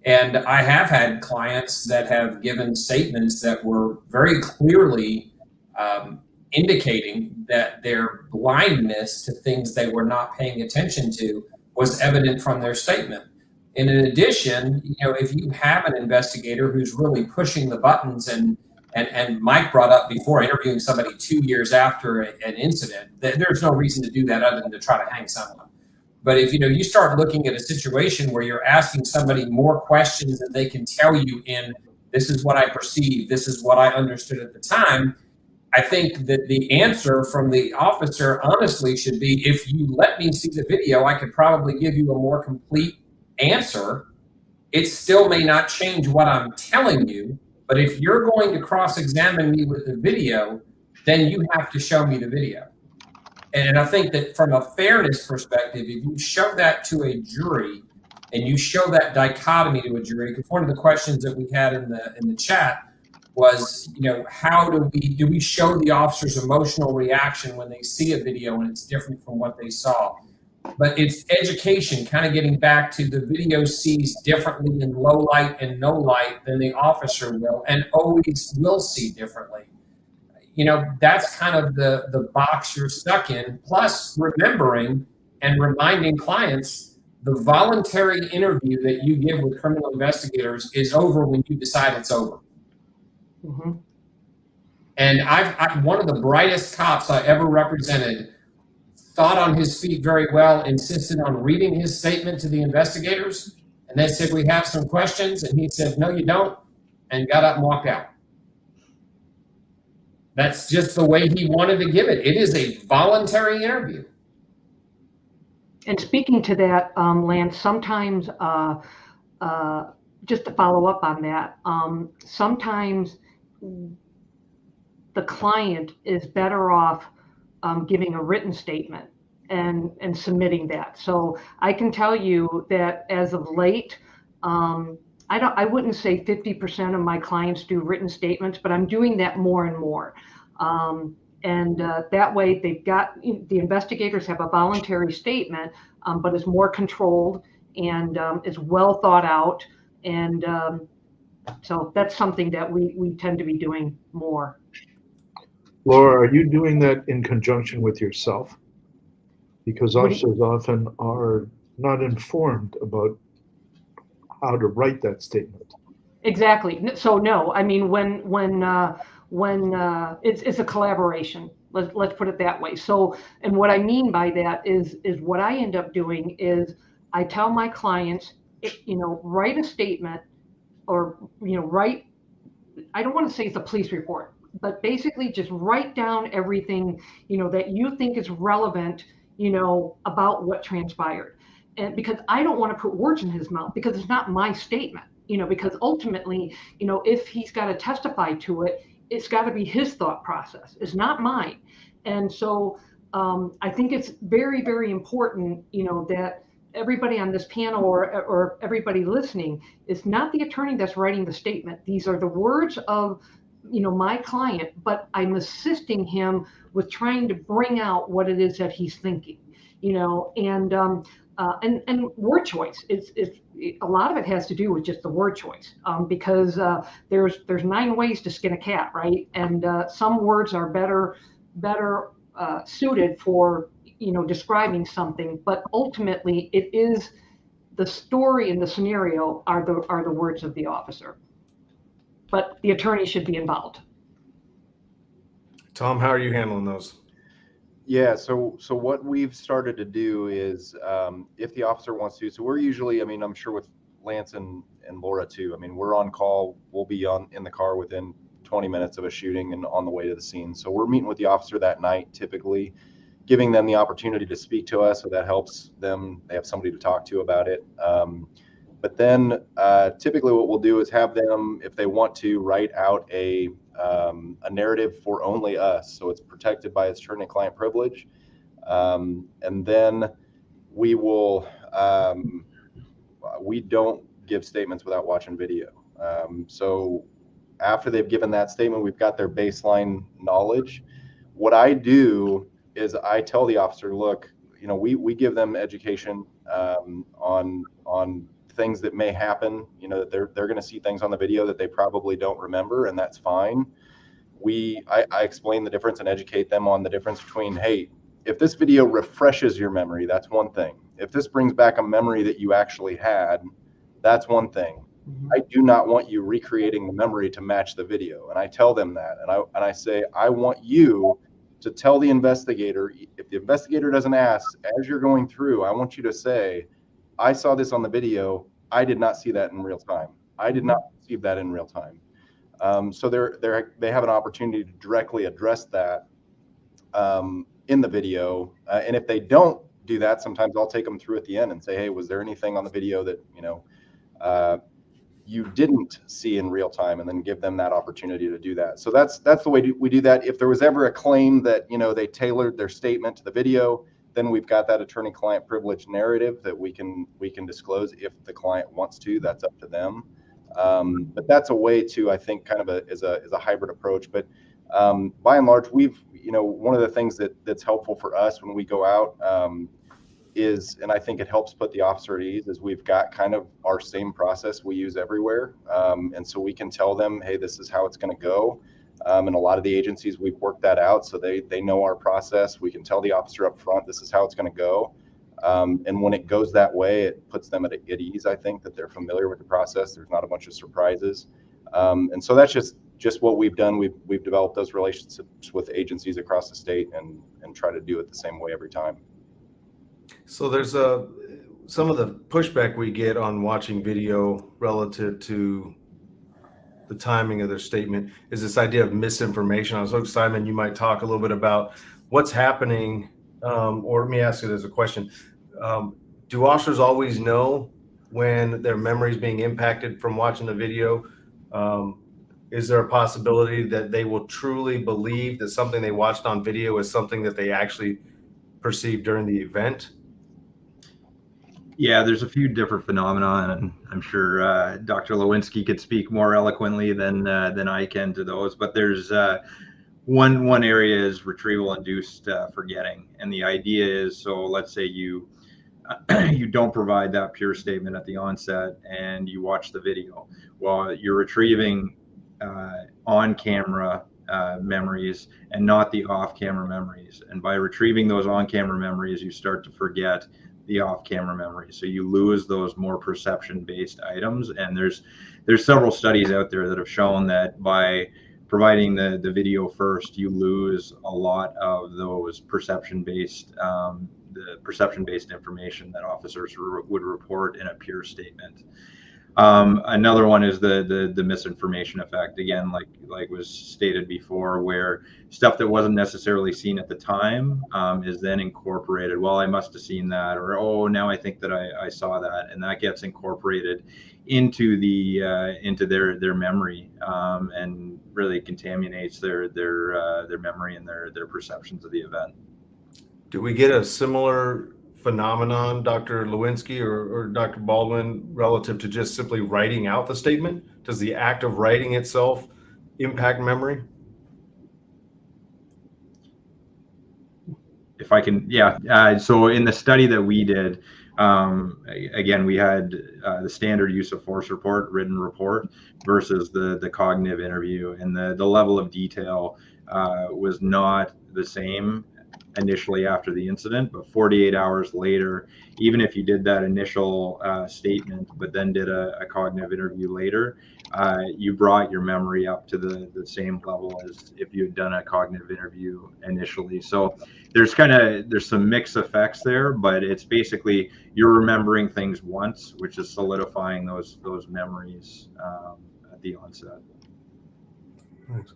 [SPEAKER 6] And I have had clients that have given statements that were very clearly indicating that their blindness to things they were not paying attention to was evident from their statement. And in addition, if you have an investigator who's really pushing the buttons, and Mike brought up before, interviewing somebody 2 years after an incident, there's no reason to do that other than to try to hang someone. But if you start looking at a situation where you're asking somebody more questions than they can tell you in, this is what I perceived, this is what I understood at the time, I think that the answer from the officer honestly should be, if you let me see the video, I could probably give you a more complete answer. It still may not change what I'm telling you, but if you're going to cross-examine me with the video, then you have to show me the video. And I think that from a fairness perspective, if you show that to a jury and you show that dichotomy to a jury, because one of the questions that we had in the chat was, how do we show the officer's emotional reaction when they see a video and it's different from what they saw? But it's education, kind of getting back to the video sees differently in low light and no light than the officer will, and always will see differently. That's kind of the box you're stuck in. Plus, remembering and reminding clients, the voluntary interview that you give with criminal investigators is over when you decide it's over. And I've one of the brightest cops I ever represented thought on his feet very well, insisted on reading his statement to the investigators, and they said, we have some questions, and he said, no, you don't, and got up and walked out. That's just the way he wanted to give it. It is a voluntary interview.
[SPEAKER 8] And speaking to that, Lance, sometimes, just to follow up on that, sometimes the client is better off giving a written statement and submitting that. So I can tell you that as of late, I wouldn't say 50% of my clients do written statements, but I'm doing that more and more. And that way they've got, the investigators have a voluntary statement, but is more controlled and is well thought out. And so that's something that we tend to be doing more.
[SPEAKER 5] Laura, are you doing that in conjunction with yourself? Because officers often are not informed about how to write that statement.
[SPEAKER 8] Exactly. So no, I mean, when it's a collaboration, let's put it that way. So, and what I mean by that is what I end up doing is I tell my clients, write a statement, or write, I don't want to say it's a police report, but basically just write down everything, that you think is relevant, about what transpired. And because I don't want to put words in his mouth, because it's not my statement, because ultimately, if he's got to testify to it, it's got to be his thought process. It's not mine. And so I think it's very, very important, that everybody on this panel or everybody listening, is not the attorney that's writing the statement. These are the words of my client, but I'm assisting him with trying to bring out what it is that he's thinking, and word choice is a lot of it has to do with just the word choice, because there's 9 ways to skin a cat, right? And some words are better better suited for, describing something, but ultimately it is the story and the scenario are the words of the officer. But the attorney should be involved.
[SPEAKER 2] Tom, how are you handling those?
[SPEAKER 3] Yeah, so what we've started to do is, if the officer wants to, so we're usually, I'm sure with Lance and Laura too, we're on call, we'll be in the car within 20 minutes of a shooting and on the way to the scene. So we're meeting with the officer that night, typically giving them the opportunity to speak to us, so that helps them, they have somebody to talk to about it. But then typically what we'll do is have them, if they want to, write out a narrative for only us. So it's protected by attorney-client privilege. And then we will, we don't give statements without watching video. So after they've given that statement, we've got their baseline knowledge. What I do is I tell the officer, look, we give them education on things that may happen, that they're going to see things on the video that they probably don't remember, and that's fine. I explain the difference and educate them on the difference between, hey, if this video refreshes your memory, that's one thing. If this brings back a memory that you actually had, that's one thing. Mm-hmm. I do not want you recreating the memory to match the video. And I tell them that. And I say, I want you to tell the investigator, if the investigator doesn't ask, as you're going through, I want you to say, I saw this on the video. I did not see that in real time. I did not receive that in real time. So they have an opportunity to directly address that in the video. And if they don't do that, sometimes I'll take them through at the end and say, hey, was there anything on the video that, you didn't see in real time, and then give them that opportunity to do that. So that's the way we do that. If there was ever a claim that, they tailored their statement to the video, then we've got that attorney-client privilege narrative that we can disclose if the client wants to. That's up to them. But that's a way to, I think, kind of is a hybrid approach. But by and large, we've, one of the things that's helpful for us when we go out is, and I think it helps put the officer at ease, is we've got kind of our same process we use everywhere. And so we can tell them, hey, this is how it's going to go. And a lot of the agencies, we've worked that out, so they know our process. We can tell the officer up front, this is how it's going to go. And when it goes that way, it puts them at ease, I think, that they're familiar with the process. There's not a bunch of surprises. And so that's just what we've done. We've developed those relationships with agencies across the state and try to do it the same way every time.
[SPEAKER 2] So there's some of the pushback we get on watching video relative to the timing of their statement is this idea of misinformation. I was hoping, Simon, you might talk a little bit about what's happening, or let me ask it as a question. Do officers always know when their memory is being impacted from watching the video? Is there a possibility that they will truly believe that something they watched on video is something that they actually perceived during the event?
[SPEAKER 4] Yeah, there's a few different phenomena, and I'm sure Dr. Lewinski could speak more eloquently than I can to those. But there's one area is retrieval-induced forgetting, and the idea is, so let's say you don't provide that pure statement at the onset, and you watch the video. Well, you're retrieving on-camera memories and not the off-camera memories, and by retrieving those on-camera memories, you start to forget the off-camera memories. So you lose those more perception-based items. And there's several studies out there that have shown that by providing the video first, you lose a lot of those perception-based information that officers would report in a pure statement. Another one is the misinformation effect. Again, like was stated before, where stuff that wasn't necessarily seen at the time is then incorporated. Well, I must have seen that, or oh, now I think that I saw that, and that gets incorporated into their memory and really contaminates their memory and their perceptions of the event.
[SPEAKER 2] Do we get a similar phenomenon, Dr. Lewinski or Dr. Baldwin, relative to just simply writing out the statement? Does the act of writing itself impact memory?
[SPEAKER 4] If I can, yeah. So in the study that we did, Again, we had the standard use of force report, written report, versus the cognitive interview, and the level of detail was not the same initially after the incident, but 48 hours later, even if you did that initial statement, but then did a cognitive interview later, you brought your memory up to the same level as if you had done a cognitive interview initially. So there's some mixed effects there, but it's basically you're remembering things once, which is solidifying those memories at the onset.
[SPEAKER 2] Thanks.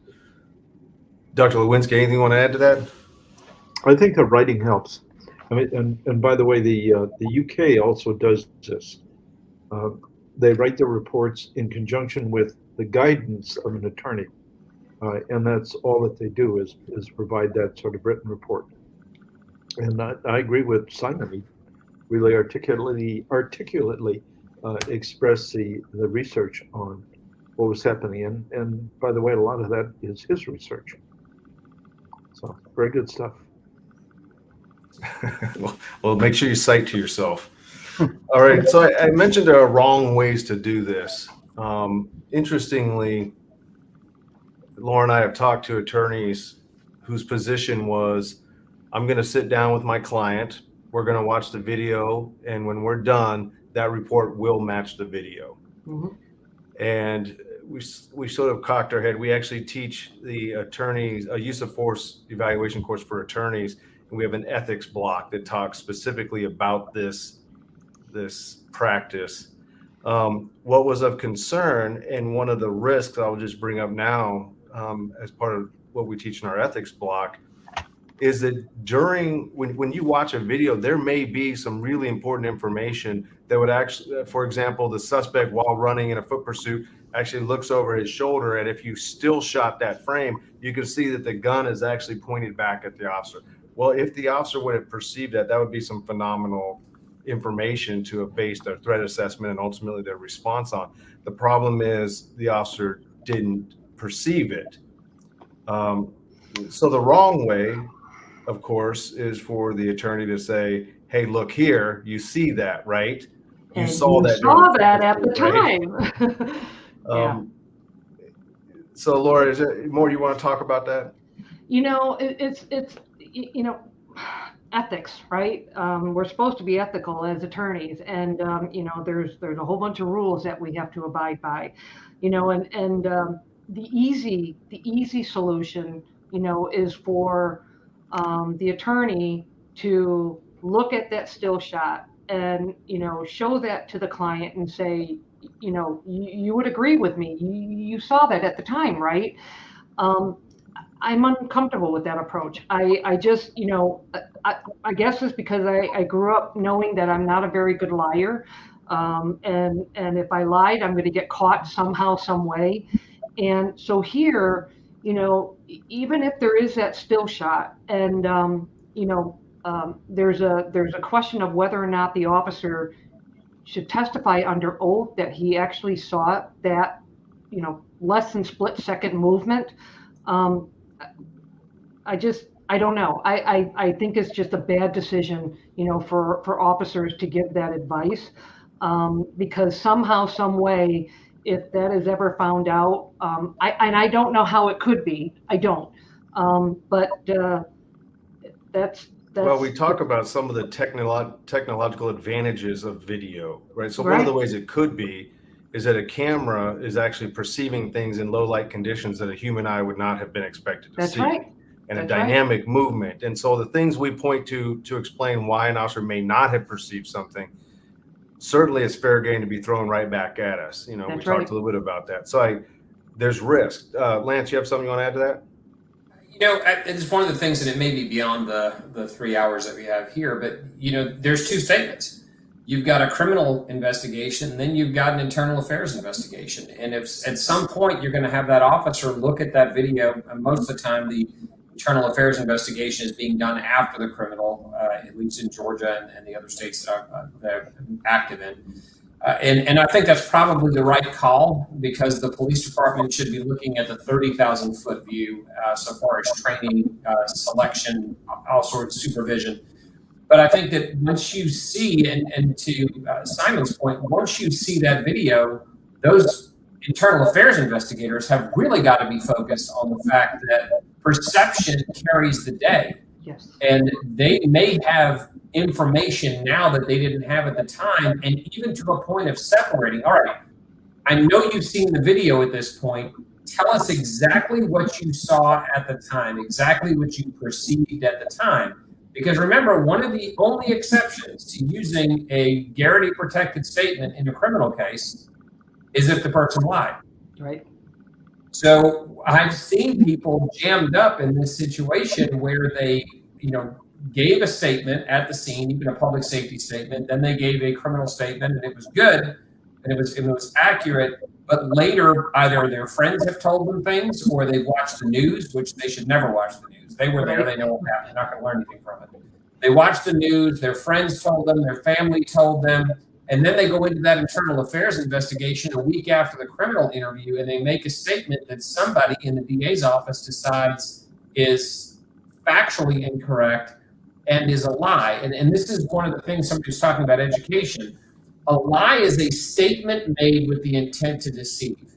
[SPEAKER 2] Dr. Lewinski, anything you want to add to that?
[SPEAKER 5] I think the writing helps. I mean, and by the way, the UK also does this. They write their reports in conjunction with the guidance of an attorney, and that's all that they do is provide that sort of written report. And I agree with Simon. He really articulately expressed the research on what was happening, and by the way, a lot of that is his research. So very good stuff.
[SPEAKER 2] Well, make sure you cite to yourself. All right. So I mentioned there are wrong ways to do this. Interestingly, Laura and I have talked to attorneys whose position was, I'm going to sit down with my client. We're going to watch the video. And when we're done, that report will match the video. Mm-hmm. And we sort of cocked our head. We actually teach the attorneys a use of force evaluation course for attorneys. And we have an ethics block that talks specifically about this practice. What was of concern, and one of the risks I'll just bring up now as part of what we teach in our ethics block, is that when you watch a video, there may be some really important information that would actually, for example, the suspect while running in a foot pursuit actually looks over his shoulder, and if you still shot that frame, you can see that the gun is actually pointed back at the officer. Well, if the officer would have perceived that would be some phenomenal information to have based their threat assessment and ultimately their response on. The problem is the officer didn't perceive it. So the wrong way, of course, is for the attorney to say, hey, look here, you see that, right?
[SPEAKER 8] You saw that at the time.
[SPEAKER 5] Yeah.
[SPEAKER 2] So Laura, is there more you want to talk about that?
[SPEAKER 8] It's ethics, right? We're supposed to be ethical as attorneys, and there's a whole bunch of rules that we have to abide by, and the easy solution, is for the attorney to look at that still shot and show that to the client and say, you would agree with me. You saw that at the time, right? I'm uncomfortable with that approach. I just, I guess it's because I grew up knowing that I'm not a very good liar. And if I lied, I'm going to get caught somehow, some way. And so here, even if there is that still shot and, there's a question of whether or not the officer should testify under oath that he actually saw that, less than split second movement. I don't know. I think it's just a bad decision, for officers to give that advice, because somehow, some way, if that is ever found out, I don't know how it could be. I don't. But that's.
[SPEAKER 2] Well, we talk about some of the technological advantages of video, right? So
[SPEAKER 8] Right.
[SPEAKER 2] One of the ways it could be is that a camera is actually perceiving things in low light conditions that a human eye would not have been expected to
[SPEAKER 8] That's
[SPEAKER 2] see.
[SPEAKER 8] right.
[SPEAKER 2] And
[SPEAKER 8] That's
[SPEAKER 2] a dynamic movement. And so the things we point to explain why an officer may not have perceived something, certainly it's fair game to be thrown right back at us. We
[SPEAKER 8] That's
[SPEAKER 2] talked
[SPEAKER 8] right.
[SPEAKER 2] a little bit about that. So there's risk. Lance, you have something you want to add to that?
[SPEAKER 6] It's one of the things, and it may be beyond the 3 hours that we have here, but there's two statements. You've got a criminal investigation, and then you've got an internal affairs investigation. And if at some point you're going to have that officer look at that video, and most of the time the internal affairs investigation is being done after the criminal, at least in Georgia and the other states that I'm active in. And I think that's probably the right call, because the police department should be looking at the 30,000 foot view so far as training, selection, all sorts of supervision. But I think that once you see, and to Simon's point, once you see that video, those internal affairs investigators have really got to be focused on the fact that perception carries the day.
[SPEAKER 8] Yes.
[SPEAKER 6] And they may have information now that they didn't have at the time, and even to a point of separating. All right, I know you've seen the video at this point. Tell us exactly what you saw at the time, exactly what you perceived at the time. Because remember, one of the only exceptions to using a Garrity protected statement in a criminal case is if the person lied.
[SPEAKER 8] Right.
[SPEAKER 6] So I've seen people jammed up in this situation where they, gave a statement at the scene, even a public safety statement, then they gave a criminal statement, and it was good, and it was accurate. But later, either their friends have told them things, or they've watched the news, which they should never watch the news. They were there, they know what happened. They're not going to learn anything from it. They watched the news, their friends told them, their family told them, and then they go into that internal affairs investigation a week after the criminal interview, and they make a statement that somebody in the DA's office decides is factually incorrect and is a lie. And this is one of the things somebody was talking about education. A lie is a statement made with the intent to deceive.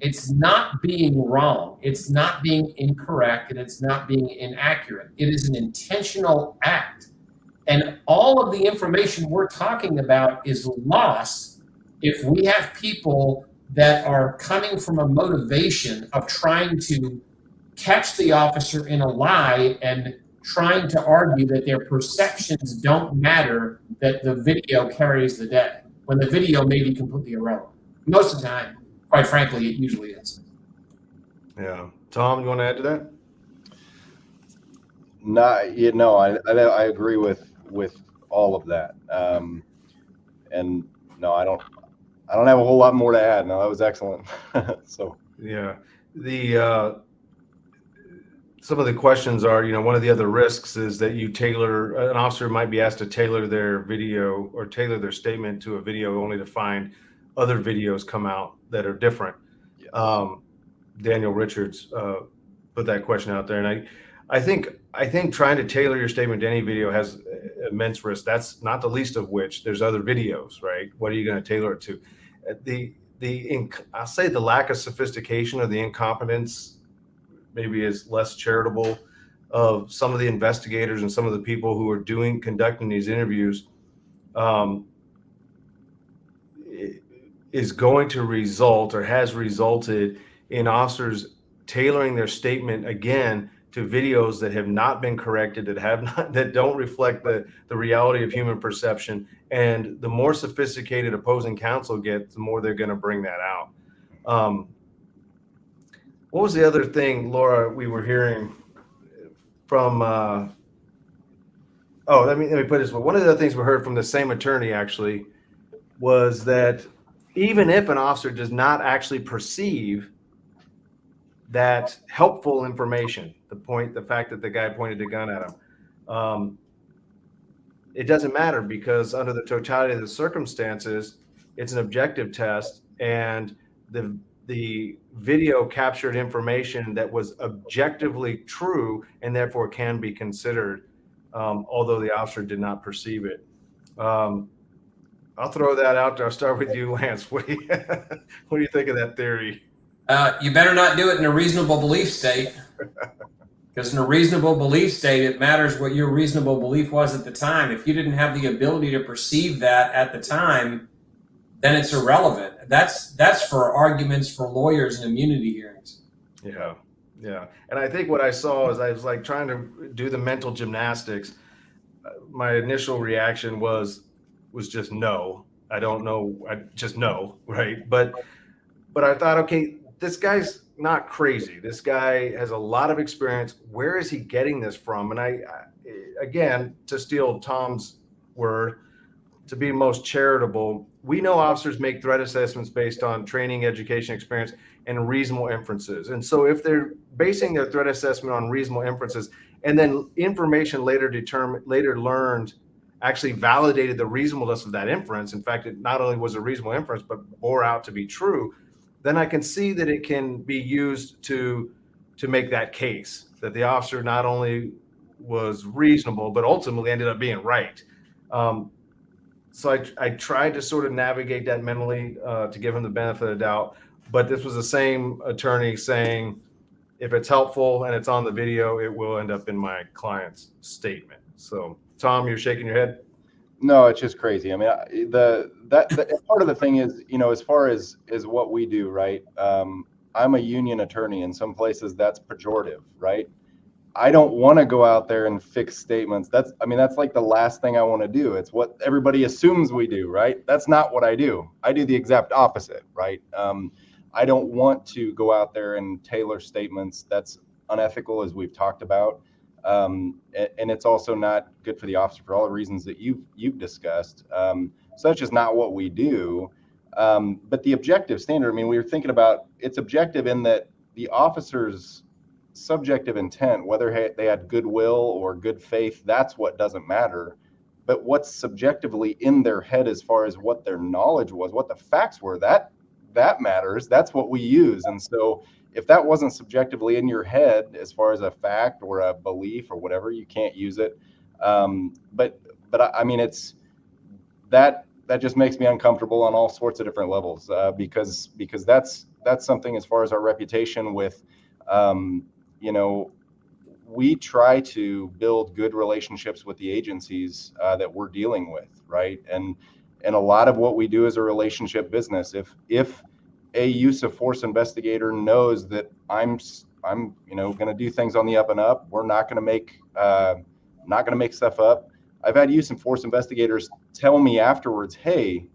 [SPEAKER 6] It's not being wrong. It's not being incorrect, and it's not being inaccurate. It is an intentional act. And all of the information we're talking about is lost if we have people that are coming from a motivation of trying to catch the officer in a lie and trying to argue that their perceptions don't matter, that the video carries the day, when the video may be completely irrelevant. Most of the time, quite frankly, it usually is.
[SPEAKER 2] Yeah. Tom, you want to add to that?
[SPEAKER 3] No, I agree with all of that. And no, I don't have a whole lot more to add. No, that was excellent. So
[SPEAKER 2] yeah, some of the questions are, one of the other risks is that an officer might be asked to tailor their video or tailor their statement to a video only to find other videos come out that are different. Yes. Daniel Richards put that question out there, and I think trying to tailor your statement to any video has immense risk. That's not the least of which there's other videos, right? What are you going to tailor it to? I'll say the lack of sophistication or the incompetence maybe is less charitable of some of the investigators and some of the people who are conducting these interviews is going to result or has resulted in officers tailoring their statement again to videos that have not been corrected, that don't reflect the reality of human perception. And the more sophisticated opposing counsel gets, the more they're going to bring that out. What was the other thing, Laura, we were hearing from, let me put it this way. One of the other things we heard from the same attorney actually was that even if an officer does not actually perceive that helpful information, the fact that the guy pointed the gun at him, it doesn't matter, because under the totality of the circumstances, it's an objective test, and the video captured information that was objectively true and therefore can be considered, although the officer did not perceive it. I'll throw that out there. I'll start with you, Lance. What do you think of that theory?
[SPEAKER 6] You better not do it in a reasonable belief state, because in a reasonable belief state, it matters what your reasonable belief was at the time. If you didn't have the ability to perceive that at the time, then it's irrelevant. That's for arguments for lawyers and immunity hearings.
[SPEAKER 2] Yeah. And I think what I saw is I was like trying to do the mental gymnastics. My initial reaction was just no. I don't know. I just no, right? But I thought, okay, this guy's not crazy. This guy has a lot of experience. Where is he getting this from? And I again, to steal Tom's word, to be most charitable, we know officers make threat assessments based on training, education, experience, and reasonable inferences. And so if they're basing their threat assessment on reasonable inferences, and then information later learned actually validated the reasonableness of that inference, in fact, it not only was a reasonable inference, but bore out to be true, then I can see that it can be used to make that case, that the officer not only was reasonable, but ultimately ended up being right. So I tried to sort of navigate that mentally to give him the benefit of the doubt. But this was the same attorney saying, if it's helpful and it's on the video, it will end up in my client's statement. So, Tom, you're shaking your head?
[SPEAKER 3] No, it's just crazy. I mean, that part of the thing is, as far as what we do, right? I'm a union attorney. In some places that's pejorative, right? I don't want to go out there and fix statements. That's like the last thing I want to do. It's what everybody assumes we do, right? That's not what I do. I do the exact opposite, right? I don't want to go out there and tailor statements. That's unethical, as we've talked about. And it's also not good for the officer for all the reasons that you've discussed. So that's just not what we do. But the objective standard, we were thinking about, it's objective in that the officer's subjective intent, whether they had goodwill or good faith, that's what doesn't matter. But what's subjectively in their head as far as what their knowledge was, what the facts were, that matters. That's what we use. And so if that wasn't subjectively in your head as far as a fact or a belief or whatever, you can't use it. But it's that just makes me uncomfortable on all sorts of different levels, because that's something as far as our reputation with, we try to build good relationships with the agencies that we're dealing with, right? And a lot of what we do is a relationship business. If a use of force investigator knows that I'm going to do things on the up and up, we're not going to make stuff up. I've had use of force investigators tell me afterwards, hey,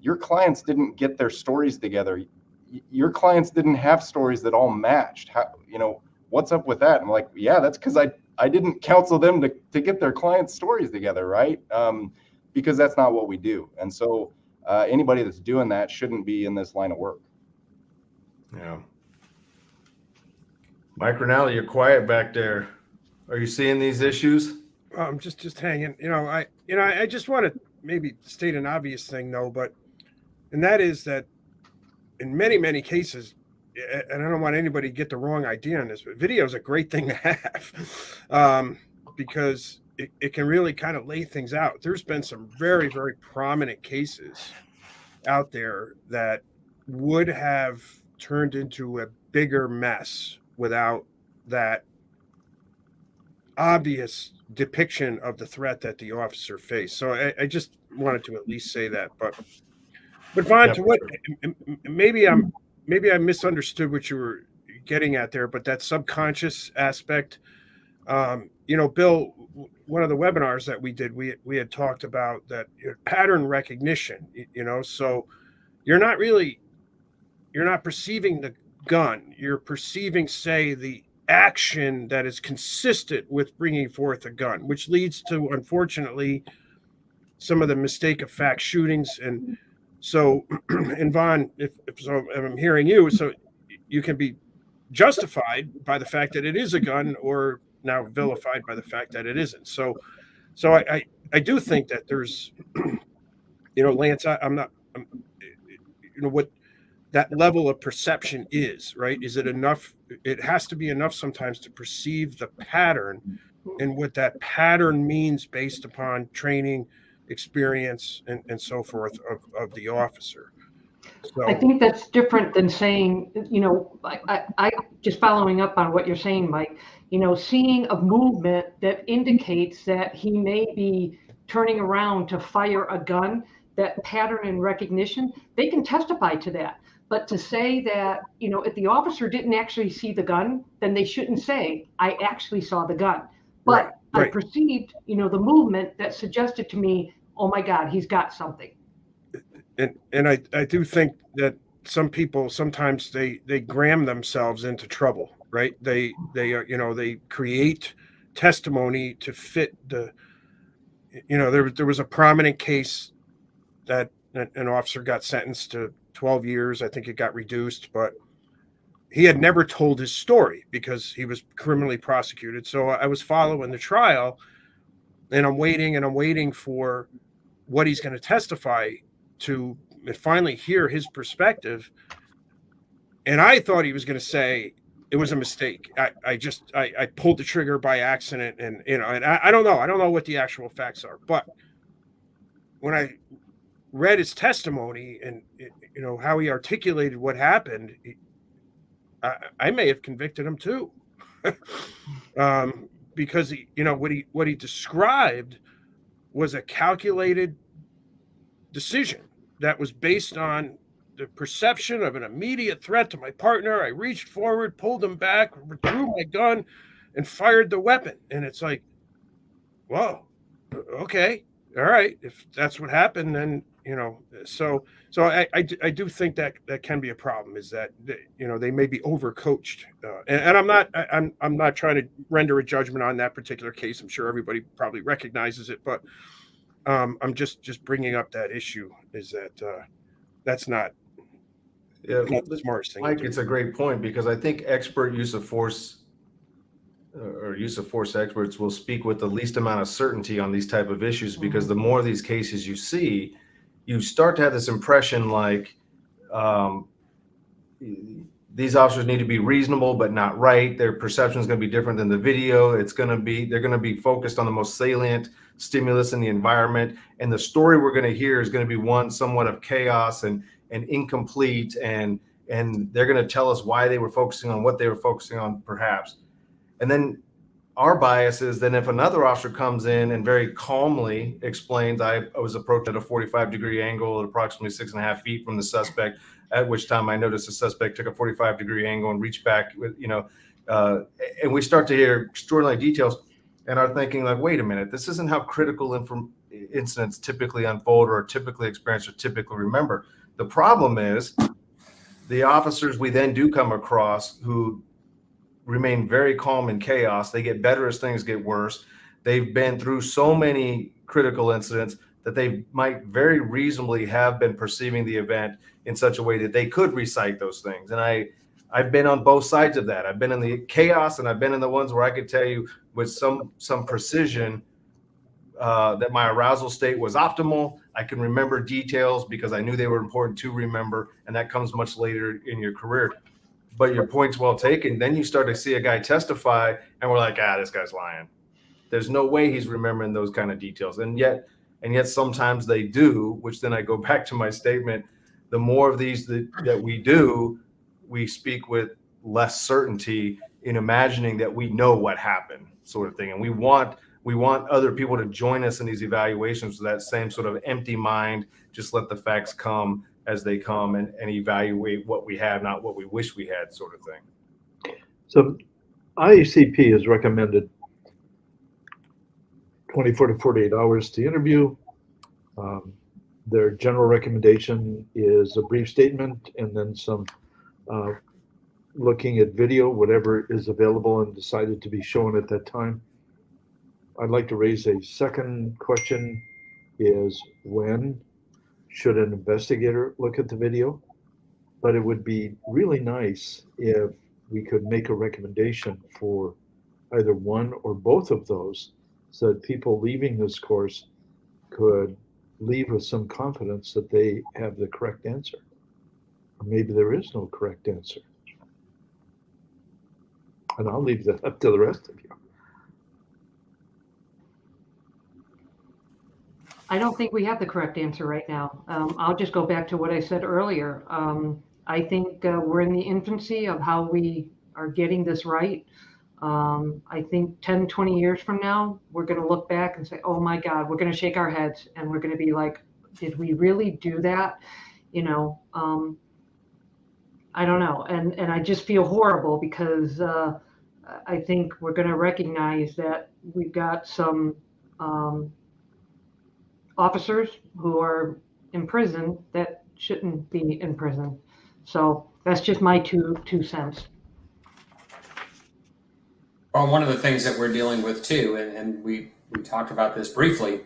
[SPEAKER 3] your clients didn't get their stories together. Your clients didn't have stories that all matched. How, what's up with that? I'm like, yeah, that's because I didn't counsel them to get their clients' stories together, right? Because that's not what we do. And so anybody that's doing that shouldn't be in this line of work.
[SPEAKER 2] Yeah. Mike Ranalli, you're quiet back there. Are you seeing these issues?
[SPEAKER 7] I'm just hanging. I just want to maybe state an obvious thing, though, and that is that in many, many cases, and I don't want anybody to get the wrong idea on this, but video is a great thing to have, because it can really kind of lay things out. There's been some very, very prominent cases out there that would have turned into a bigger mess without that obvious depiction of the threat that the officer faced. So I just wanted to at least say that. But Vaughn, to what maybe I misunderstood what you were getting at there, but that subconscious aspect, Bill, one of the webinars that we did, we had talked about that pattern recognition, so you're not perceiving the gun, you're perceiving, say, the action that is consistent with bringing forth a gun, which leads to, unfortunately, some of the mistake of fact shootings. And so, and Vaughn, if I'm hearing you, so you can be justified by the fact that it is a gun, or now vilified by the fact that it isn't. So I do think that there's, Lance, what that level of perception is, right? Is it enough? It has to be enough sometimes to perceive the pattern and what that pattern means based upon training, experience, and so forth of the officer. So
[SPEAKER 8] I think that's different than saying, I just following up on what you're saying, Mike, seeing a movement that indicates that he may be turning around to fire a gun, that pattern and recognition, they can testify to that. But to say that, if the officer didn't actually see the gun, then they shouldn't say, I actually saw the gun. But
[SPEAKER 7] right.
[SPEAKER 8] I perceived, the movement that suggested to me, oh my God, he's got something.
[SPEAKER 7] And I do think that some people, sometimes they gram themselves into trouble, right? They create testimony to fit the, there was a prominent case that an officer got sentenced to 12 years. I think it got reduced, but he had never told his story because he was criminally prosecuted. So I was following the trial, and I'm waiting for what he's going to testify to and finally hear his perspective. And I thought he was going to say, it was a mistake. I pulled the trigger by accident, and and I don't know what the actual facts are, but when I read his testimony and how he articulated what happened, I may have convicted him too, because what he described was a calculated decision that was based on the perception of an immediate threat to my partner. I reached forward, pulled him back, drew my gun, and fired the weapon. And it's like, whoa, okay, all right. If that's what happened, then so I do think that can be a problem. Is that they may be overcoached, and I'm not trying to render a judgment on that particular case. I'm sure everybody probably recognizes it, but I'm just bringing up that issue. Is that that's not the smartest thing.
[SPEAKER 2] Mike, it's a great point, because I think expert use of force or use of force experts will speak with the least amount of certainty on these type of issues, because the more of these cases you see, you start to have this impression like these officers need to be reasonable but not right. Their perception is going to be different than the video. They're going to be focused on the most salient stimulus in the environment, and the story we're going to hear is going to be one somewhat of chaos and incomplete, and they're going to tell us why they were focusing on what they were focusing on, perhaps. And then our bias is then if another officer comes in and very calmly explains, I was approached at a 45-degree angle at approximately 6.5 feet from the suspect, at which time I noticed the suspect took a 45-degree angle and reached back with, and we start to hear extraordinary details and are thinking like, wait a minute, this isn't how critical incidents typically unfold or typically experience or typically remember. The problem is the officers we then do come across who remain very calm in chaos. They get better as things get worse. They've been through so many critical incidents that they might very reasonably have been perceiving the event in such a way that they could recite those things. And I've been on both sides of that. I've been in the chaos, and I've been in the ones where I could tell you with some precision that my arousal state was optimal. I can remember details because I knew they were important to remember, and that comes much later in your career. But your point's well taken. Then you start to see a guy testify, and we're like, this guy's lying. There's no way he's remembering those kind of details. And yet sometimes they do, which then I go back to my statement. The more of these that we do, we speak with less certainty in imagining that we know what happened, sort of thing. And we want other people to join us in these evaluations with that same sort of empty mind, just let the facts come as they come and evaluate what we have, not what we wish we had, sort of thing.
[SPEAKER 5] So IACP has recommended 24 to 48 hours to interview. Their general recommendation is a brief statement and then some looking at video, whatever is available and decided to be shown at that time. I'd like to raise a second question, is when should an investigator look at the video? But it would be really nice if we could make a recommendation for either one or both of those, so that people leaving this course could leave with some confidence that they have the correct answer. Or maybe there is no correct answer. And I'll leave that up to the rest of you.
[SPEAKER 8] I don't think we have the correct answer right now. I'll just go back to what I said earlier. I think we're in the infancy of how we are getting this right. I think 10, 20 years from now, we're going to look back and say, oh my God, we're going to shake our heads and we're going to be like, did we really do that? I don't know. And I just feel horrible because I think we're going to recognize that we've got some officers who are in prison that shouldn't be in prison. So that's just my two cents.
[SPEAKER 6] Well, one of the things that we're dealing with too, and we talked about this briefly,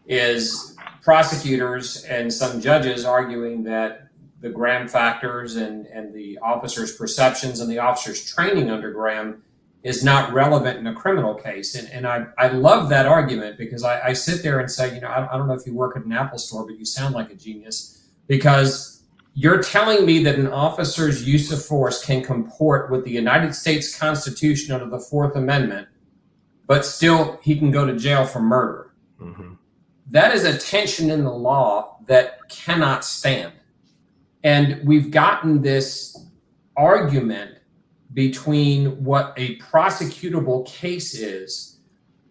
[SPEAKER 6] is prosecutors and some judges arguing that the Graham factors and the officer's perceptions and the officer's training under Graham is not relevant in a criminal case. And I love that argument because I sit there and say, I don't know if you work at an Apple store, but you sound like a genius, because You're telling me that an officer's use of force can comport with the United States Constitution under the Fourth Amendment, but still he can go to jail for murder.
[SPEAKER 2] Mm-hmm.
[SPEAKER 6] That is a tension in the law that cannot stand. And we've gotten this argument between what a prosecutable case is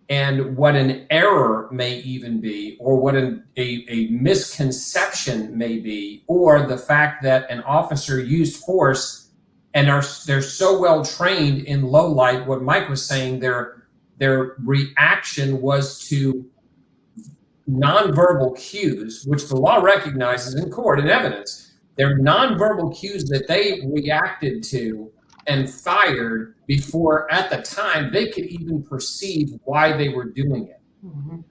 [SPEAKER 6] and what an error may even be, or what a misconception may be, or the fact that an officer used force and they're so well trained in low light. What Mike was saying, their reaction was to nonverbal cues, which the law recognizes in court and evidence. They're nonverbal cues that they reacted to and fired before, at the time, they could even perceive why they were doing it.
[SPEAKER 8] Mhm.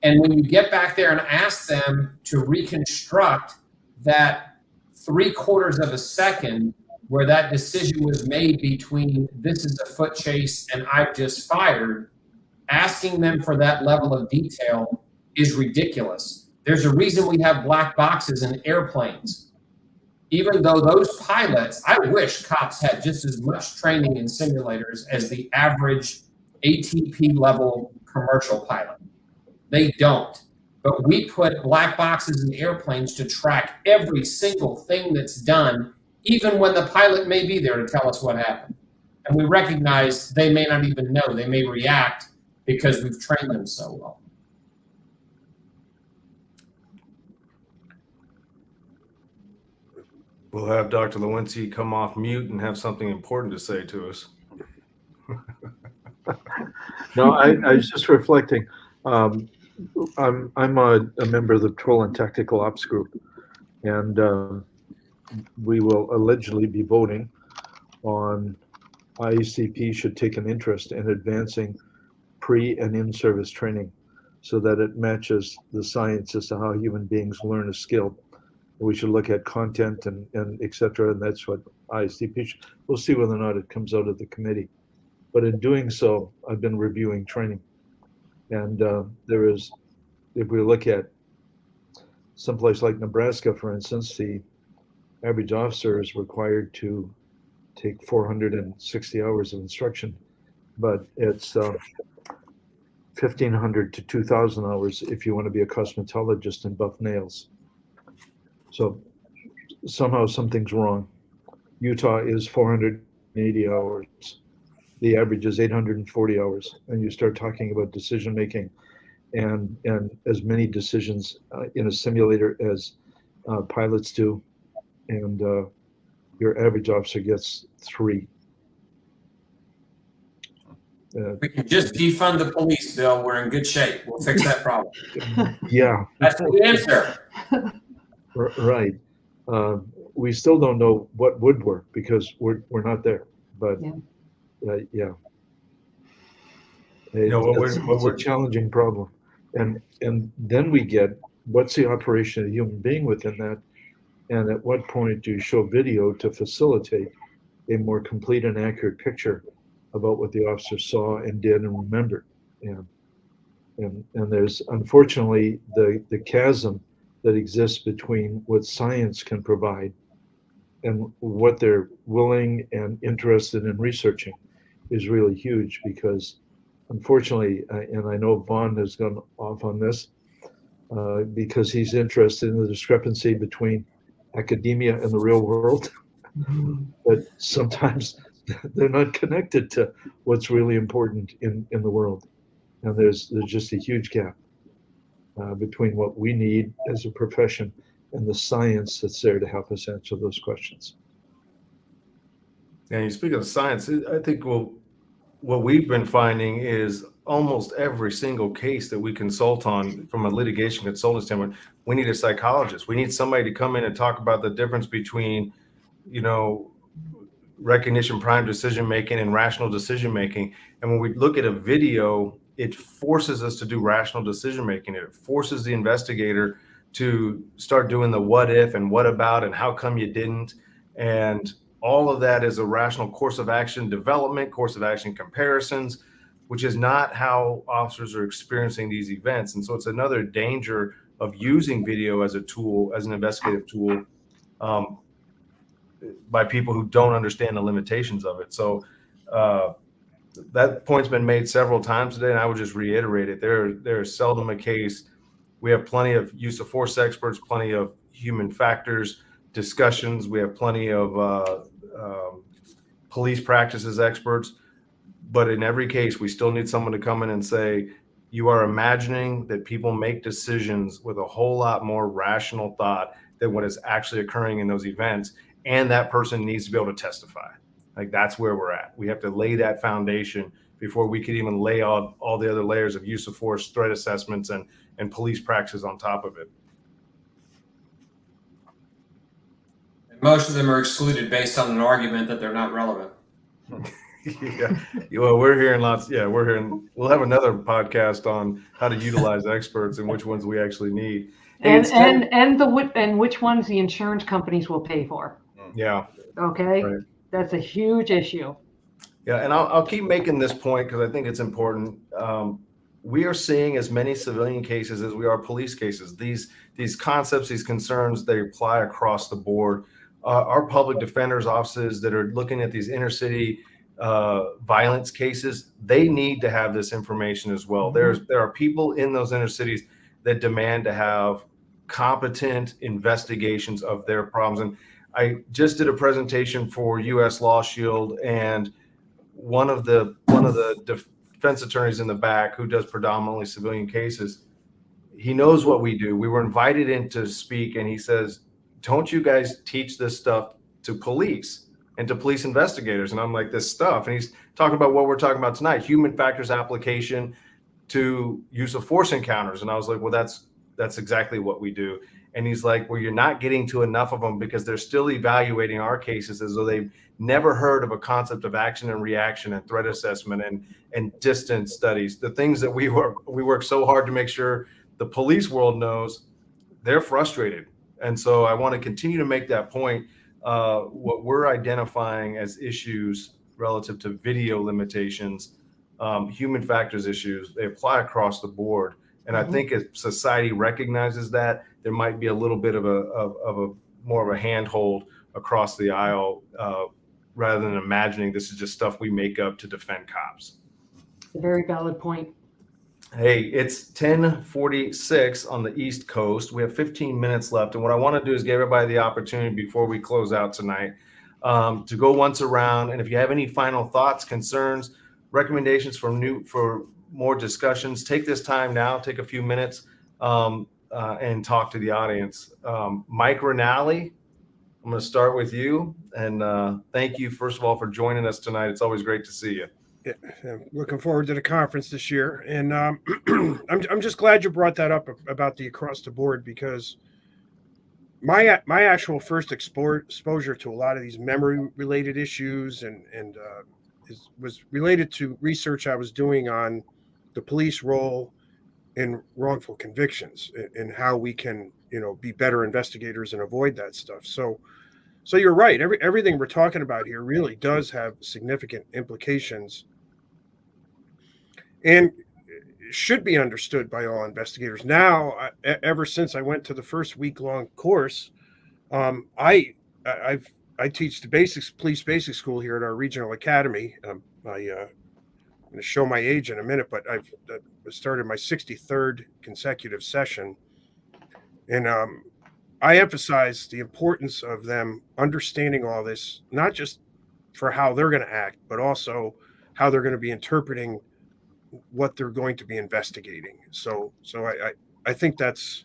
[SPEAKER 6] And when you get back there and ask them to reconstruct that 3/4 of a second where that decision was made between this is a foot chase and I've just fired, asking them for that level of detail is ridiculous. There's a reason we have black boxes in airplanes. Even though those pilots, I wish cops had just as much training in simulators as the average ATP level commercial pilot. They don't. But we put black boxes in airplanes to track every single thing that's done, even when the pilot may be there to tell us what happened. And we recognize they may not even know. They may react because we've trained them so well.
[SPEAKER 2] We'll have Dr. Lewinski come off mute and have something important to say to us.
[SPEAKER 5] No, I was just reflecting. I'm a member of the Patrol and Tactical Ops Group, and we will allegedly be voting on IECP should take an interest in advancing pre and in-service training so that it matches the science as to how human beings learn a skill. We should look at content and et cetera, and that's what IECP should. We'll see whether or not it comes out of the committee. But in doing so, I've been reviewing training. And there is, if we look at someplace like Nebraska, for instance, the average officer is required to take 460 hours of instruction, but it's 1,500 to 2,000 hours if you want to be a cosmetologist and buff nails. So somehow something's wrong. Utah is 480 hours. The average is 840 hours. And you start talking about decision making and as many decisions in a simulator as pilots do. And your average officer gets 3.
[SPEAKER 6] We can just defund the police, Bill. We're in good shape. We'll fix that problem.
[SPEAKER 5] Yeah.
[SPEAKER 6] That's the answer.
[SPEAKER 5] Right. We still don't know what would work because we're not there. But yeah, it's a challenging problem. And then we get what's the operation of the human being within that, and at what point do you show video to facilitate a more complete and accurate picture about what the officer saw and did and remembered. And there's unfortunately the chasm that exists between what science can provide and what they're willing and interested in researching is really huge, because unfortunately, and I know Vaughn has gone off on this, because he's interested in the discrepancy between academia and the real world, but sometimes they're not connected to what's really important in the world. And there's just a huge gap between what we need as a profession and the science that's there to help us answer those questions.
[SPEAKER 2] And you speak of science, I think what we've been finding is almost every single case that we consult on from a litigation consultant standpoint, we need a psychologist. We need somebody to come in and talk about the difference between, recognition prime decision making and rational decision making. And when we look at a video, it forces us to do rational decision making. It forces the investigator to start doing the what if and what about and how come you didn't. And all of that is a rational course of action development, course of action comparisons, which is not how officers are experiencing these events. And so it's another danger of using video as a tool, as an investigative tool, by people who don't understand the limitations of it. So that point's been made several times today, and I would just reiterate it. There is seldom a case. We have plenty of use of force experts, plenty of human factors discussions. We have plenty of police practices experts. But in every case, we still need someone to come in and say, you are imagining that people make decisions with a whole lot more rational thought than what is actually occurring in those events. And that person needs to be able to testify. Like, that's where we're at. We have to lay that foundation before we could even lay all the other layers of use of force, threat assessments, and police practices on top of it.
[SPEAKER 6] Most of them are excluded based on an argument that they're not relevant.
[SPEAKER 2] Yeah. Well, we're hearing lots. Yeah, we'll have another podcast on how to utilize experts and which ones we actually need.
[SPEAKER 8] And which ones the insurance companies will pay for.
[SPEAKER 2] Yeah.
[SPEAKER 8] Okay.
[SPEAKER 2] Right.
[SPEAKER 8] That's a huge issue.
[SPEAKER 2] Yeah, and I'll keep making this point because I think it's important. We are seeing as many civilian cases as we are police cases. These concepts, these concerns, they apply across the board. Our public defenders offices that are looking at these inner city violence cases, they need to have this information as well. There are people in those inner cities that demand to have competent investigations of their problems. And I just did a presentation for US Law Shield, and one of the defense attorneys in the back who does predominantly civilian cases, he knows what we do. We were invited in to speak, and he says, don't you guys teach this stuff to police and to police investigators? And I'm like, this stuff. And he's talking about what we're talking about tonight, human factors application to use of force encounters. And I was like, well, that's exactly what we do. And he's like, well, you're not getting to enough of them because they're still evaluating our cases as though they've never heard of a concept of action and reaction and threat assessment and distance studies. The things that we work so hard to make sure the police world knows. They're frustrated. And so I want to continue to make that point. What we're identifying as issues relative to video limitations, human factors issues, they apply across the board. And I think if society recognizes that, there might be a little bit of a more of a handhold across the aisle, rather than imagining this is just stuff we make up to defend cops.
[SPEAKER 8] A very valid point.
[SPEAKER 2] Hey, it's 10:46 on the East Coast. We have 15 minutes left. And what I want to do is give everybody the opportunity before we close out tonight to go once around. And if you have any final thoughts, concerns, recommendations for more discussions, take this time now, take a few minutes and talk to the audience. Mike Ranalli, I'm going to start with you. And thank you, first of all, for joining us tonight. It's always great to see you.
[SPEAKER 7] Yeah, I'm looking forward to the conference this year, and I'm just glad you brought that up about the across the board, because my actual first exposure to a lot of these memory related issues was related to research I was doing on the police role in wrongful convictions and how we can be better investigators and avoid that stuff. So you're right. Everything we're talking about here really does have significant implications and should be understood by all investigators. Now, ever since I went to the first week-long course, I teach the police basic school here at our regional academy. I'm going to show my age in a minute, but I've started my 63rd consecutive session, and I emphasize the importance of them understanding all this, not just for how they're going to act, but also how they're going to be interpreting what they're going to be investigating. So I think that's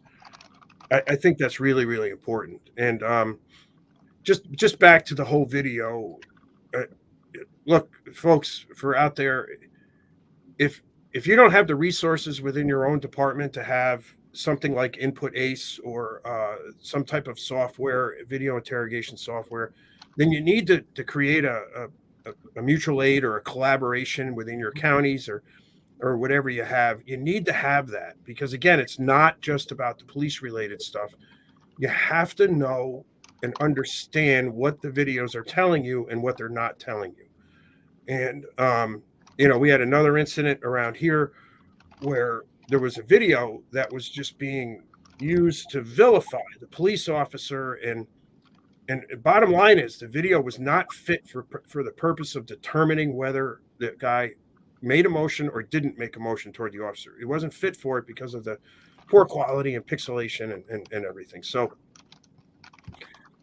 [SPEAKER 7] really, really important. And just back to the whole video. Look, folks, for out there, if you don't have the resources within your own department to have something like Input ACE or some type of software, video interrogation software, then you need to create a mutual aid or a collaboration within your counties or whatever you have. You need to have that, because again, it's not just about the police related stuff. You have to know and understand what the videos are telling you and what they're not telling you. And we had another incident around here where there was a video that was just being used to vilify the police officer, and And bottom line is the video was not fit for the purpose of determining whether the guy made a motion or didn't make a motion toward the officer. It wasn't fit for it because of the poor quality and pixelation and everything. So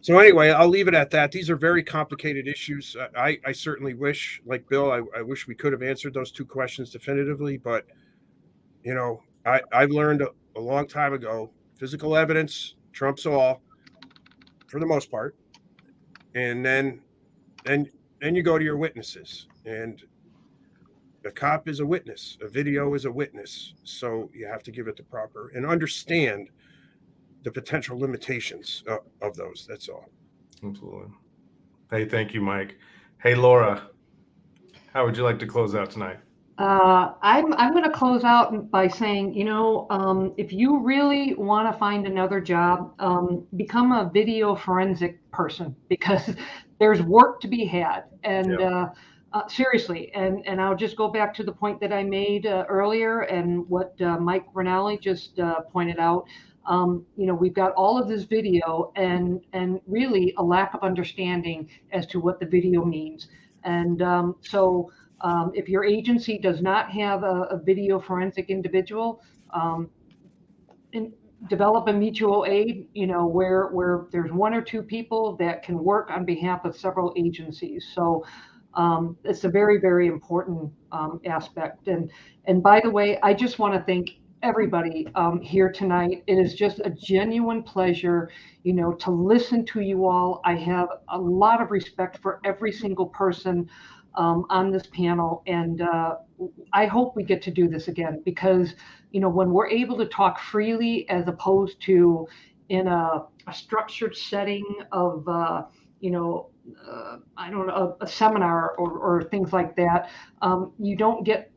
[SPEAKER 7] anyway, I'll leave it at that. These are very complicated issues. I certainly wish, like Bill, I wish we could have answered those two questions definitively, but you know, I've learned a long time ago, physical evidence trumps all for the most part. And then you go to your witnesses, and a cop is a witness, a video is a witness. So you have to give it the proper and understand the potential limitations of those. That's all.
[SPEAKER 2] Absolutely. Hey, thank you, Mike. Hey, Laura, how would you like to close out tonight?
[SPEAKER 8] I'm going to close out by saying, you know, if you really want to find another job, become a video forensic person, because there's work to be had. And seriously, and I'll just go back to the point that I made earlier and what Mike Ranalli just pointed out. You know, we've got all of this video and really a lack of understanding as to what the video means. And so if your agency does not have a video forensic individual, develop a mutual aid, you know, where there's one or two people that can work on behalf of several agencies. So it's a very, very important aspect. And by the way, I just want to thank everybody here tonight. It is just a genuine pleasure, you know, to listen to you all. I have a lot of respect for every single person on this panel, and I hope we get to do this again, because, you know, when we're able to talk freely as opposed to in a structured setting of, you know, I don't know, a seminar or things like that, you don't get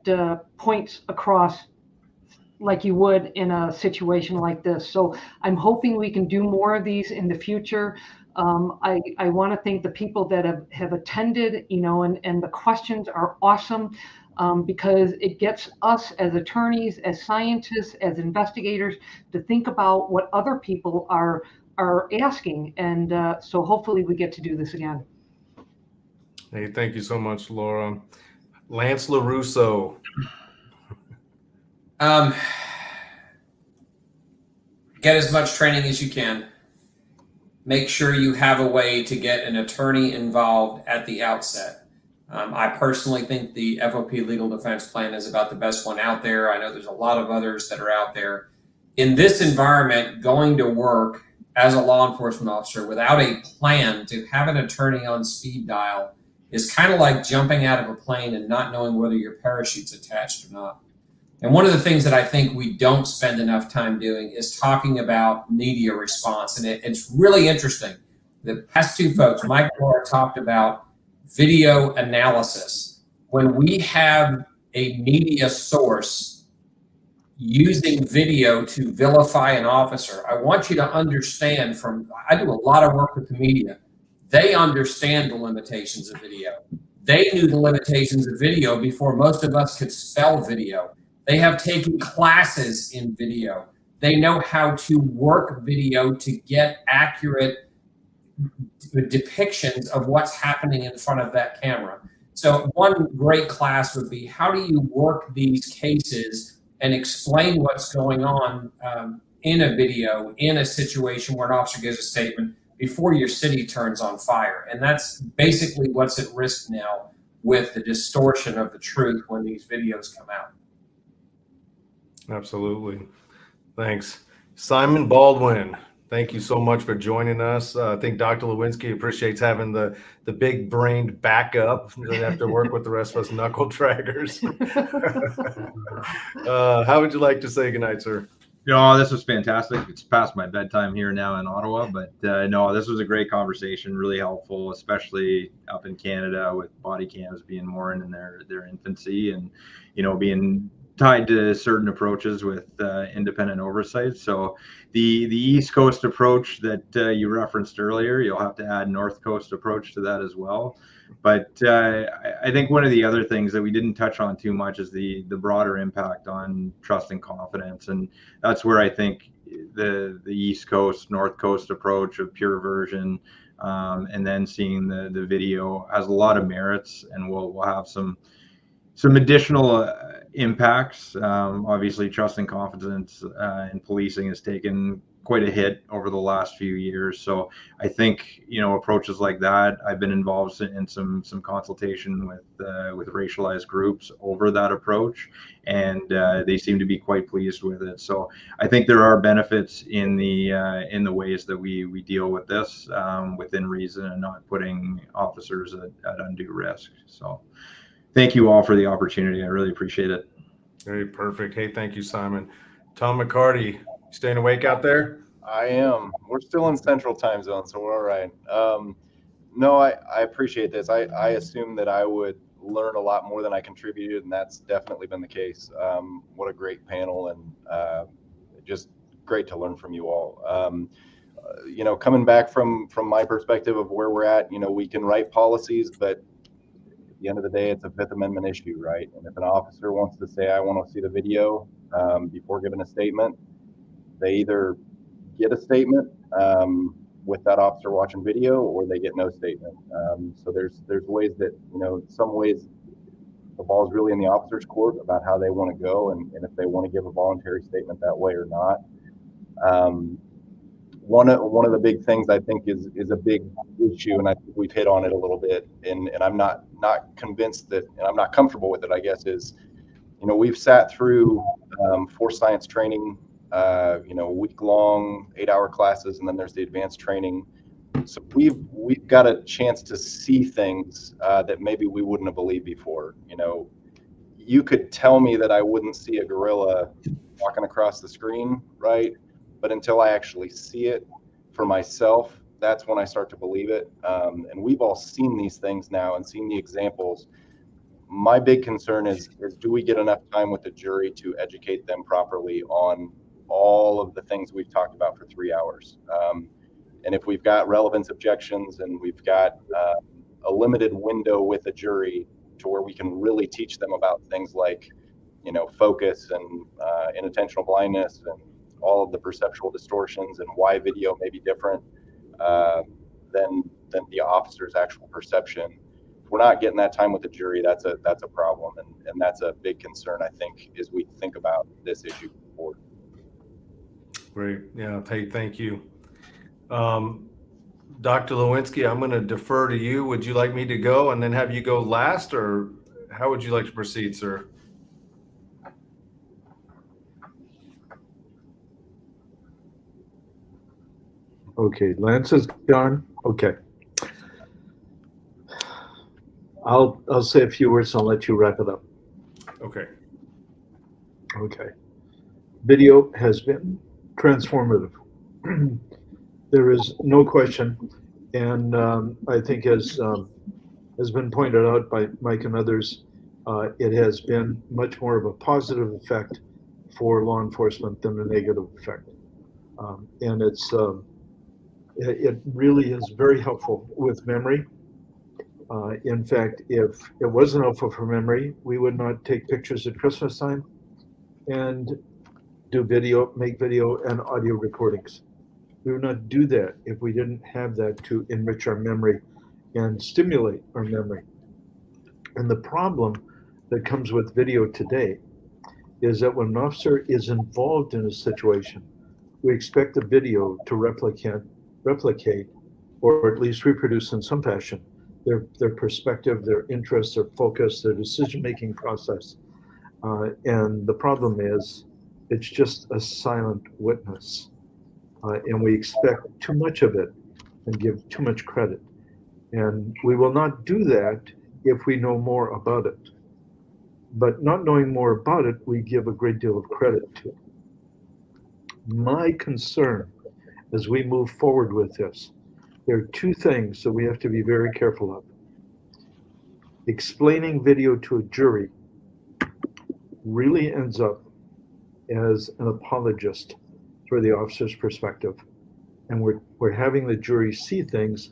[SPEAKER 8] points across like you would in a situation like this. So I'm hoping we can do more of these in the future. I want to thank the people that have attended, you know, and the questions are awesome, because it gets us as attorneys, as scientists, as investigators to think about what other people are asking. And so hopefully we get to do this again.
[SPEAKER 2] Hey, thank you so much, Laura. Lance LoRusso.
[SPEAKER 6] Get as much training as you can. Make sure you have a way to get an attorney involved at the outset. I personally think the FOP Legal Defense Plan is about the best one out there. I know there's a lot of others that are out there. In this environment, going to work as a law enforcement officer without a plan to have an attorney on speed dial is kind of like jumping out of a plane and not knowing whether your parachute's attached or not. And one of the things that I think we don't spend enough time doing is talking about media response. And it's really interesting. The past two folks, Mike and Laura, talked about video analysis. When we have a media source using video to vilify an officer, I want you to understand I do a lot of work with the media. They understand the limitations of video. They knew the limitations of video before most of us could spell video. They have taken classes in video. They know how to work video to get accurate depictions of what's happening in front of that camera. So one great class would be, how do you work these cases and explain what's going on in a video, in a situation where an officer gives a statement before your city turns on fire. And that's basically what's at risk now with the distortion of the truth when these videos come out.
[SPEAKER 2] Absolutely. Thanks. Simon Baldwin, thank you so much for joining us. I think Dr. Lewinski appreciates having the big-brained backup. Doesn't have to work with the rest of us knuckle draggers. How would you like to say goodnight, sir?
[SPEAKER 4] No, this was fantastic. It's past my bedtime here now in Ottawa, but no, this was a great conversation, really helpful, especially up in Canada with body cams being more in their infancy and, you know, being tied to certain approaches with independent oversight. So the East Coast approach that you referenced earlier, you'll have to add North Coast approach to that as well. But I think one of the other things that we didn't touch on too much is the broader impact on trust and confidence. And that's where I think the East Coast, North Coast approach of pure version and then seeing the video has a lot of merits, and we'll have some additional impacts. Obviously, trust and confidence in policing has taken quite a hit over the last few years. So I think, approaches like that, I've been involved in some consultation with racialized groups over that approach, and they seem to be quite pleased with it. So I think there are benefits in the ways that we deal with this within reason, and not putting officers at undue risk. So thank you all for the opportunity. I really appreciate it.
[SPEAKER 2] Very perfect. Hey, thank you, Simon. Tom McCarty, staying awake out there?
[SPEAKER 3] I am. We're still in Central Time Zone, so we're all right. No, I appreciate this. I assumed that I would learn a lot more than I contributed, and that's definitely been the case. What a great panel, and just great to learn from you all. Coming back from my perspective of where we're at, we can write policies, but at the end of the day, it's a Fifth Amendment issue, right? And if an officer wants to say, I want to see the video before giving a statement, they either get a statement with that officer watching video, or they get no statement. So there's ways that, in some ways, the ball is really in the officer's court about how they want to go, and if they want to give a voluntary statement that way or not. One of the big things I think is a big issue, and I think we've hit on it a little bit, and I'm not convinced that, and I'm not comfortable with it, I guess, is, we've sat through force science training, week-long 8-hour classes, and then there's the advanced training. So we've got a chance to see things that maybe we wouldn't have believed before. You could tell me that I wouldn't see a gorilla walking across the screen, right? But until I actually see it for myself, that's when I start to believe it. And we've all seen these things now and seen the examples. My big concern is do we get enough time with the jury to educate them properly on all of the things we've talked about for 3 hours? And if we've got relevance objections, and we've got a limited window with a jury to where we can really teach them about things like, focus and inattentional blindness and all of the perceptual distortions and why video may be different than the officer's actual perception. If we're not getting that time with the jury, that's a problem, and that's a big concern, I think, as we think about this issue forward.
[SPEAKER 2] Great. Yeah. Hey, thank you. Dr. Lewinski, I'm going to defer to you. Would you like me to go and then have you go last, or how would you like to proceed, sir?
[SPEAKER 5] Okay, Lance is gone. Okay. I'll say a few words and I'll let you wrap it up.
[SPEAKER 2] Okay.
[SPEAKER 5] Okay. Video has been transformative. There is no question, and I think as been pointed out by Mike and others, it has been much more of a positive effect for law enforcement than a negative effect. And it really is very helpful with memory. In fact, if it wasn't helpful for memory, we would not take pictures at Christmas time and do video, make video and audio recordings. We would not do that if we didn't have that to enrich our memory and stimulate our memory. And the problem that comes with video today is that when an officer is involved in a situation, we expect the video to replicate, or at least reproduce in some fashion, their perspective, their interests, their focus, their decision-making process. And the problem is, it's just a silent witness. And we expect too much of it and give too much credit. And we will not do that if we know more about it. But not knowing more about it, we give a great deal of credit to. My concern as we move forward with this, there are two things that we have to be very careful of. Explaining video to a jury really ends up as an apologist for the officer's perspective. And we're having the jury see things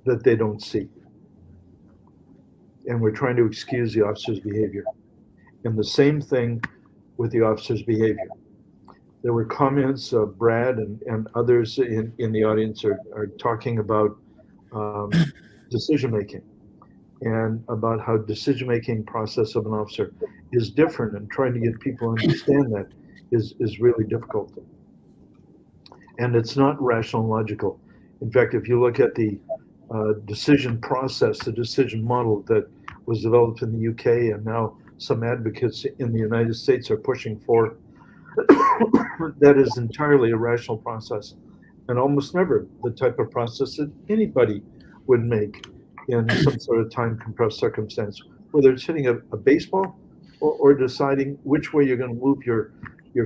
[SPEAKER 5] that they don't see. And we're trying to excuse the officer's behavior. And the same thing with the officer's behavior. There were comments, Brad and others in the audience are talking about decision-making and about how decision-making process of an officer is different, and trying to get people to understand that is really difficult. And it's not rational and logical. In fact, if you look at the decision process, the decision model that was developed in the UK, and now some advocates in the United States are pushing for, that is entirely a rational process, and almost never the type of process that anybody would make in some sort of time compressed circumstance, whether it's hitting a baseball or deciding which way you're going to move your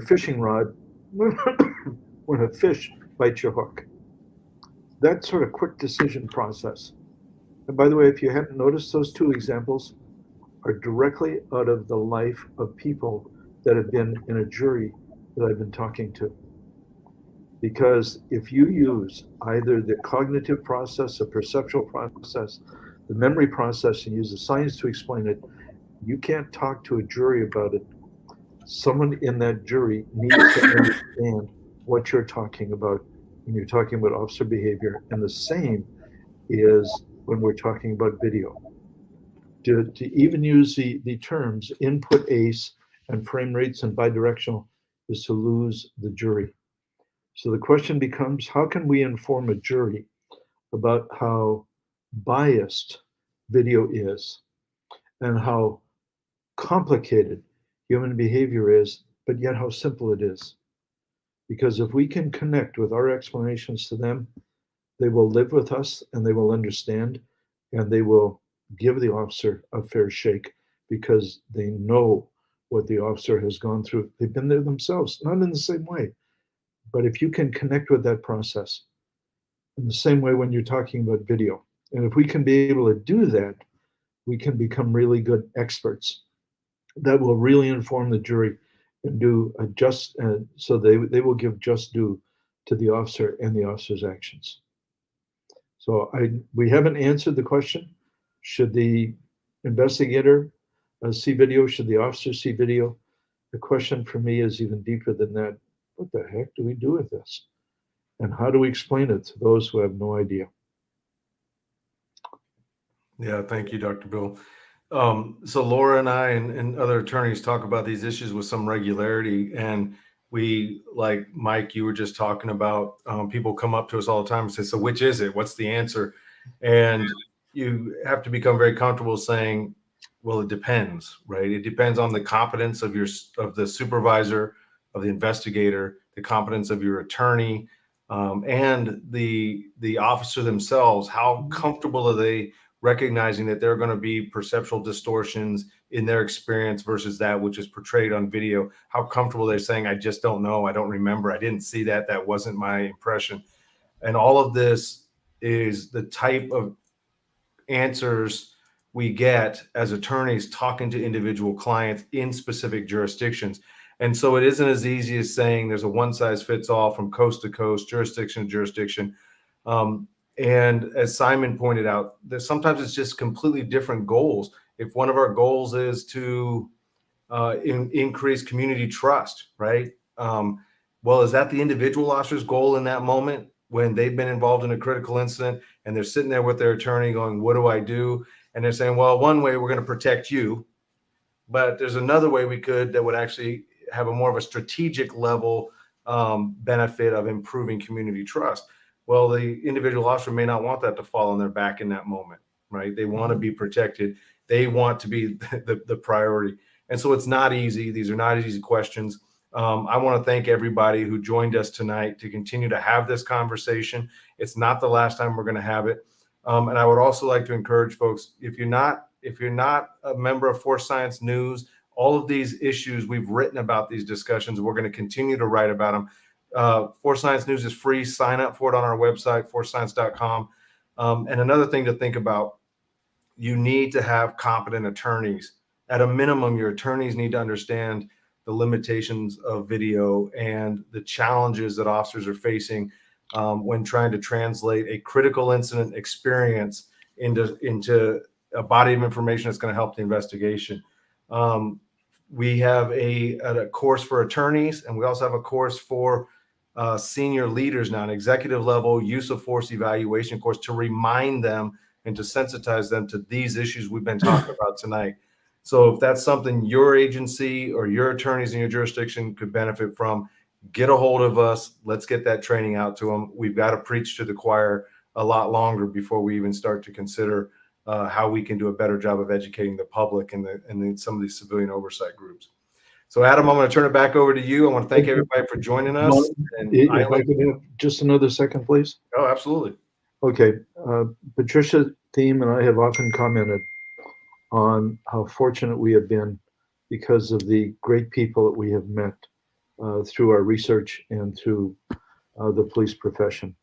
[SPEAKER 5] fishing rod when a fish bites your hook. That sort of quick decision process. And by the way, if you hadn't noticed, those two examples are directly out of the life of people that have been in a jury that I've been talking to. Because if you use either the cognitive process, the perceptual process, the memory process, and use the science to explain it, you can't talk to a jury about it. Someone in that jury needs to understand what you're talking about when you're talking about officer behavior. And the same is when we're talking about video. To even use the terms input ACE and frame rates and bidirectional is to lose the jury. So the question becomes, how can we inform a jury about how biased video is and how complicated human behavior is, but yet how simple it is? Because if we can connect with our explanations to them, they will live with us and they will understand, and they will give the officer a fair shake because they know what the officer has gone through. They've been there themselves, not in the same way. But if you can connect with that process in the same way when you're talking about video, and if we can be able to do that, we can become really good experts that will really inform the jury and do a just, so they will give just due to the officer and the officer's actions. So we haven't answered the question, should the investigator see video? Should the officer see video? The question for me is even deeper than that. What the heck do we do with this? And how do we explain it to those who have no idea?
[SPEAKER 2] Yeah, thank you, Dr. Bill. So Laura and I and other attorneys talk about these issues with some regularity. And we, like Mike, you were just talking about, people come up to us all the time and say, so which is it? What's the answer? And you have to become very comfortable saying, well, it depends, right? It depends on the competence of the supervisor, of the investigator, the competence of your attorney, and the officer themselves. How comfortable are they recognizing that there are going to be perceptual distortions in their experience versus that which is portrayed on video? How comfortable they're saying, I just don't know, I don't remember, I didn't see that, that wasn't my impression. And all of this is the type of answers we get as attorneys talking to individual clients in specific jurisdictions. And so it isn't as easy as saying there's a one size fits all from coast to coast, jurisdiction to jurisdiction. And as Simon pointed out, there's sometimes it's just completely different goals. If one of our goals is to increase community trust, right? Well, is that the individual officer's goal in that moment when they've been involved in a critical incident and they're sitting there with their attorney going, what do I do? And they're saying, well, one way we're going to protect you, but there's another way we could that would actually have a more of a strategic level benefit of improving community trust. Well, the individual officer may not want that to fall on their back in that moment, right? They want to be protected. They want to be the priority. And so it's not easy. These are not easy questions. I want to thank everybody who joined us tonight to continue to have this conversation. It's not the last time we're going to have it. And I would also like to encourage folks, if you're not a member of Force Science News, all of these issues, we've written about these discussions. We're going to continue to write about them. Force Science News is free. Sign up for it on our website, forcescience.com. And another thing to think about, you need to have competent attorneys. At a minimum, your attorneys need to understand the limitations of video and the challenges that officers are facing when trying to translate a critical incident experience into a body of information that's going to help the investigation. We have a course for attorneys, and we also have a course for senior leaders now, an executive level use of force evaluation course to remind them and to sensitize them to these issues we've been talking about tonight. So if that's something your agency or your attorneys in your jurisdiction could benefit from, get a hold of us. Let's get that training out to them. We've got to preach to the choir a lot longer before we even start to consider how we can do a better job of educating the public and some of these civilian oversight groups. So Adam, I'm going to turn it back over to you. I want to thank everybody for joining us. And
[SPEAKER 5] if I could have just another second, please.
[SPEAKER 2] Oh, absolutely.
[SPEAKER 5] Okay. Patricia Thiem and I have often commented on how fortunate we have been because of the great people that we have met through our research and through the police profession.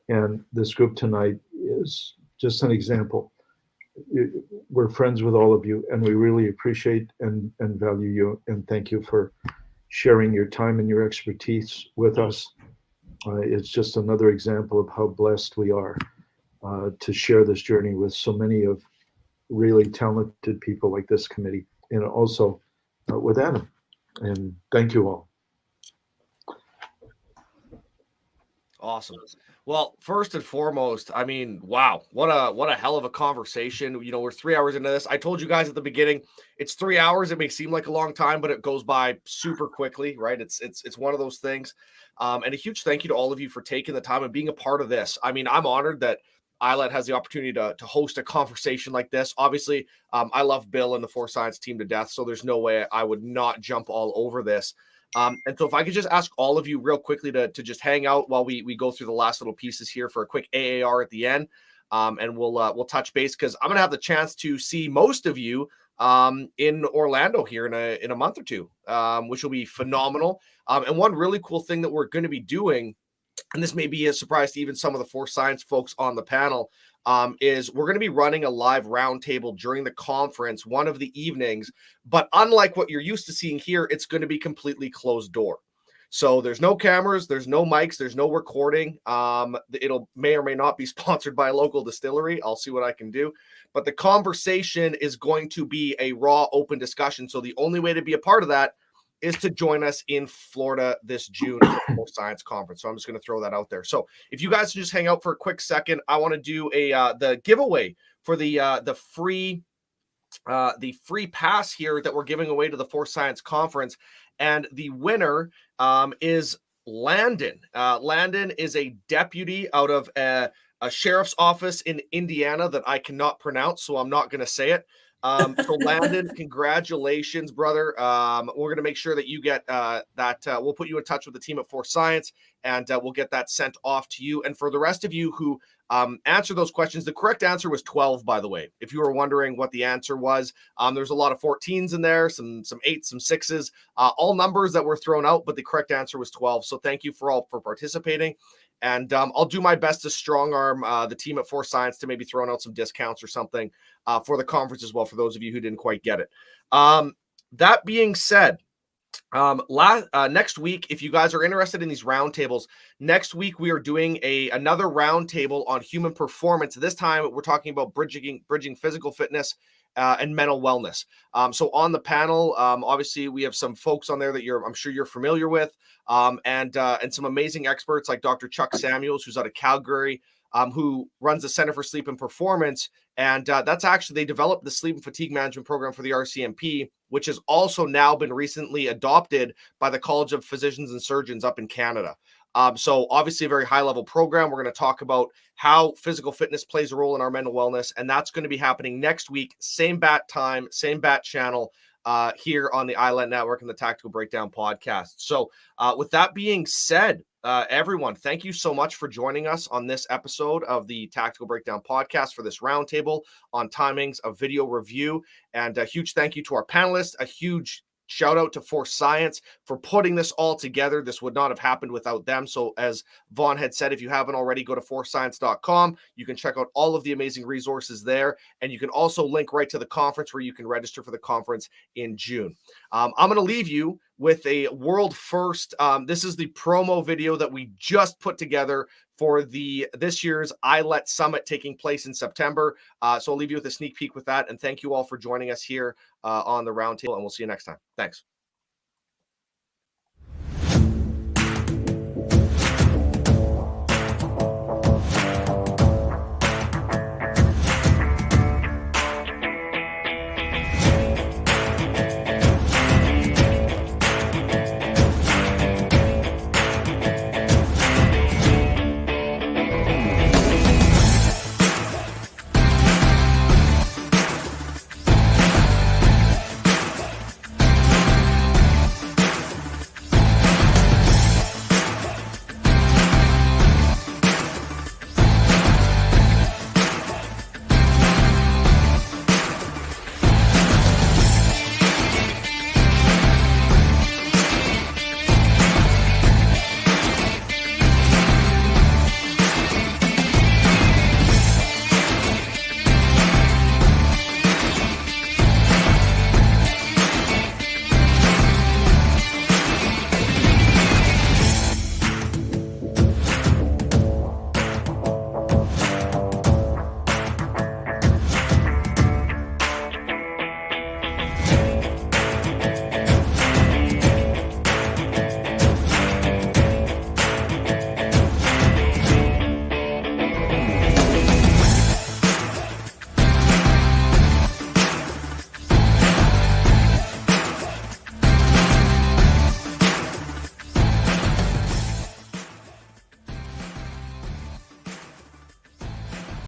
[SPEAKER 5] And this group tonight is just an example. We're friends with all of you, and we really appreciate and value you, and thank you for sharing your time and your expertise with us. It's just another example of how blessed we are to share this journey with so many of really talented people like this committee, and also with Adam. And thank you all.
[SPEAKER 1] Awesome. Well, first and foremost, I mean, wow, what a hell of a conversation. You know, we're 3 hours into this. I told you guys at the beginning, it's 3 hours. It may seem like a long time, but it goes by super quickly, right? It's one of those things. And a huge thank you to all of you for taking the time and being a part of this. I mean, I'm honored that ILET has the opportunity to host a conversation like this. Obviously, I love Bill and the Force Science team to death, so there's no way I would not jump all over this. And so if I could just ask all of you real quickly to just hang out while we go through the last little pieces here for a quick AAR at the end. And we'll touch base because I'm going to have the chance to see most of you in Orlando here in a month or two, which will be phenomenal. And one really cool thing that we're going to be doing, and this may be a surprise to even some of the Force Science folks on the panel, is we're going to be running a live roundtable during the conference one of the evenings. But unlike what you're used to seeing here, it's going to be completely closed door. So there's no cameras, there's no mics, there's no recording. It'll may or may not be sponsored by a local distillery. I'll see what I can do. But the conversation is going to be a raw, open discussion. So the only way to be a part of that is to join us in Florida this June for the Force Science Conference. So I'm just going to throw that out there. So if you guys can just hang out for a quick second, I want to do the giveaway for the free pass here that we're giving away to the Force Science Conference, and the winner is Landon. Landon is a deputy out of a sheriff's office in Indiana that I cannot pronounce, so I'm not going to say it. So Landon, congratulations, brother. We're going to make sure that you get we'll put you in touch with the team at Force Science, and we'll get that sent off to you. And for the rest of you who answer those questions, the correct answer was 12, by the way. If you were wondering what the answer was, there's a lot of 14s in there, some 8s, some 6s, all numbers that were thrown out, but the correct answer was 12. So thank you for participating. And I'll do my best to strong arm the team at Force Science to maybe throw out some discounts or something for the conference as well, for those of you who didn't quite get it. That being said, next week, if you guys are interested in these roundtables, next week we are doing another roundtable on human performance. This time we're talking about bridging physical fitness and mental wellness. So on the panel, obviously we have some folks on there that I'm sure you're familiar with, and some amazing experts like Dr. Chuck Samuels, who's out of Calgary, who runs the Center for Sleep and Performance. And that's actually, they developed the sleep and fatigue management program for the RCMP, which has also now been recently adopted by the College of Physicians and Surgeons up in Canada. So obviously a very high level program. We're going to talk about how physical fitness plays a role in our mental wellness. And that's going to be happening next week, same bat time, same bat channel, here on the ILET Network and the Tactical Breakdown podcast. So with that being said, everyone, thank you so much for joining us on this episode of the Tactical Breakdown podcast for this roundtable on timings of video review. And a huge thank you to our panelists, a huge shout out to Force Science for putting this all together. This would not have happened without them. So as Vaughn had said, if you haven't already, go to forcescience.com. You can check out all of the amazing resources there. And you can also link right to the conference where you can register for the conference in June. I'm going to leave you with a world first. This is the promo video that we just put together for this year's ILET Summit taking place in September. So I'll leave you with a sneak peek with that. And thank you all for joining us here on the roundtable, and we'll see you next time. Thanks.